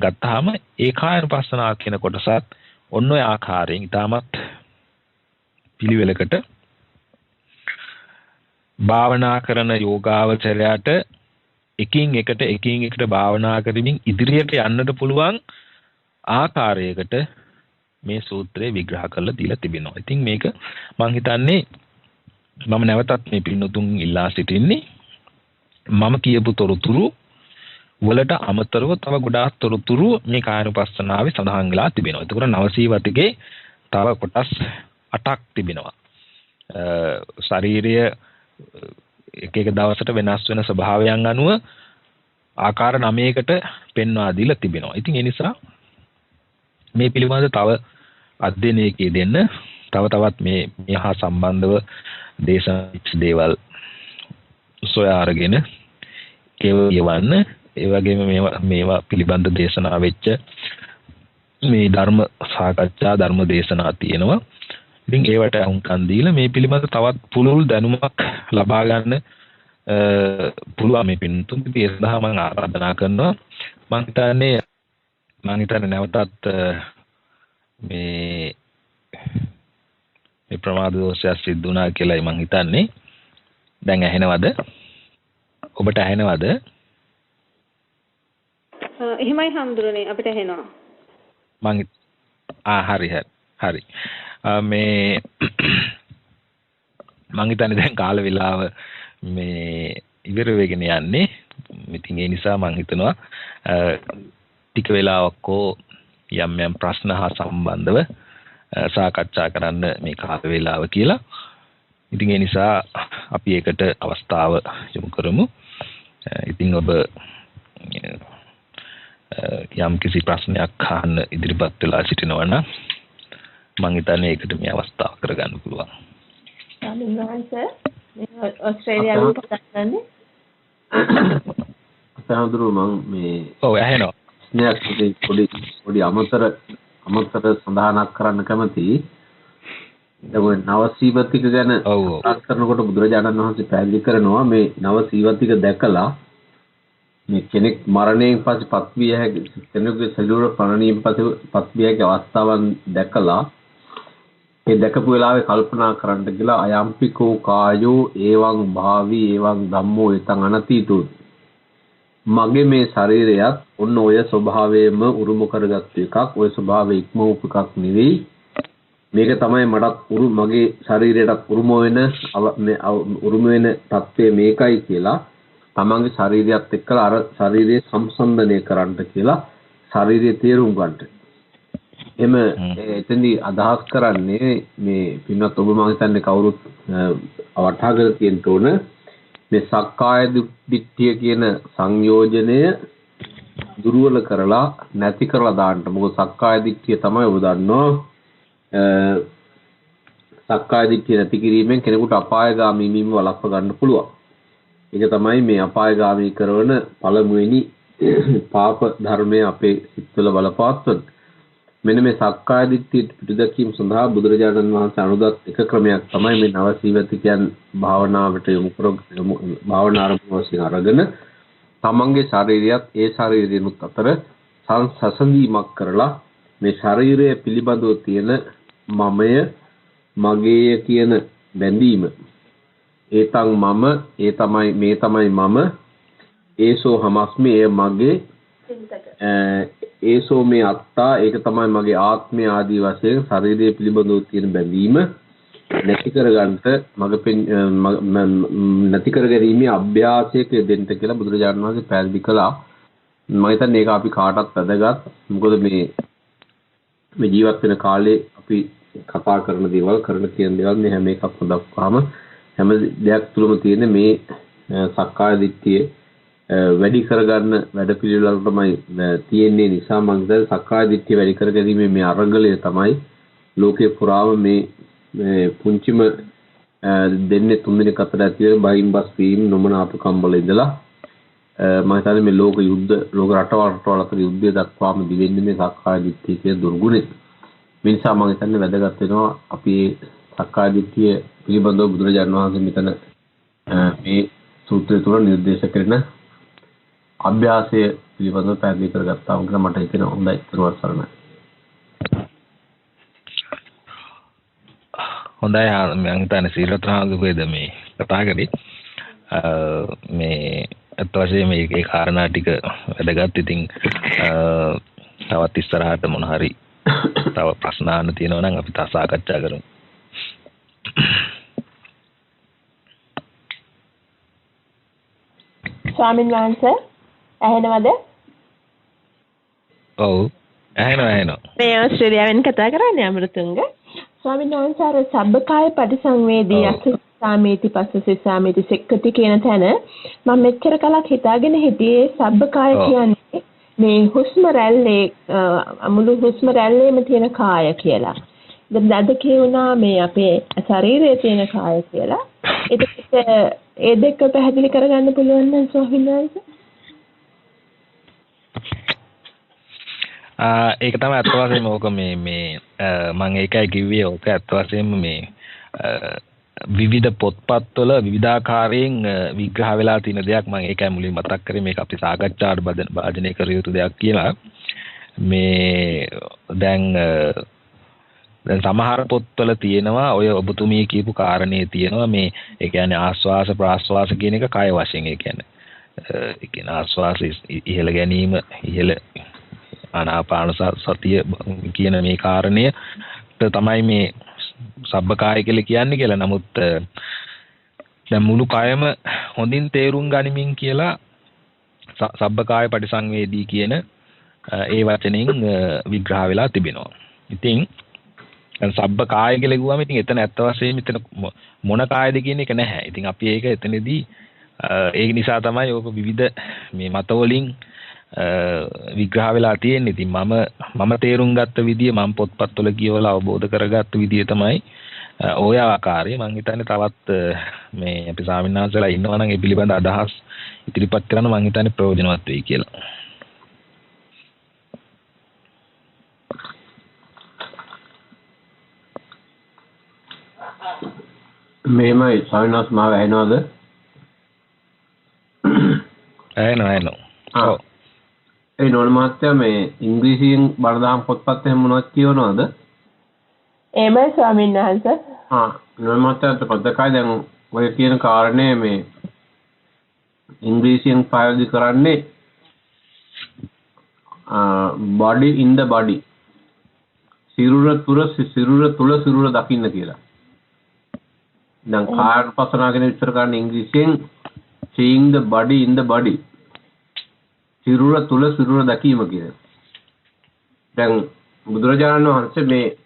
ගත්තාම ඒ කායනුපස්සනාව කියන කොටසත් ඔන්න ඔය ආකාරයෙන් ඊටමත් පිළිවෙලකට භාවනා කරන යෝගාවචරයට එකින් එකට භාවනා කරමින් ඉදිරියට යන්නට පුළුවන් ආකාරයකට මේ සූත්‍රය විග්‍රහ කරලා දීලා තිබෙනවා. ඉතින් මේක මම හිතන්නේ මම නැවතත් මේ පින්නතුන් ඉල්ලා සිටින්නේ මම කියපු තොරතුරු වලට අමතරව තව ගොඩාක් තොරතුරු මේ කායනුපස්සනාවේ සඳහන් වෙලා තිබෙනවා. ඒකට නවසීවතිකේ තව කොටස් 8ක් තිබෙනවා. ශාරීරිය එක එක දවසට වෙනස් වෙන ස්වභාවයන් අනුව ආකාර 9කට පෙන්වා දීලා තිබෙනවා. ඉතින් ඒ නිසා මේ පිළිබඳව තව අධ්‍යයනයකදී දෙන්න තවත් මේ හා සම්බන්ධව දේවල් සොයා අරගෙන කියවන්න ඒ වගේම මේවා පිළිබඳ දේශනා වෙච්ච මේ ධර්ම සාකච්ඡා ධර්ම දේශනා තියෙනවා. ඉතින් ඒවට අහුම්කම් දීලා මේ පිළිබඳ තවත් පුළුල් දැනුමක් ලබා ගන්න පුළුවන් මේ පින්තුන්. ඉතින් ඒ සඳහා මම ආරාධනා කරනවා. මම හිතන්නේ නැවතත් මේ ප්‍රමාද දෝෂය සිද්ධ වුණා කියලායි මම හිතන්නේ. දැන් ඇහෙනවද? ඔබට ඇහෙනවද? එහෙමයි හම්දුරනේ අපිට ඇහෙනවා. හරි. මේ මම හිතන්නේ දැන් කාල වේලාව මේ ඉවර වෙගෙන යන්නේ. ඉතින් ඒ නිසා මම හිතනවා ටික වෙලාවක් යම් ප්‍රශ්න හා සම්බන්ධව සාකච්ඡා කරන්න මේ කාල වේලාව කියලා. ඉතින් ඒ නිසා අපි ඒකට අවස්ථාව යොමු කරමු. ඉතින් ඔබ යම් කිසි ප්‍රශ්නයක් අහන්න ඉදිරිපත් වෙලා සිටිනවා නම් මම හිතන්නේ ඒකට මේ අවස්ථාව කරගන්න පුළුවන්. ඔස්ට්‍රේලියාවෙන් කතා කරන්නේ. සහෝදරු මම මේ ඇහෙනවා. පොඩි අමතර සඳහනක් කරන්න කැමතියි. ඒ නව සීවතික ගැන කතා කරනකොට බුදුරජාණන් වහන්සේ පැහැදිලි කරනවා මේ නව සීවතික දැකලා මේ කෙනෙක් මරණයෙන් පස්සේ පත්විය හැකි කෙනෙකුගේ ශරීර ප්‍රණීයෙන් පස්සේ පත්විය හැකි අවස්ථාවන් දැකලා ඒ දැකපු වෙලාවේ කල්පනා කරන්න කියලා අයම්පිකෝ කායෝ එවං භාවි එවං ධම්මෝ එතං අනතීතෝ මගේ මේ ශරීරයත් ඔන්න ඔය ස්වභාවයෙන්ම උරුම කරගත්තු එකක්. ඔය ස්වභාවය ඉක්මවපු එකක් නෙවෙයි. මේක තමයි මටත් මගේ ශරීරයටත් උරුම වෙන තත්ත්වය මේකයි කියලා තමන්ගේ ශරීරයත් එක්කලා අර ශරීරය සම්සන්දනය කරන්න කියලා ශරීරය තේරුම් ගන්නට. එතෙන්දී අදහස් කරන්නේ මේ පින්වත් ඔබ මම හිතන්නේ කවුරුත් වටහාගෙන තියෙන්න ඕන මේ සක්කාය දිට්ඨිය කියන සංයෝජනය දුර්වල කරලා නැති කරලා දාන්න. මොකද සක්කාය දිට්ඨිය තමයි ඔබ දන්නවා සක්කාය දිට්ඨිය නැති කිරීමෙන් කෙනෙකුට අපායගාමී වීම වළක්ව ගන්න පුළුවන්. ඒක තමයි මේ අපායගාමී කරන පළමුවෙනි පාප ධර්මය අපේ සිත්වල බලපවත්වන. මෙන්න මේ සක්කාය දිට්ඨිය පිටුදැකීම සඳහා බුදුරජාණන් වහන්සේ අනුදත් එක ක්‍රමයක් තමයි මේ නව සීවතිකයන් භාවනාවට භාවනා ආරම්භ වශයෙන් අරගෙන තමන්ගේ ශරීරයත් ඒ ශරීරයනුත් අතර සංසසඳීමක් කරලා මේ ශරීරය පිළිබඳව තියෙන මමය මගේය කියන බැඳීම ඒතං මම ඒ තමයි මේ තමයි මම ඒසෝ හමස්මි ඒ මගේ ඒසෝ මේ අත්තා ඒක තමයි මගේ ආත්මය ආදී වශයෙන් ශරීරය පිළිබඳව තියෙන බැඳීම නැති කරගන්නට නැති කර ගැනීමේ අභ්‍යාසයක දෙන්න කියලා බුදුරජාණන් වහන්සේ පැහැදිලි කළා. මම හිතන්නේ ඒක අපි කාටත් වැදගත්. මොකද මේ ජීවත් වෙන කාලේ අපි කතා කරන දේවල් කරන කියන දේවල් මේ හැම එකක්ම දක්වාම හැම දෙයක් තුළම තියෙන මේ සක්කාය දිට්ඨිය වැඩි කරගන්න වැඩපිළිවෙල තමයි තියෙන්නේ. නිසා මම හිතන්නේ සක්කාය දිට්ඨිය වැඩි කර ගැනීමේ මේ අරගලය තමයි ලෝකේ පුරාම මේ පුංචිම දෙන්නේ තුන් දෙනෙක් අතර ඇති වෙන බයින් බස් වීම නොමනාපකම් වල ඉඳලා මම හිතන්නේ මේ ලෝක රටවල් අතර යුද්ධය දක්වාම දිවෙන්නේ මේ සක්කාය දිට්ඨිය කියන දුර්ගුණය. මේ නිසා මම හිතන්නේ වැදගත් වෙනවා අපි සක්කාය දිට්ඨිය පිළිබඳව බුදුරජාණන් වහන්සේ මෙතන මේ සූත්‍රය තුළ නිර්දේශ කරන අභ්‍යාසය පිළිබඳව පැහැදිලි කරගත්තා කියලා මට හිතෙනවා. හොඳයි, ඊට සරණයි. හොඳයි මම හිතන්නේ සීලතරාගුවේද මේ කතා කරේ මේ අත්වශයෙන් මේකේ කාරණා ටික වැදගත්. ඉතින් තවත් ඉස්සරහට මොන හරි තව ප්‍රශ්න අහන්න තියෙනවා නම් අපි තා සාකච්ඡා කරමු. ස්වාමීන් වහන්සේ ඇහෙනවද? ඔව් ඇහෙනවා. මේ ඕස්ට්‍රේලියාවෙන් කතා කරන්නේ අමෘතුංග. ස්වාමීන් වහන්සේ අර සබ්බකාය පරිසංවේදී සාමීති පස්ස සාමීති සෙක්කති කියන තැන මම මෙච්චර කලක් හිතාගෙන හිටියේ සබ්බකාය කියන්නේ මේ හුස්ම රැල්ලේ මුළු හුස්ම රැල්ලේම තියෙන කාය කියලා. දැන් අද කියුණා මේ අපේ ශරීරයේ තියෙන කාය කියලා. ඒකට ඒ දෙක පැහැදිලි කරගන්න පුළුවන් නම් ස්වාමීන් වහන්සේ? ඒක තමයි අත් වශයෙන්ම ඕක මේ මම ඒකයි කිව්වේ ඕක අත් වශයෙන්ම මේ විවිධ පොත්පත්වල විවිධාකාරයෙන් විග්‍රහ වෙලා තියෙන දෙයක්. මම ඒකයි මුලින් මතක් කරේ මේක අපි සාකච්ඡාවට භාජනය කර යුතු දෙයක් කියලා. මේ දැන් සමහර පොත්වල තියෙනවා ඔය ඔබතුමී කියපු කාරණේ තියෙනවා මේ ඒ කියන්නේ ආස්වාස ප්‍රාස්වාස කියන එක කය වශයෙන් ඒ කියන්නේ ආස්වාස ඉහළ ගැනීම ඉහළ ආනාපාන සතිය කියන මේ කාරණය තමයි මේ සබ්බකාය කියලා කියන්නේ කියලා. නමුත් දැන් මුළු කයම හොඳින් තේරුම් ගනිමින් කියලා සබ්බකාය පටිසංවේදී කියන ඒ වචනෙන් විග්‍රහ වෙලා තිබෙනවා. ඉතින් දැන් සබ්බකාය කියලා කිව්වම ඉතින් එතන ඇත්ත වශයෙන්ම එතන මොන කායද කියන එක නැහැ. ඉතින් අපි ඒක එතනදී ඒක නිසා තමයි ඕක විවිධ මේ මතවලින් විග්‍රහ වෙලා තියෙන්නේ. ඉතින් මම තේරුම් ගත්ත විදිය මම පොත්පත්වල කියවලා අවබෝධ කරගත්ත විදිය තමයි ඔය ආකාරය. මම හිතන්නේ තවත් මේ අපි ස්වාමීන් වහන්සේලා ඉන්නවා නම් ඒ පිළිබඳ අදහස් ඉදිරිපත් කරන්න මම හිතන්නේ ප්‍රයෝජනවත් වෙයි කියලා. මේමයි ස්වාමීන් වහන්සේ මාව ඇහෙනවද? ඇහෙනවා. ඔව්. ඒ නෝන මහත්තයා මේ ඉංග්‍රීසියෙන් බණදහම් පොත්පත් එහෙම මොනවද කියවනවද? එහෙමයි ස්වාමීන් වහන්සේ. නෝන මහත්තයාට පොතකයි දැන් ඔය කියන කාරණේ මේ ඉංග්‍රීසියෙන් පාවිච්චි කරන්නේ body in the body. සිරුර තුල සිරුර දකින්න කියලා. දැන් කායනුපස්සනාව ගැන විස්තර කරන්න ඉංග්‍රීසියෙන් seeing the body in the body. සිරුර තුල සිරුර දැකීම කියන. දැන් බුදුරජාණන් වහන්සේ මේ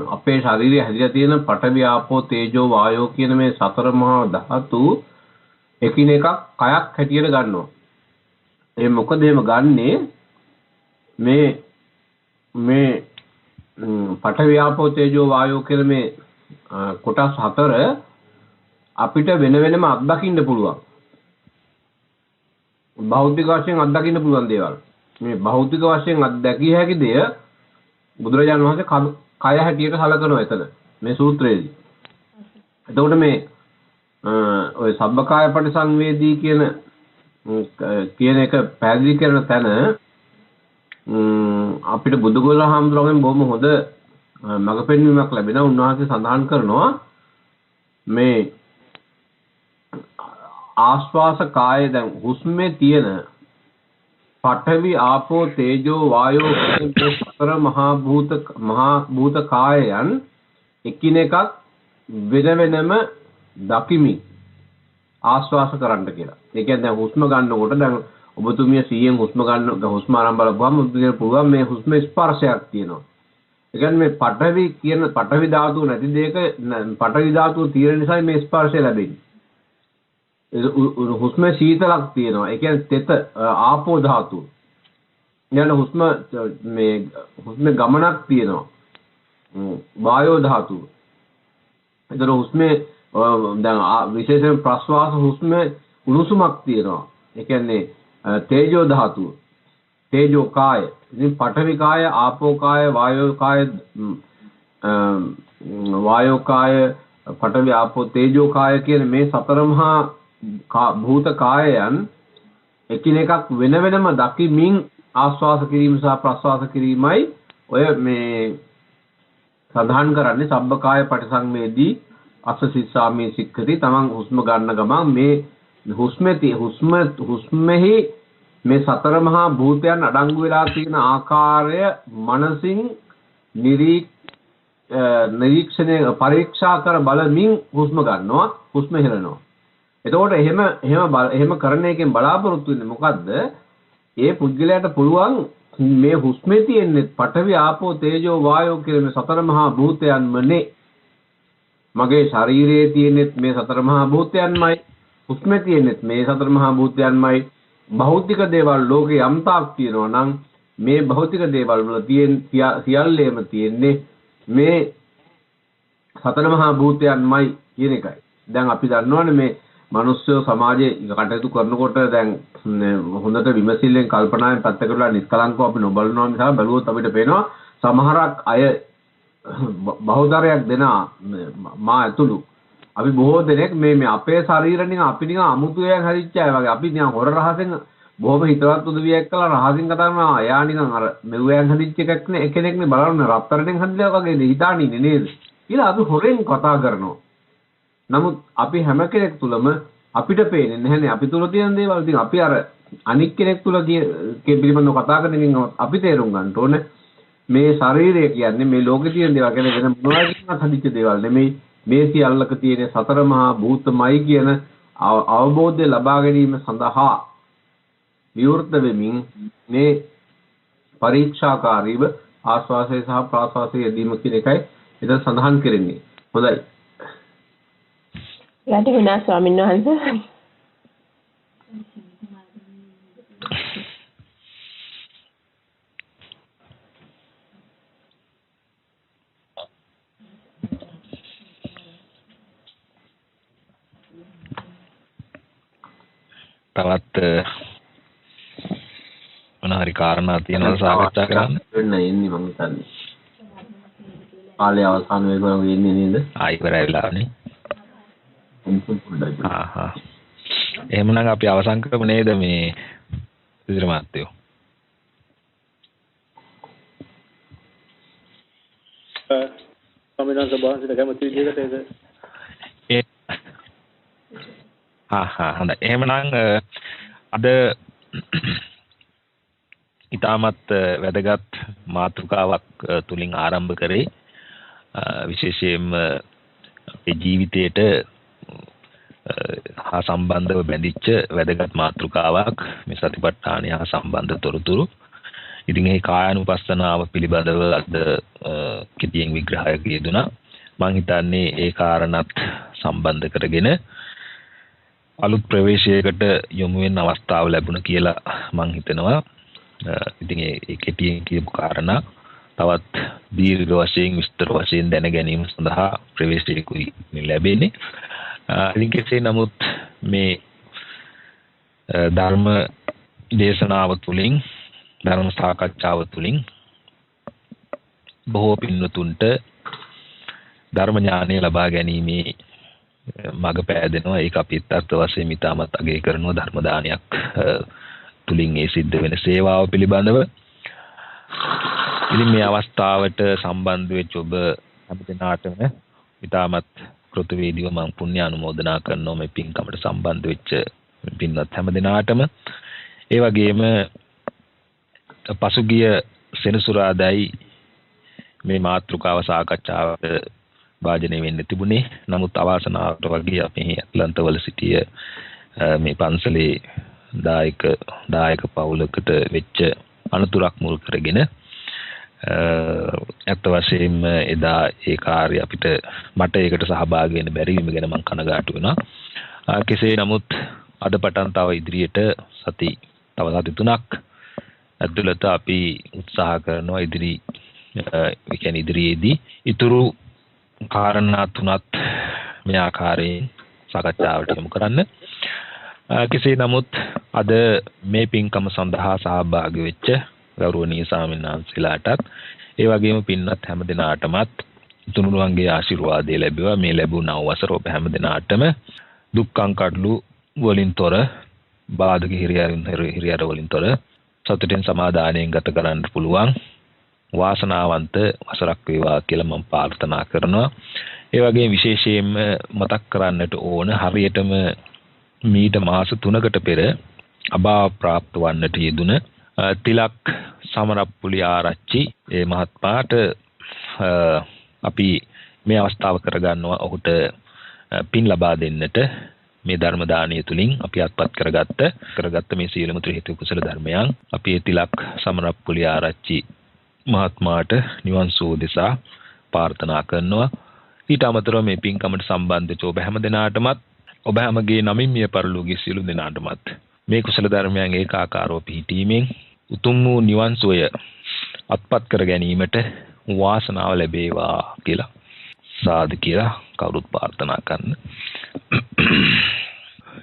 අපේ ශරීරයේ හැදිලා තියෙන පඨවි ආපෝ තේජෝ වායෝ කියන මේ සතර මහා ධාතු එකිනෙකක් කයක් හැටියට ගන්නවා. ඒ මොකද එහෙම ගන්නේ මේ පඨවි ආපෝ තේජෝ වායෝ කියන මේ කොටස් හතර අපිට වෙන වෙනම අත්දකින්න පුළුවන්. භෞතික වශයෙන් අත්දකින්න පුළුවන් දේවල්. මේ භෞතික වශයෙන් අත්දැකිය හැකි දෙය බුදුරජාණන් වහන්සේ කය හැටියට සලකනවා එතන මේ සූත්‍රයේදී. එතකොට මේ ඔය සබ්බකාය පටිසංවේදී කියන එක පැහැදිලි කරන තැන අපිට බුදුගොල්ල හාමුදුරුවන්ගෙන් බොහොම හොඳ මඟ පෙන්වීමක් ලැබෙනවා. උන්වහන්සේ සඳහන් කරනවා මේ ආස්වාස කාය දැන් හුස්මේ තියෙන පඨවි ආපෝ තේජෝ වායෝ කියන සතර මහා භූත කායයන් එකිනෙකක් වෙන වෙනම දකිමි ආස්වාස කරන්න කියලා. ඒ කියන්නේ දැන් හුස්ම ගන්නකොට දැන් ඔබතුමිය 100න් හුස්ම ආරම්භ බලපුවාම ඔබතුමියට පුළුවන් මේ හුස්ම ස්පර්ශයක් තියෙනවා. ඒ කියන්නේ මේ පඨවි ධාතුව නැති දෙයක පඨවි ධාතුව තියෙන නිසා මේ ස්පර්ශය ලැබෙන්නේ. හුස්ම සීතලක් තියෙනවා. ඒ කියන්නේ තෙත ආපෝ ධාතුව. ඊළඟ හුස්ම ගමනක් තියෙනවා. වායෝ ධාතුව. ඒතර හුස්මේ දැන් විශේෂයෙන් ප්‍රශ්වාස හුස්මේ උණුසුමක් තියෙනවා. ඒ කියන්නේ තේජෝ ධාතුව. තේජෝ කාය. ඉතින් පඨවි කාය, ආපෝ කාය, වායෝ කාය, පඨවි ආපෝ තේජෝ කාය කියන මේ සතර මහා භූත කායයන් එකිනෙකක් වෙන වෙනම දකිමින් ආස්වාස කිරීම සහ ප්‍රස්වාස කිරීමයි ඔය මේ සඳහන් කරන්නේ සබ්බකාය පටිසංවේදී අස්ස සිස්සාමේ සික්ඛති. තමන් හුස්ම ගන්න ගමන් මේ හුස්මෙහි මේ සතර මහා භූතයන් අඩංගු වෙලා තියෙන ආකාරය මනසින් නිරීක්ෂණය පරීක්ෂා කර බලමින් හුස්ම ගන්නවා, හුස්ම හෙලනවා. එතකොට එහෙම කරන එකෙන් බලාපොරොත්තු වෙන්නේ මොකද්ද? ඒ පුද්ගලයාට පුළුවන් මේ හුස්මේ තියෙන පඨවි ආපෝ තේජෝ වායෝ කියන මේ සතර මහා භූතයන්මනේ මගේ ශරීරයේ තියෙනෙත් මේ සතර මහා භූතයන්මයි. හුස්මේ තියෙනෙත් මේ සතර මහා භූතයන්මයි. භෞතික දේවල් ලෝකේ යම් තාක් තියෙනවා නම් මේ භෞතික දේවල් වල තියෙන සියල්ලේම තියෙන්නේ මේ සතර මහා භූතයන්මයි කියන එකයි. දැන් අපි දන්නවනේ මේ මිනිස්සු සමාජයේ කටයුතු කරනකොට දැන් හොඳට විමසිල්ලෙන් කල්පනාවෙන් පැත්තකටලා නිස්කලංකව අපි නොබලනවා නිසා බැලුවොත් අපිට පේනවා සමහරක් අය බහුතරයක් දෙනා මා ඇතුළු අපි බොහෝ දෙනෙක් මේ අපේ ශරීර නිකන් අපි නිකන් අමුතුයෙන් හරිච්ච අය වගේ අපි නිකන් හොර රහසෙන් බොහොම හිතවත් උදවියක් කළා රහසින් කතා කරනවා එයා නිකන් අර මෙව්වයන් හදිච්ච එකක් නේ කෙනෙක්නේ බලන්න රත්තරණෙන් හදිලා වගේ හිතාන ඉන්නේ නේද කියලා අපි හොරෙන් කතා කරනවා. නමුත් අපි හැම කෙනෙක් තුලම අපිට පේන්නේ නැහැනේ අපි තුල තියෙන දේවල්. ඉතින් අපි අර අනික් කෙනෙක් තුල පිළිබඳව කතා කරන එකෙන් අපි තේරුම් ගන්න ඕනේ මේ ශරීරය කියන්නේ මේ ලෝකේ තියෙන දේවල් කියන්නේ වෙන මොනවද හදිච්ච දේවල් නෙමෙයි. මේ සියල්ලක තියෙන සතර මහා භූතමයි කියන අවබෝධය ලබා ගැනීම සඳහා විවෘත වෙමින් මේ පරීක්ෂාකාරීව ආස්වාසය සහ ප්‍රාස්වාසය යෙදීම කියන එකයි එතන සඳහන් කරන්නේ. හොඳයි. වැටුණා ස්වාමීන් වහන්සේ. තවත් මොනවාරි කාරණා තියෙනවා සාකච්ඡා කරන්න. වෙන්නේ ඉන්නේ මම හිතන්නේ. කාලය අවසන් වෙනවා වෙන්නේ නේද? ඉවරයි වෙලාවනේ. එහෙමනම් අපි අවසන් කරමු නේද මේ විසිර මාත්‍යෝ. ස්වාමීන් වහන්සේ බාහිර කැමති විදිහකට ඒක හොඳයි. එහෙමනම් අද ඊටමත් වැදගත් මාතෘකාවක් තුලින් ආරම්භ කරේ විශේෂයෙන්ම අපේ ජීවිතයට හා සම්බන්ධව බැඳිච්ච වැදගත් මාතෘකාවක් මේ සතිපට්ඨානය හා සම්බන්ධ තොරතුරු. ඉතින් මේ කායानुපස්සනාව පිළිබඳව අද කෙටියෙන් විග්‍රහයක් යෙදුණා. මම හිතන්නේ ඒ කාරණාත් සම්බන්ධ කරගෙන අලුත් ප්‍රවේශයකට යොමු වෙන්න අවස්ථාව ලැබුණා කියලා මම හිතනවා. ඉතින් ඒ කෙටියෙන් කියපු කාරණා තවත් දීර්ඝ වශයෙන් විස්තර වශයෙන් දැන ගැනීම සඳහා ප්‍රවේශයකුයි ලැබෙන්නේ. ඉතින් කෙසේ නමුත් මේ ධර්ම දේශනාව තුළින් ධර්ම සාකච්ඡාව තුළින් බොහෝ පින්වතුන්ට ධර්ම ඥානය ලබා ගැනීමේ මඟ පෑදෙනවා. ඒක අපි අර්ථ වශයෙන් ඉතාමත් අගය කරනවා ධර්ම දානයක් තුලින් ඒ සිද්ධ වෙන සේවාව පිළිබඳව. ඉතින් මේ අවස්ථාවට සම්බන්ධ වෙච්ච ඔබ හැමදෙනාටම ඉතාමත් කෘතවේදීව මම පුණ්‍ය අනුමෝදනා කරනවා මේ පින්කමට සම්බන්ධ වෙච්ච පින්වත් හැමදෙනාටම. ඒ වගේම පසුගිය සෙනසුරාදායි මේ මාතෘකාව සාකච්ඡාවට වාජනය වෙන්න තිබුණේ. නමුත් අවාසනාවට වගේ අපේ ඇට්ලන්තවල සිටිය මේ පන්සලේ දායක පවුලකට වෙච්ච අනතුරක් මුල් කරගෙන ඇත්ත වශයෙන්ම එදා ඒ කාර්ය අපිට මට ඒකට සහභාගී වෙන්න බැරි වීම ගැන මම කනගාටු වෙනවා. කෙසේ නමුත් අද පටන් තව ඉදිරියට සති 3ක් ඇතුළත අපි උත්සාහ කරනවා ඉදිරියේදී ඉතුරු කාරණා 3ත් මේ ආකාරයෙන් සාකච්ඡාවට යොමු කරන්න. කෙසේ නමුත් අද මේ පින්කම සඳහා සහභාගී වෙච්ච ගෞරවනීය ස්වාමීන් වහන්සේලාටත් ඒ වගේම පින්වත් හැම දිනාටමත් තුනුරුවන්ගේ ආශිර්වාදය ලැබුවා. මේ ලැබුණ අවසර ඔබ හැම දිනාටම දුක්ඛං කඩළු වලින් තොර බාධක හිරියර වලින් තොර සතුටින් සමාදානයෙන් ගත කරන්න පුළුවන් වාසනාවන්ත වසරක් වේවා කියලා මම ප්‍රාර්ථනා කරනවා. ඒ වගේම විශේෂයෙන්ම මතක් කරන්නට ඕන හරියටම මීට මාස 3කට පෙර අභාව ප්‍රාප්ත වන්නට යෙදුන තිලක් සමරප්පුලි ආරච්චි ඒ මහත්මයාට අපි මේ අවස්ථාව කරගන්නවා ඔහුට පින් ලබා දෙන්නට මේ ධර්ම දානය තුලින් අපි අත්පත් කරගත්ත මේ සීලම ත්‍රි හේතු කුසල ධර්මයන් අපි ඒ තිලක් සමරප්පුලි ආරච්චි මහත්මයාට නිවන් සුව දෙසා ප්‍රාර්ථනා කරනවා. ඊට අමතරව මේ පින්කමට සම්බන්ධ වෙච්ච ඔබ හැම දෙනාටමත් ඔබ හැමගේ නමින් මිය පරලෝකයේ සියලු දෙනාටමත් මේ කුසල ධර්මයන් ඒකාකාරව පිහිටීමෙන් උතුම් වූ නිවන් සුවය අත්පත් කර ගැනීමට වාසනාව ලැබේවා කියලා සාදු කියලා කවුරුත් ප්‍රාර්ථනා කරන්න.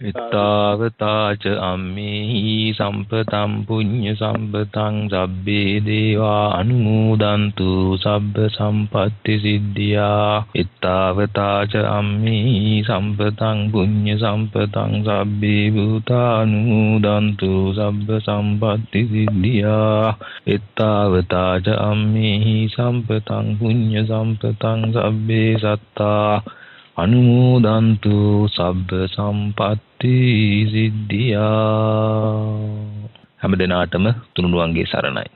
ittavataච අම්මේහි සම්පතම් පුඤ්ඤ සම්පතං සබ්බේ දේවා අනුමෝදන්තු සබ්බ සම්පත්ති සිද්ධියා. ittavataච අම්මේහි සම්පතං පුඤ්ඤ සම්පතං සබ්බේ භූතානුමෝදන්තු සබ්බ සම්පත්ති සිද්ධියා. ittavataච අම්මේහි සම්පතං පුඤ්ඤ සම්පතං සබ්බේ සත්තා අනුමෝදන්තු සබ්බ සම්පත්ති සිද්ධියා. හැම දිනාටම තුනුරුවන්ගේ සරණයි.